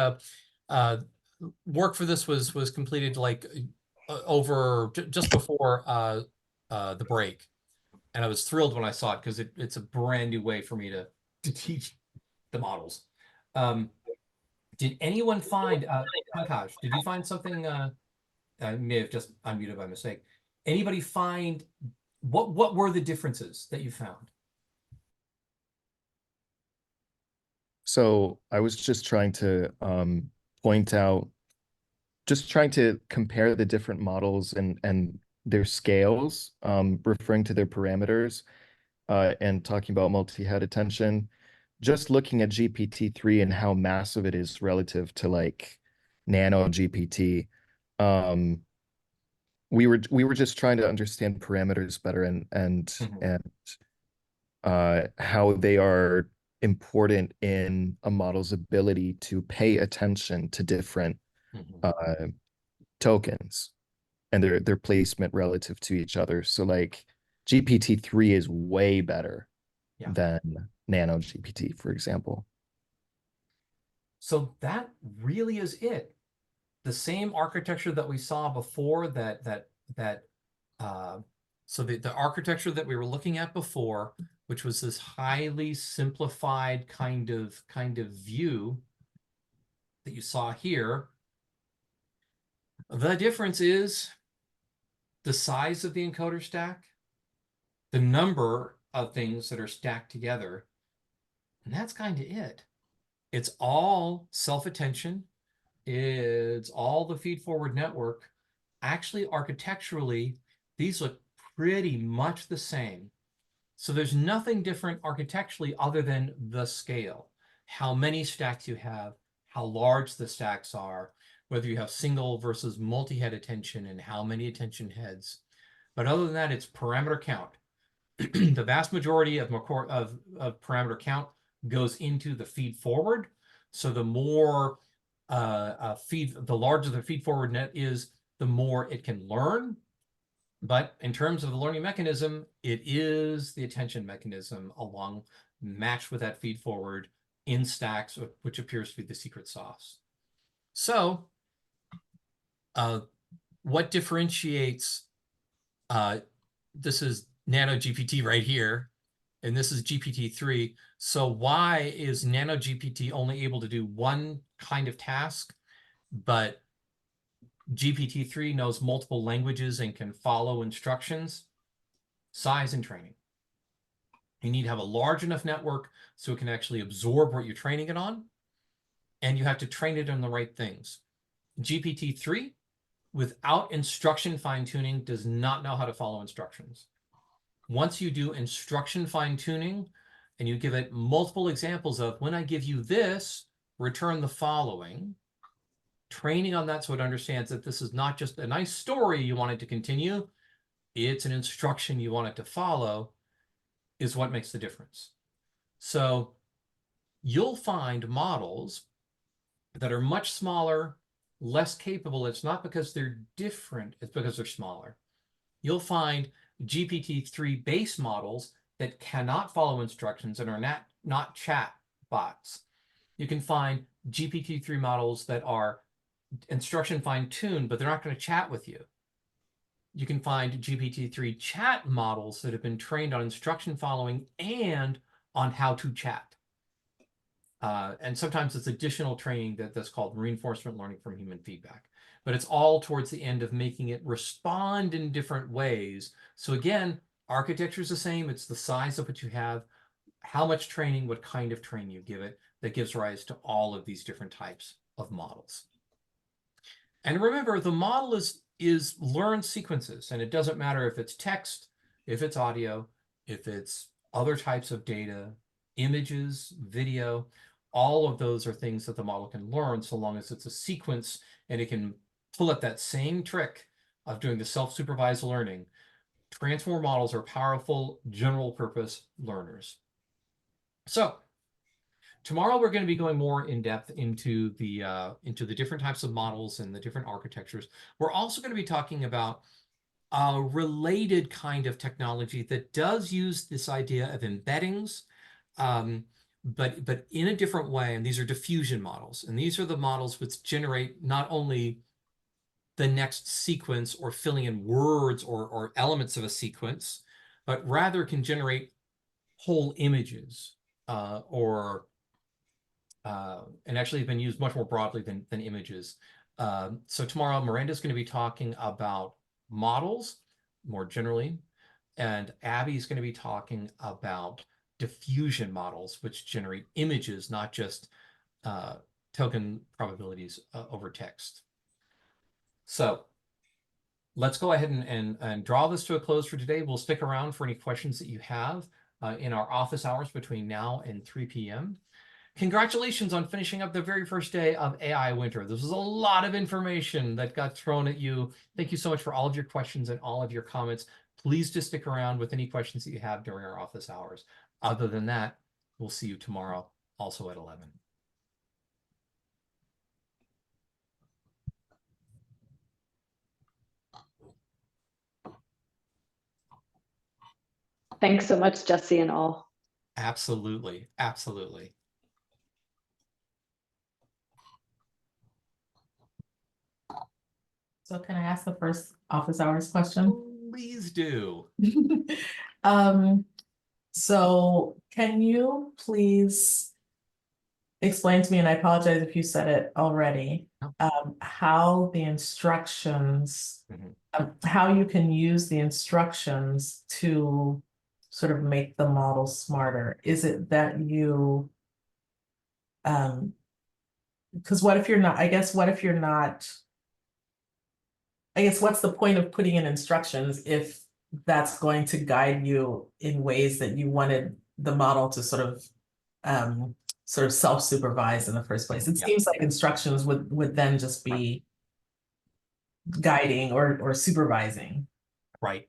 work for this was completed like just before the break. And I was thrilled when I saw it because it's a brand new way for me to teach the models. Did anyone find, Pankaj, did you find something, I may have just unmuted by mistake. Anybody find, what were the differences that you found? So I was just trying to point out, just trying to compare the different models and their scales, referring to their parameters, and talking about multi-head attention. Just looking at GPT-3 and how massive it is relative to like Nano GPT. We were just trying to understand parameters better and how they are important in a model's ability to pay attention to different tokens and their placement relative to each other. So like GPT-3 is way better than Nano GPT, for example. So that really is it. The same architecture that we saw before so the architecture that we were looking at before, which was this highly simplified kind of view that you saw here. The difference is the size of the encoder stack, the number of things that are stacked together, and that's kind of it. It's all self-attention. It's all the feed-forward network. Actually, architecturally, these look pretty much the same. So there's nothing different architecturally other than the scale, how many stacks you have, how large the stacks are, whether you have single versus multi-head attention and how many attention heads. But other than that, it's parameter count. The vast majority of parameter count goes into the feed forward. So the more the larger the feed forward net is, the more it can learn. But in terms of the learning mechanism, it is the attention mechanism matched with that feed forward in stacks, which appears to be the secret sauce. So what differentiates, this is Nano GPT right here, and this is GPT-3. So why is Nano GPT only able to do one kind of task, but GPT-3 knows multiple languages and can follow instructions? Size and training. You need to have a large enough network so it can actually absorb what you're training it on, and you have to train it on the right things. GPT-3, without instruction fine-tuning, does not know how to follow instructions. Once you do instruction fine-tuning and you give it multiple examples of, when I give you this, return the following, training on that so it understands that this is not just a nice story you want it to continue, it's an instruction you want it to follow, is what makes the difference. So you'll find models that are much smaller, less capable. It's not because they're different, it's because they're smaller. You'll find GPT-3 base models that cannot follow instructions and are not chat bots. You can find GPT-3 models that are instruction fine-tuned, but they're not going to chat with you. You can find GPT-3 chat models that have been trained on instruction following and on how to chat. And sometimes it's additional training that's called reinforcement learning from human feedback. but it's all towards the end of making it respond in different ways. So again, architecture is the same. It's the size of what you have, how much training, what kind of training you give it, that gives rise to all of these different types of models. And remember, the model is learned sequences, and it doesn't matter if it's text, if it's audio, if it's other types of data, images, video, all of those are things that the model can learn so long as it's a sequence and it can pull up that same trick of doing the self-supervised learning. Transformer models are powerful general purpose learners. So tomorrow we're going to be going more in depth into the different types of models and the different architectures. We're also going to be talking about a related kind of technology that does use this idea of embeddings, but in a different way. And these are diffusion models. And these are the models which generate not only the next sequence or filling in words or elements of a sequence, but rather can generate whole images and actually have been used much more broadly than images. So tomorrow, Miranda's going to be talking about models more generally, and Abby's going to be talking about diffusion models, which generate images, not just token probabilities over text. So let's go ahead and draw this to a close for today. We'll stick around for any questions that you have in our office hours between now and 3 p.m. Congratulations on finishing up the very first day of AI Winter. This was a lot of information that got thrown at you. Thank you so much for all of your questions and all of your comments. Please just stick around with any questions that you have during our office hours. Other than that, we'll see you tomorrow, also at 11. Thanks so much, Jesse and all. Absolutely. Absolutely. So can I ask the first office hours question? Please do. So can you please explain to me, and I apologize if you said it already, how the instructions, how you can use the instructions to sort of make the model smarter? Is it that you, because what if you're not, I guess what's the point of putting in instructions if that's going to guide you in ways that you wanted the model to sort of self-supervise in the first place? It seems like instructions would then just be guiding or supervising. Right.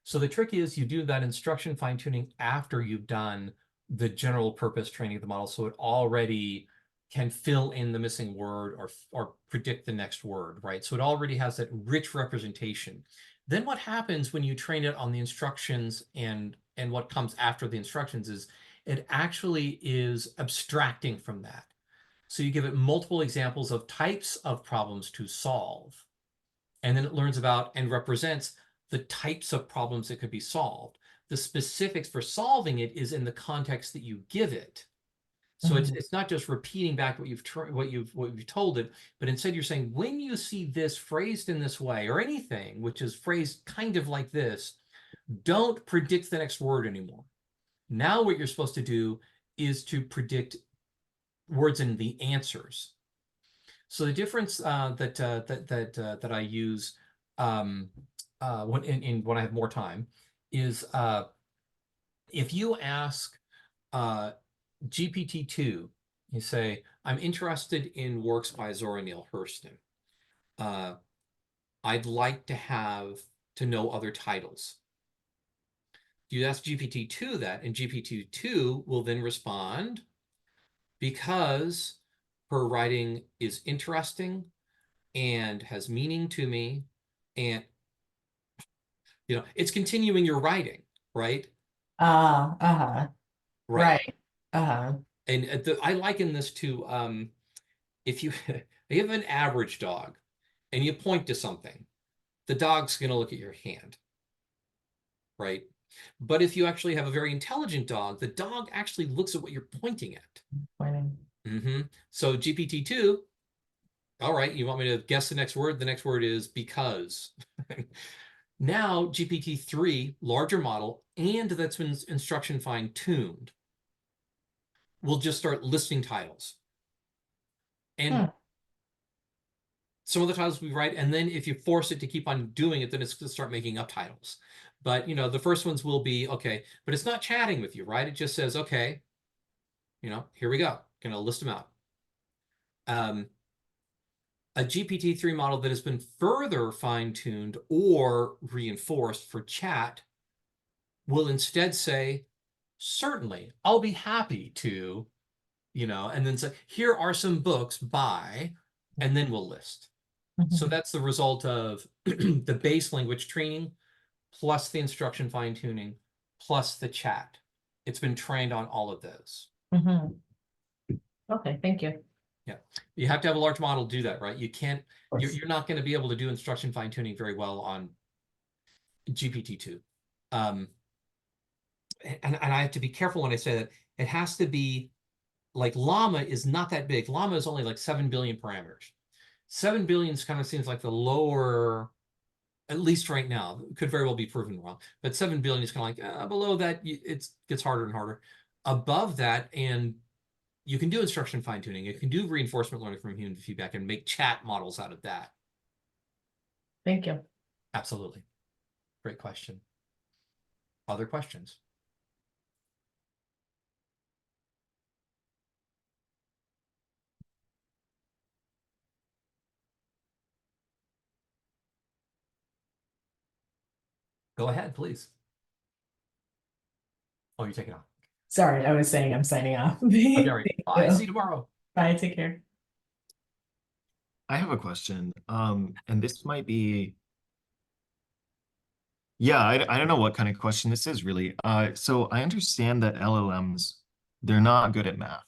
So the trick is you do that instruction fine-tuning after you've done the general purpose training of the model, so it already can fill in the missing word or predict the next word, right? So it already has that rich representation. Then what happens when you train it on the instructions and what comes after the instructions is it actually is abstracting from that. So you give it multiple examples of types of problems to solve, and then it learns about and represents the types of problems that could be solved. The specifics for solving it is in the context that you give it. So it's not just repeating back what you've told it, but instead you're saying, when you see this phrased in this way, or anything which is phrased kind of like this, don't predict the next word anymore. Now what you're supposed to do is to predict words in the answers. So the difference that I use when I have more time is if you ask GPT-2, you say, I'm interested in works by Zora Neale Hurston. I'd like to know other titles. You ask GPT-2 that, and GPT-2 will then respond, because her writing is interesting and has meaning to me, and it's continuing your writing, right? Right. And I liken this to if you have an average dog and you point to something, the dog's going to look at your hand, right? But if you actually have a very intelligent dog, the dog actually looks at what you're pointing at. So GPT-2 All right, you want me to guess the next word? The next word is because. Now, GPT-3, larger model, and that's been instruction fine-tuned, will just start listing titles. And some of the titles we write, and then if you force it to keep on doing it, then it's going to start making up titles. But, you know, the first ones will be, okay, but it's not chatting with you, right? It just says, okay, you know, here we go. Going to list them out. A GPT-3 model that has been further fine-tuned or reinforced for chat will instead say, certainly, I'll be happy to, you know, and then say, here are some books by, and then we'll list. So that's the result of the base language training plus the instruction fine-tuning plus the chat. It's been trained on all of those. Okay, thank you. Yeah, you have to have a large model to do that, right? You can't, you're not going to be able to do instruction fine-tuning very well on GPT-2. And I have to be careful when I say that. It has to be, like, Llama is not that big. Llama is only like 7 billion parameters. 7 billion kind of seems like the lower, at least right now. It could very well be proven wrong, but 7 billion is kind of like, below that, it gets harder and harder. Above that, and you can do instruction fine-tuning. You can do reinforcement learning from human feedback and make chat models out of that. Thank you. Absolutely. Great question. Other questions? Go ahead, please. Oh, you're taking off. Sorry, I was saying I'm signing off. Okay, all right. Thank Bye. you. See you tomorrow. Bye. Take care. I have a question. And this might be, yeah, I don't know what kind of question this is really. So I understand that LLMs, they're not good at math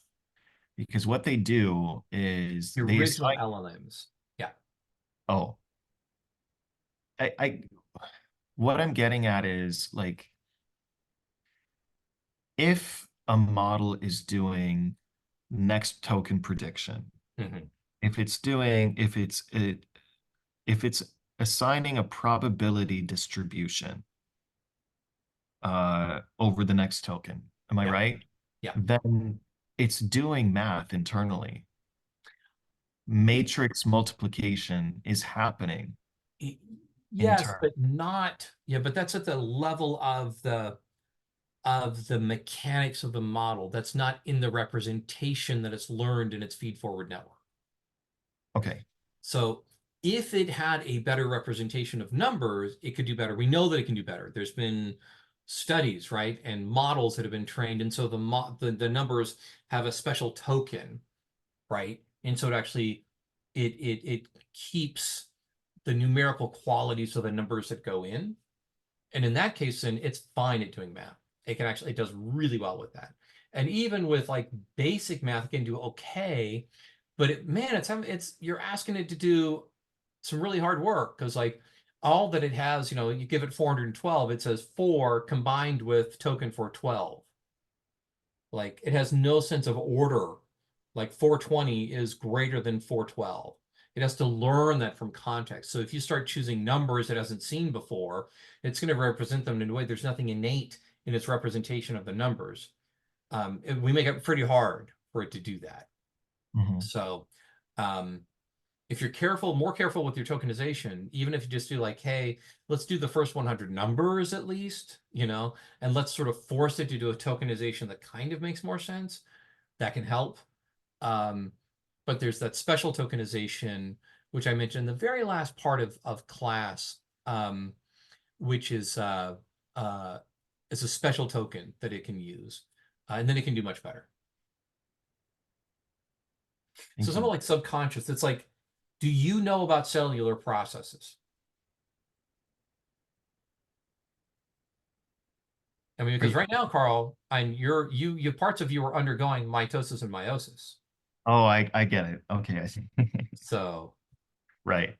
because what they do is The they original assign, LLMs. Yeah. oh, what I'm getting at is, like, if a model is doing next token prediction, if it's assigning a probability distribution over the next token, am I right? Yeah. Then it's doing math internally. Matrix multiplication is happening. Yes, but not, yeah, but that's at the level of the mechanics of the model. That's not in the representation that it's learned in its feed-forward network. Okay. So if it had a better representation of numbers, it could do better. We know that it can do better. There's been studies, right, and models that have been trained, and so the numbers have a special token, right? And so it actually it keeps the numerical qualities of the numbers that go in. And in that case, then it's fine at doing math. It can actually, it does really well with that. And even with like basic math, it can do okay. But man, it's you're asking it to do some really hard work, because like all that it has, you know, you give it 412, it says 4 combined with token for 12. Like it has no sense of order. Like 420 is greater than 412. It has to learn that from context. So if you start choosing numbers it hasn't seen before, it's going to represent them in a way there's nothing innate in its representation of the numbers. We make it pretty hard for it to do that. So if you're careful, more careful with your tokenization, even if you just do like, hey, let's do the first 100 numbers at least, you know, and let's sort of force it to do a tokenization that kind of makes more sense, that can help. But there's that special tokenization, which I mentioned in the very last part of class, which is a special token that it can use, and then it can do much better. So something like subconscious, it's like, do you know about cellular processes? I mean, because right now, Carl, you parts of you are undergoing mitosis and meiosis. Oh, I get it. Okay, I see. So, right.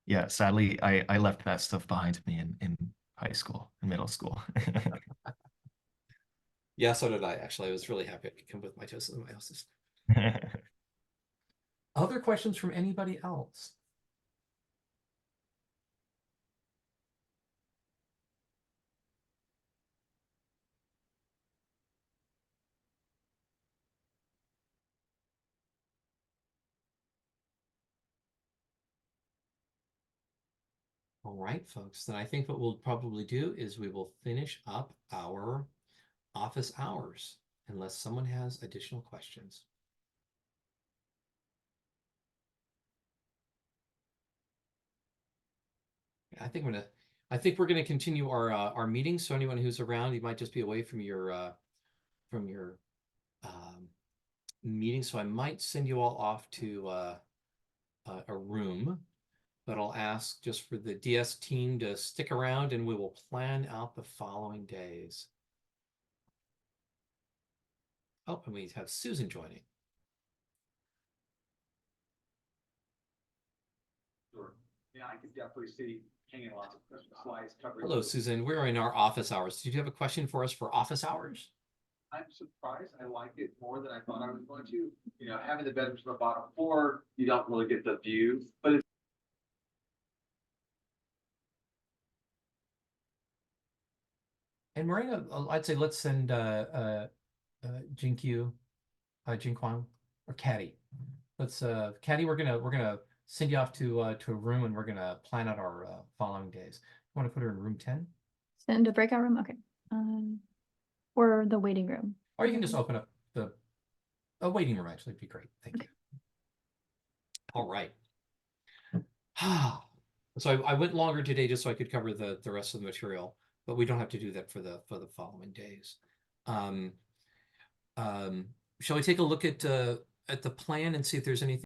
Yeah, sadly, I left that stuff behind me in high school, in middle school. yeah, Yeah, so did I, actually. I was really happy I could come with mitosis and meiosis. Other questions from anybody else? All right, folks, then I think what we'll probably do is we will finish up our office hours unless someone has additional questions. I think we're gonna continue our meeting. So anyone who's around, you might just be away from your meeting. So I might send you all off to a room, but I'll ask just for the DS team to stick around and we will plan out the following days. Oh, and we have Susan joining. Sure. Yeah, I could definitely see hanging lots of slides covering. Hello, Susan. We're in our office hours. Did you have a question for us for office hours? I'm surprised. I like it more than I thought I was going to. You know, having the bedrooms on the bottom floor, you don't really get the view, but it's And Marina, I'd say let's send Jinkyu, Jinquan, or Caddy. Let's Caddy, we're gonna send you off to a room and we're gonna plan out our following days. You want to put her in room 10? Send a breakout room? Okay. Or the waiting room. Or you can just open up a waiting room, actually, would be great. Thank you. All right. So I went longer today just so I could cover the rest of the material, but we don't have to do that for the following days. Shall we take a look at the plan and see if there's anything